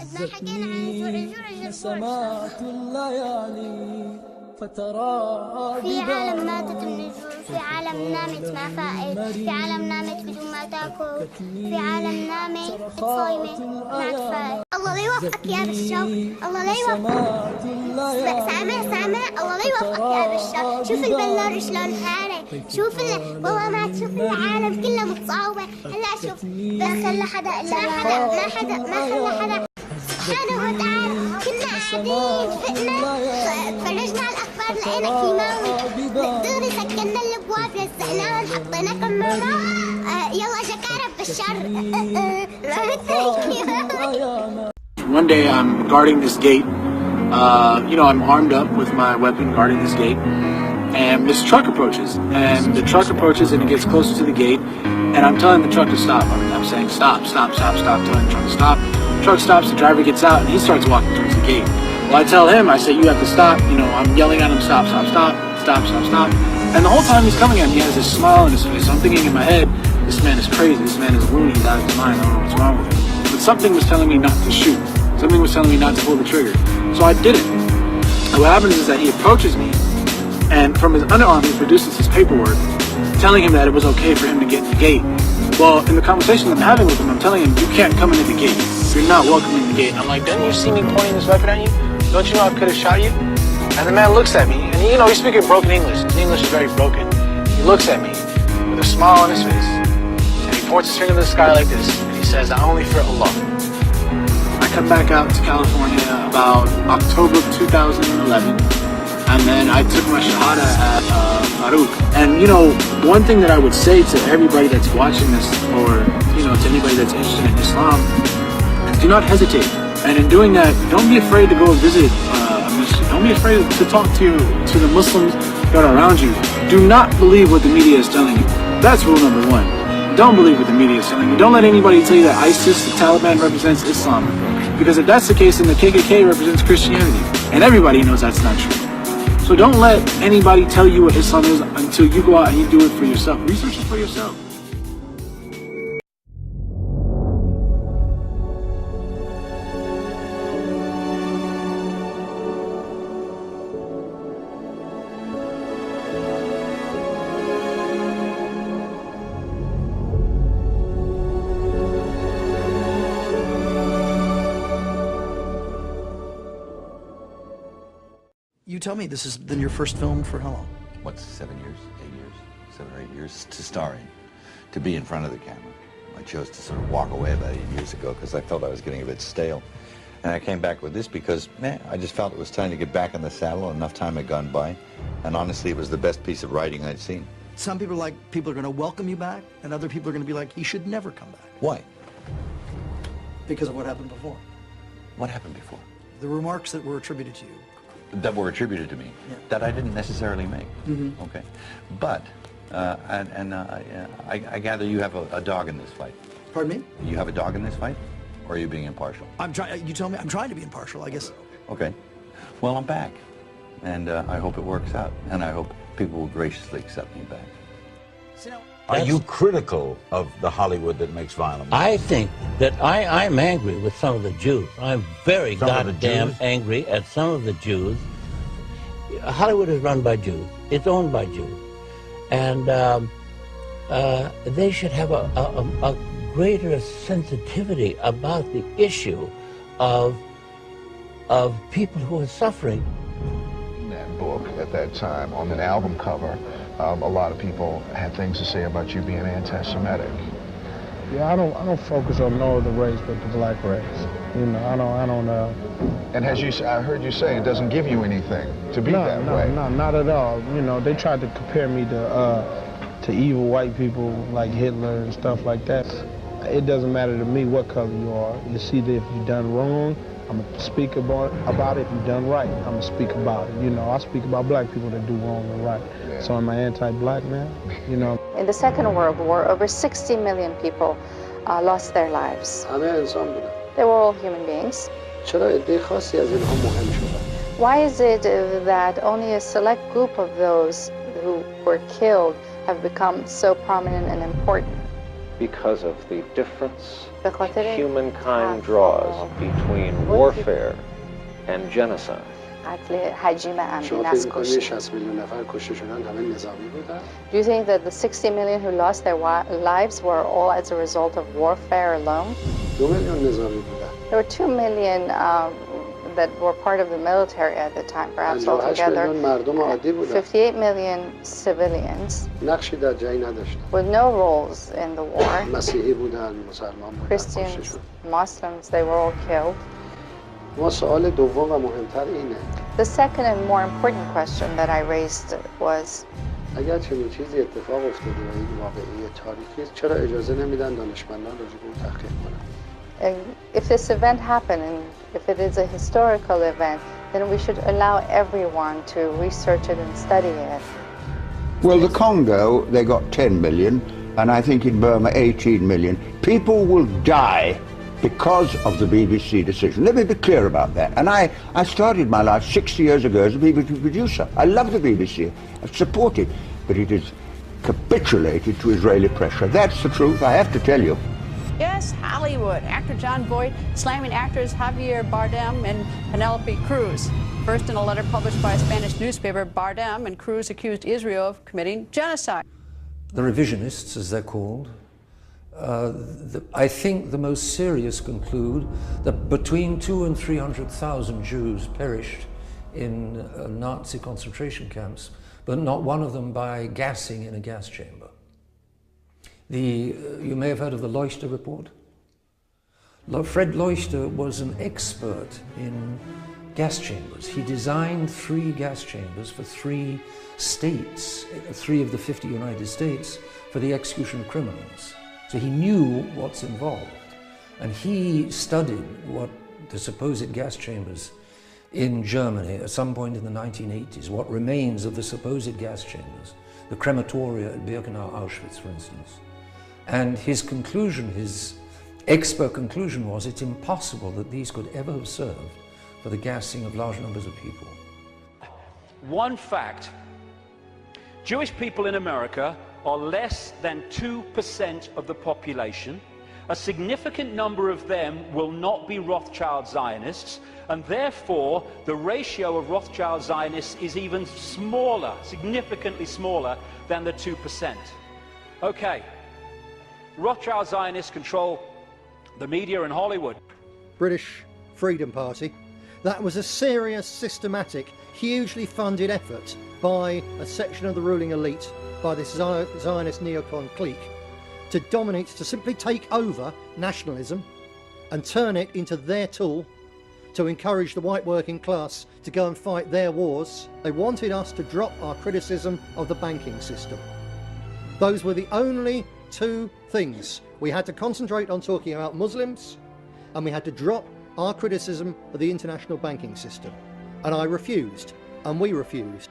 S6: هزتني نسمات الليالي فتراءى في عالم ماتت النجوم، في عالم نامت ما فائت، في عالم نامت بدون ما تاكل، في عالم نامت صايمة ما تفائت. الله لا يوفقك يا بشار، الله لا يوفقك. سامع الله لا يوفقك يا بشار. شوف البلور شلون حارة، شوف والله ما تشوف العالم كله متصاوبة. هلا شوف ما خلى حدا إلا ما خلى حدا سبحانه وتعالى. كنا قاعدين فقنا تفرجنا على الأخبار لقينا كيماوي، دغري سكرنا الأبواب لزقناهم حطينا كمامة. يلا جكارة بشار.
S14: One day I'm guarding this gate. I'm armed up with my weapon guarding this gate. And this truck approaches. And the truck approaches and it gets closer to the gate. And I'm telling the truck to stop. I'm saying stop, telling the truck to stop. The truck stops, the driver gets out, and he starts walking towards the gate. Well, I tell him, I say, you have to stop. I'm yelling at him, stop. And the whole time he's coming at me, he has this smile on his face. So I'm thinking in my head, this man is crazy, this man is loony, he's out of his mind, I don't know what's wrong with him. But something was telling me not to shoot. Something was telling me not to pull the trigger. So I didn't. And what happens is that he approaches me, and from his underarm he produces his paperwork, telling him that it was okay for him to get in the gate. Well, in the conversation I'm having with him, I'm telling him, you can't come into the gate. You're not welcome in the gate. And I'm like, didn't you see me pointing this weapon at you? Don't you know I could have shot you? And the man looks at me, and he's speaking broken English. His English is very broken. He looks at me with a smile on his face, and he points his finger to the sky like this, and he says, I only fear Allah. I come back out to California about October 2011, and then I took my Shahada at Farouk. And one thing that I would say to everybody that's watching this, or to anybody that's interested in Islam, is do not hesitate. And in doing that, don't be afraid to go visit a masjid. Don't be afraid to talk to the Muslims that are around you. Do not believe what the media is telling you. That's rule number one. Don't believe what the media is telling you. Don't let anybody tell you that ISIS, the Taliban, represents Islam. Because if that's the case, then the KKK represents Christianity. And everybody knows that's not true. So don't let anybody tell you what Islam is until you go out and you do it for yourself. Research it for yourself.
S15: You tell me, this has been your first film for how long?
S16: What's 7 years, 8 years, 7 or 8 years to star in, to be in front of the camera. I chose to sort of walk away about 8 years ago because I felt I was getting a bit stale. And I came back with this because, I just felt it was time to get back in the saddle. Enough time had gone by. And honestly, it was the best piece of writing I'd seen.
S15: Some people are going to welcome you back, and other people are going to be like, he should never come back.
S16: Why?
S15: Because of what happened before.
S16: What happened before?
S15: The remarks that were attributed to you.
S16: That were attributed to me, that I didn't necessarily make.
S15: Mm-hmm.
S16: Okay, but I gather you have a dog in this fight.
S15: Pardon me?
S16: You have a dog in this fight, or are you being impartial?
S15: You tell me. I'm trying to be impartial, I guess.
S16: Okay, well I'm back, and I hope it works out, and I hope people will graciously accept me back.
S17: Are you critical of the Hollywood that makes violent movies?
S18: I think that I'm angry with some of the Jews. I'm very goddamn angry at some of the Jews. Hollywood is run by Jews. It's owned by Jews. And they should have a greater sensitivity about the issue of people who are suffering.
S19: In that book at that time, on an album cover, a lot of people had things to say about you being anti-Semitic.
S20: Yeah, I don't focus on no other race but the black race. I don't.
S19: And I heard you say it doesn't give you anything to be that way.
S20: No, not at all. They tried to compare me to evil white people like Hitler and stuff like that. It doesn't matter to me what color you are. You see that if you've done wrong, I'm gonna speak about it. If you've done right, I'm gonna speak about it. I speak about black people that do wrong and right. Yeah. So am I anti-black now?
S21: In the Second World War, over 60 million people lost their lives. They were all human beings. Why is it that only a select group of those who were killed have become so prominent and important?
S1: because of the difference
S21: به خاطر
S1: humankind draws between warfare and genocide.
S21: قتل حجیم عمدی
S22: شما فکر می‌کنید
S21: کشی.
S22: 60 میلیون نفر کشته شدن همه نظامی بودن؟
S21: Do you think that the 60 million who lost their lives were all as a result of warfare alone?
S22: 2 میلیون نظامی بودن.
S21: There were 2 million that were part of the military at the time, perhaps
S22: 58
S21: altogether.
S22: میلیون مردم عادی بودن.
S21: 58 million civilians
S22: نقشی در جنگ نداشتن.
S21: with no roles in the war.
S22: مسیحی بودن، مسلمان بودن، کشته
S21: Christians,
S22: شدن.
S21: Muslims, they were all killed.
S22: ما سوال دوم و مهمتر اینه.
S21: The second and more important question that I raised was,
S22: اگر چنین چیزی اتفاق افتاده و این واقعی تاریخی است، چرا اجازه نمیدن دانشمندان راجع به اون تحقیق کنن؟
S21: if this event happened and if it is a historical event, then we should allow everyone to research it and study it.
S23: Well, the Congo, they got 10 million, and I think in Burma 18 million. People will die because of the BBC decision. Let me be clear about that. And I started my life 60 years ago as a BBC producer. I love the BBC. I support it. But it has capitulated to Israeli pressure. That's the truth, I have to tell you.
S24: Yes, Hollywood. Actor John Voight slamming actors Javier Bardem and Penelope Cruz. First, in a letter published by a Spanish newspaper, Bardem and Cruz accused Israel of committing genocide.
S25: The revisionists, as they're called, I think the most serious conclude that between 200,000 and 300,000 Jews perished in Nazi concentration camps, but not one of them by gassing in a gas chamber. You may have heard of the Leuchter report. Fred Leuchter was an expert in gas chambers. He designed 3 gas chambers for 3 states, 3 of the 50 United States, for the execution of criminals. So he knew what's involved. And he studied what the supposed gas chambers in Germany at some point in the 1980s, what remains of the supposed gas chambers, the crematoria at Birkenau, Auschwitz, for instance. And his conclusion, his expert conclusion was it's impossible that these could ever have served for the gassing of large numbers of people.
S26: One fact, Jewish people in America are less than 2% of the population. A significant number of them will not be Rothschild Zionists, and therefore the ratio of Rothschild Zionists is even smaller, significantly smaller than the 2%. Okay, Rothschild Zionists control the media in Hollywood.
S27: British Freedom Party. That was a serious, systematic, hugely funded effort by a section of the ruling elite, by this Zionist neocon clique, to dominate, to simply take over nationalism and turn it into their tool to encourage the white working class to go and fight their wars. They wanted us to drop our criticism of the banking system. Those were the only 2 things. We had to concentrate on talking about Muslims, and we had to drop our criticism of the international banking system. And I refused, and we refused.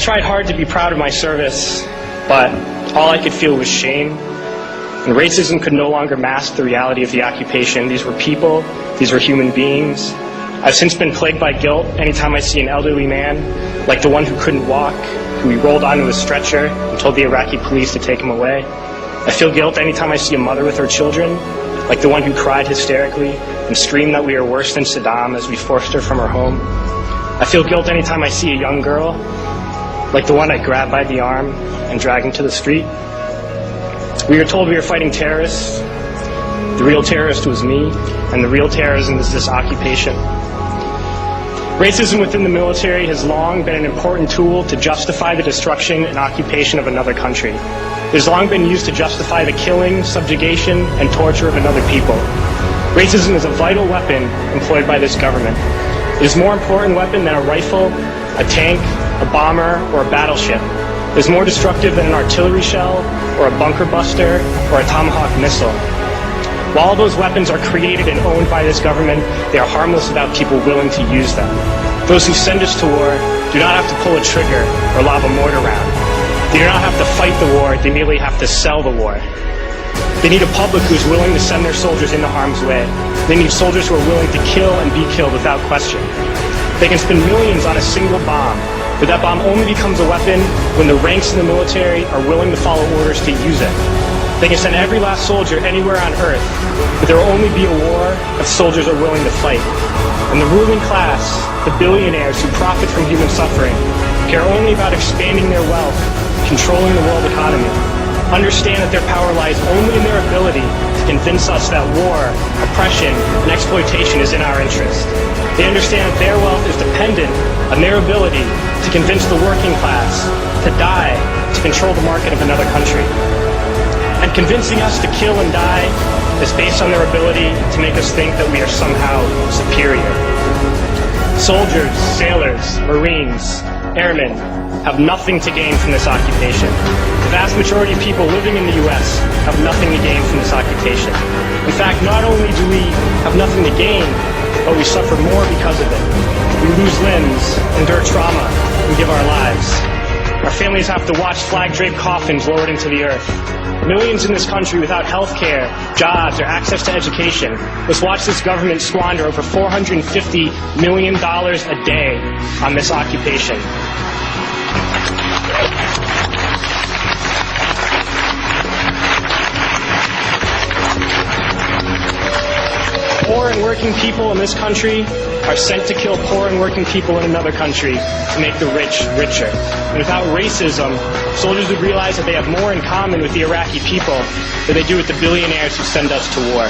S2: tried hard to be proud of my service, but all I could feel was shame. And racism could no longer mask the reality of the occupation. These were people, these were human beings. I've since been plagued by guilt anytime I see an elderly man, like the one who couldn't walk, who we rolled onto a stretcher and told the Iraqi police to take him away. I feel guilt anytime I see a mother with her children, like the one who cried hysterically and screamed that we are worse than Saddam as we forced her from her home. I feel guilt anytime I see a young girl, like the one I grabbed by the arm and dragged into the street. We were told we were fighting terrorists. The real terrorist was me, and the real terrorism is this occupation. Racism within the military has long been an important tool to justify the destruction and occupation of another country. It has long been used to justify the killing, subjugation, and torture of another people. Racism is a vital weapon employed by this government. It is a more important weapon than a rifle, a tank, a bomber, or a battleship. It is more destructive than an artillery shell, or a bunker buster, or a Tomahawk missile. While all those weapons are created and owned by this government, they are harmless without people willing to use them. Those who send us to war do not have to pull a trigger or lob a mortar round. They do not have to fight the war, they merely have to sell the war. They need a public who is willing to send their soldiers into harm's way. They need soldiers who are willing to kill and be killed without question. They can spend millions on a single bomb, but that bomb only becomes a weapon when the ranks in the military are willing to follow orders to use it. They can send every last soldier anywhere on earth, but there will only be a war if soldiers are willing to fight. And the ruling class, the billionaires who profit from human suffering, care only about expanding their wealth, controlling the world economy. Understand that their power lies only in their ability to convince us that war, oppression, and exploitation is in our interest. They understand that their wealth is dependent on their ability to convince the working class to die to control the market of another country. And convincing us to kill and die is based on their ability to make us think that we are somehow superior. Soldiers, sailors, Marines, airmen have nothing to gain from this occupation. The vast majority of people living in the U.S. have nothing to gain from this occupation. In fact, not only do we have nothing to gain, but we suffer more because of it. We lose limbs, endure trauma, and give our lives. Our families have to watch flag-draped coffins lowered into the earth. Millions in this country without health care, jobs, or access to education must watch this government squander over $450 million a day on this occupation. Poor and working people in this country are sent to kill poor and working people in another country to make the rich richer. And without racism, soldiers would realize that they have more in common with the Iraqi people than they do with the billionaires who send us to war.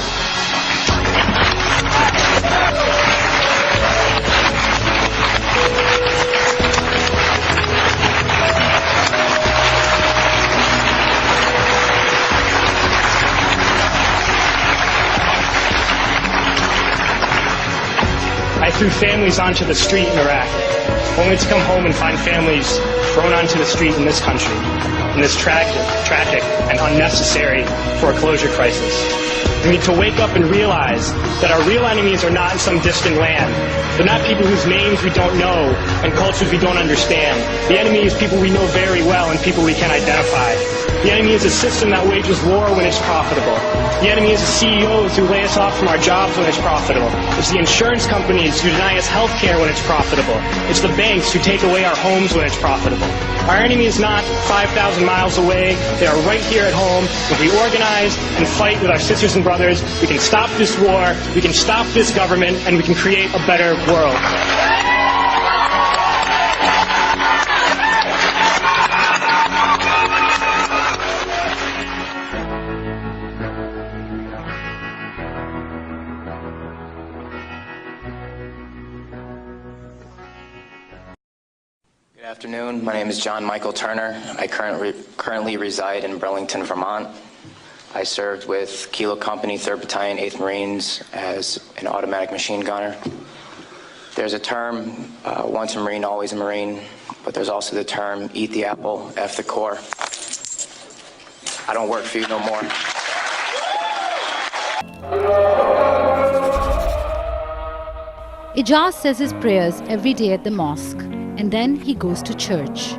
S2: I threw families onto the street in Iraq, only to come home and find families thrown onto the street in this country, in this tragic and unnecessary foreclosure crisis. We need to wake up and realize that our real enemies are not in some distant land. They're not people whose names we don't know and cultures we don't understand. The enemy is people we know very well and people we can identify. The enemy is a system that wages war when it's profitable. The enemy is the CEOs who lay us off from our jobs when it's profitable. It's the insurance companies who deny us health care when it's profitable. It's the banks who take away our homes when it's profitable. Our enemy is not 5,000 miles away. They are right here at home. If we organize and fight with our sisters and brothers, we can stop this war, we can stop this government, and we can create a better world.
S3: Good afternoon. My name is John Michael Turner. I currently reside in Burlington, Vermont. I served with Kilo Company, 3rd Battalion, 8th Marines as an automatic machine gunner. There's a term, once a Marine, always a Marine, but there's also the term, eat the apple, F the Corps. I don't work for you no more.
S4: Ijaz says his prayers every day at the mosque, and then he goes to church.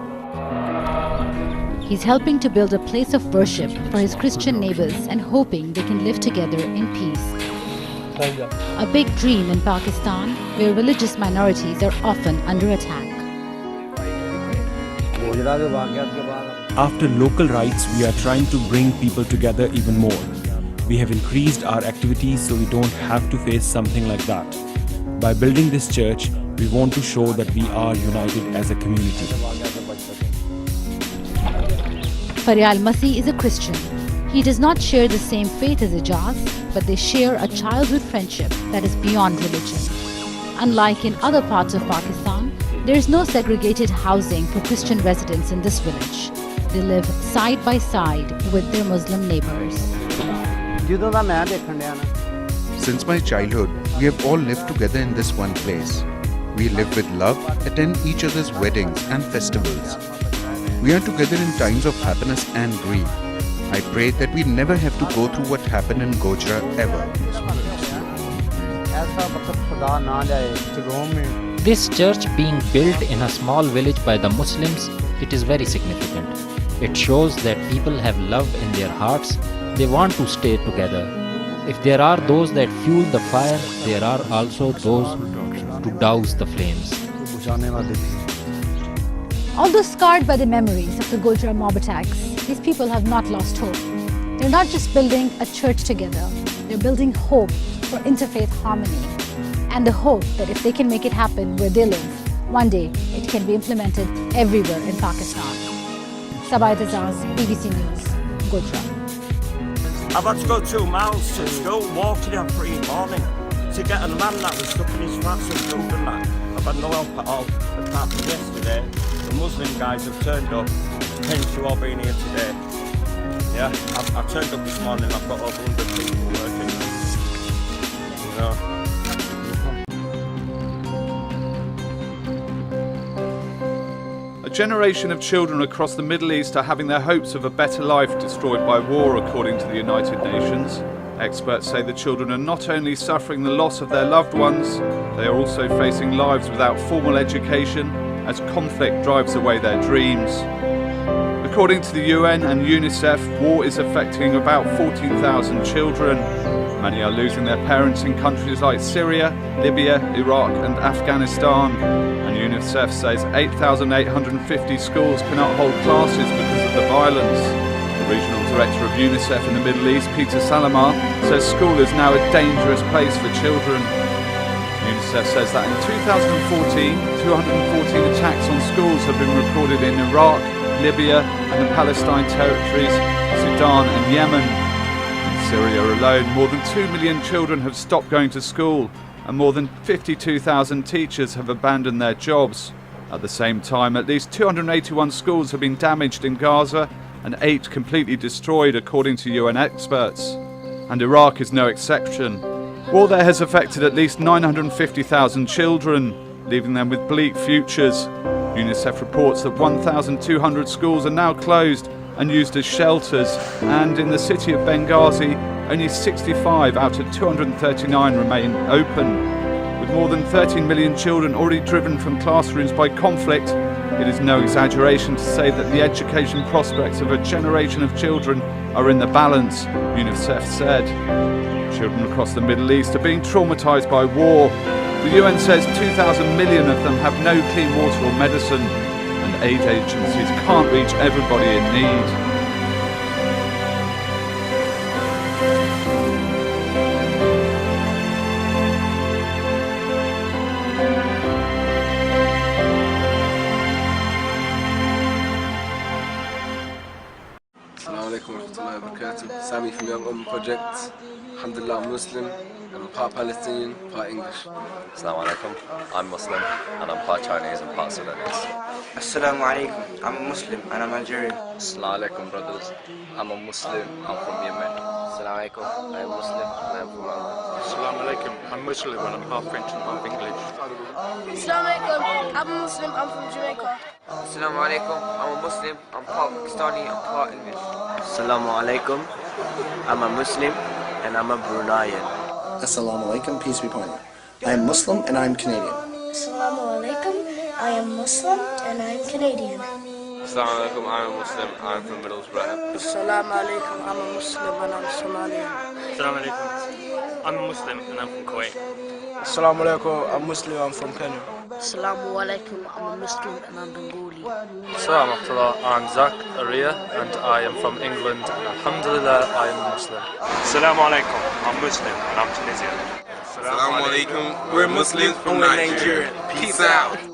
S4: He's helping to build a place of worship for his Christian neighbors and hoping they can live together in peace. A big dream in Pakistan, where religious minorities are often under attack.
S5: After local rights, we are trying to bring people together even more. We have increased our activities so we don't have to face something like that. By building this church, we want to show that we are united as a community.
S4: Faryal Masih is a Christian. He does not share the same faith as Ijaz, but they share a childhood friendship that is beyond religion. Unlike in other parts of Pakistan, there is no segregated housing for Christian residents in this village. They live side by side with their Muslim neighbors.
S9: Since my childhood, we have all lived together in this one place. We live with love, attend each other's weddings and festivals. We are together in times of happiness and grief. I pray that we never have to go through what happened in Gojra ever.
S10: This church being built in a small village by the Muslims, it is very significant. It shows that people have love in their hearts. They want to stay together. If there are those that fuel the fire, there are also those to douse the flames.
S4: Although scarred by the memories of the Gojra mob attacks, these people have not lost hope. They're not just building a church together, they're building hope for interfaith harmony and the hope that if they can make it happen where they live, one day it can be implemented everywhere in Pakistan. Sabayat Azaz, BBC News, Gojra.
S11: I've had to go 2 miles to school, walking on free morning, to get a man that was stuck in his flats and food and that. I've had no help at all, apart from yesterday. The Muslim guys have turned up, hence you all being here today. Yeah, I turned up this morning, I've got over 100 people working. You know.
S12: A generation of children across the Middle East are having their hopes of a better life destroyed by war, according to the United Nations. Experts say the children are not only suffering the loss of their loved ones, they are also facing lives without formal education as conflict drives away their dreams. According to the UN and UNICEF, war is affecting about 14,000 children. Many are losing their parents in countries like Syria, Libya, Iraq and Afghanistan. And UNICEF says 8,850 schools cannot hold classes because of the violence. The regional director of UNICEF in the Middle East, Peter Salamar, says school is now a dangerous place for children. UNICEF says that in 2014, 214 attacks on schools have been recorded in Iraq, Libya and the Palestine territories, Sudan and Yemen. In Syria alone, more than 2 million children have stopped going to school and more than 52,000 teachers have abandoned their jobs. At the same time, at least 281 schools have been damaged in Gaza and 8 completely destroyed, according to UN experts. And Iraq is no exception. War there has affected at least 950,000 children, leaving them with bleak futures. UNICEF reports that 1,200 schools are now closed and used as shelters, and in the city of Benghazi, only 65 out of 239 remain open. With more than 13 million children already driven from classrooms by conflict, it is no exaggeration to say that the education prospects of a generation of children are in the balance, UNICEF said. Children across the Middle East are being traumatised by war. The UN says 2,000 million of them have no clean water or medicine, and aid agencies can't reach everybody in need.
S13: Assalamu alaikum wa rahmatullahi wa barakatuh. Sami from Young Ummah Project. Alhamdulillah, I'm Muslim. I'm part Palestinian, part English.
S28: Assalamu alaikum. I'm Muslim and I'm part Chinese and part Sudanese.
S29: Assalamu alaikum. I'm a Muslim and I'm Algerian.
S28: Assalamu alaikum, brothers. I'm a Muslim. I'm from Yemen.
S29: Assalamu alaikum. I'm Muslim and I'm from London.
S30: Assalamu alaikum. I'm Muslim and I'm half French and half English.
S31: Assalamu alaikum. I'm a Muslim. I'm from Jamaica.
S29: Assalamu alaikum. I'm a Muslim. I'm part Pakistani and part English. Assalamu alaikum. I'm a Muslim and I'm a Bruneian.
S32: Assalamu alaikum, peace be upon you. I am Muslim and I am Canadian.
S31: Assalamu alaikum. I am Muslim and I am Canadian.
S1: Assalamu alaikum, I'm a Muslim, I'm from Middlesbrough.
S31: Assalamu alaikum, I'm a Muslim and I'm Somalian.
S6: Assalamu alaikum, I'm a Muslim and I'm from Kuwait.
S7: Assalamu alaikum, I'm Muslim, I'm from Kenya.
S31: Assalamu alaikum, I'm a Muslim and I'm Bengali.
S8: Assalamu alaikum, I'm Zak Aria and I am from England and alhamdulillah I am a Muslim.
S14: Assalamu alaikum, I'm Muslim and I'm Tunisian.
S1: Assalamu alaikum, we're Muslims from Nigeria. Peace out.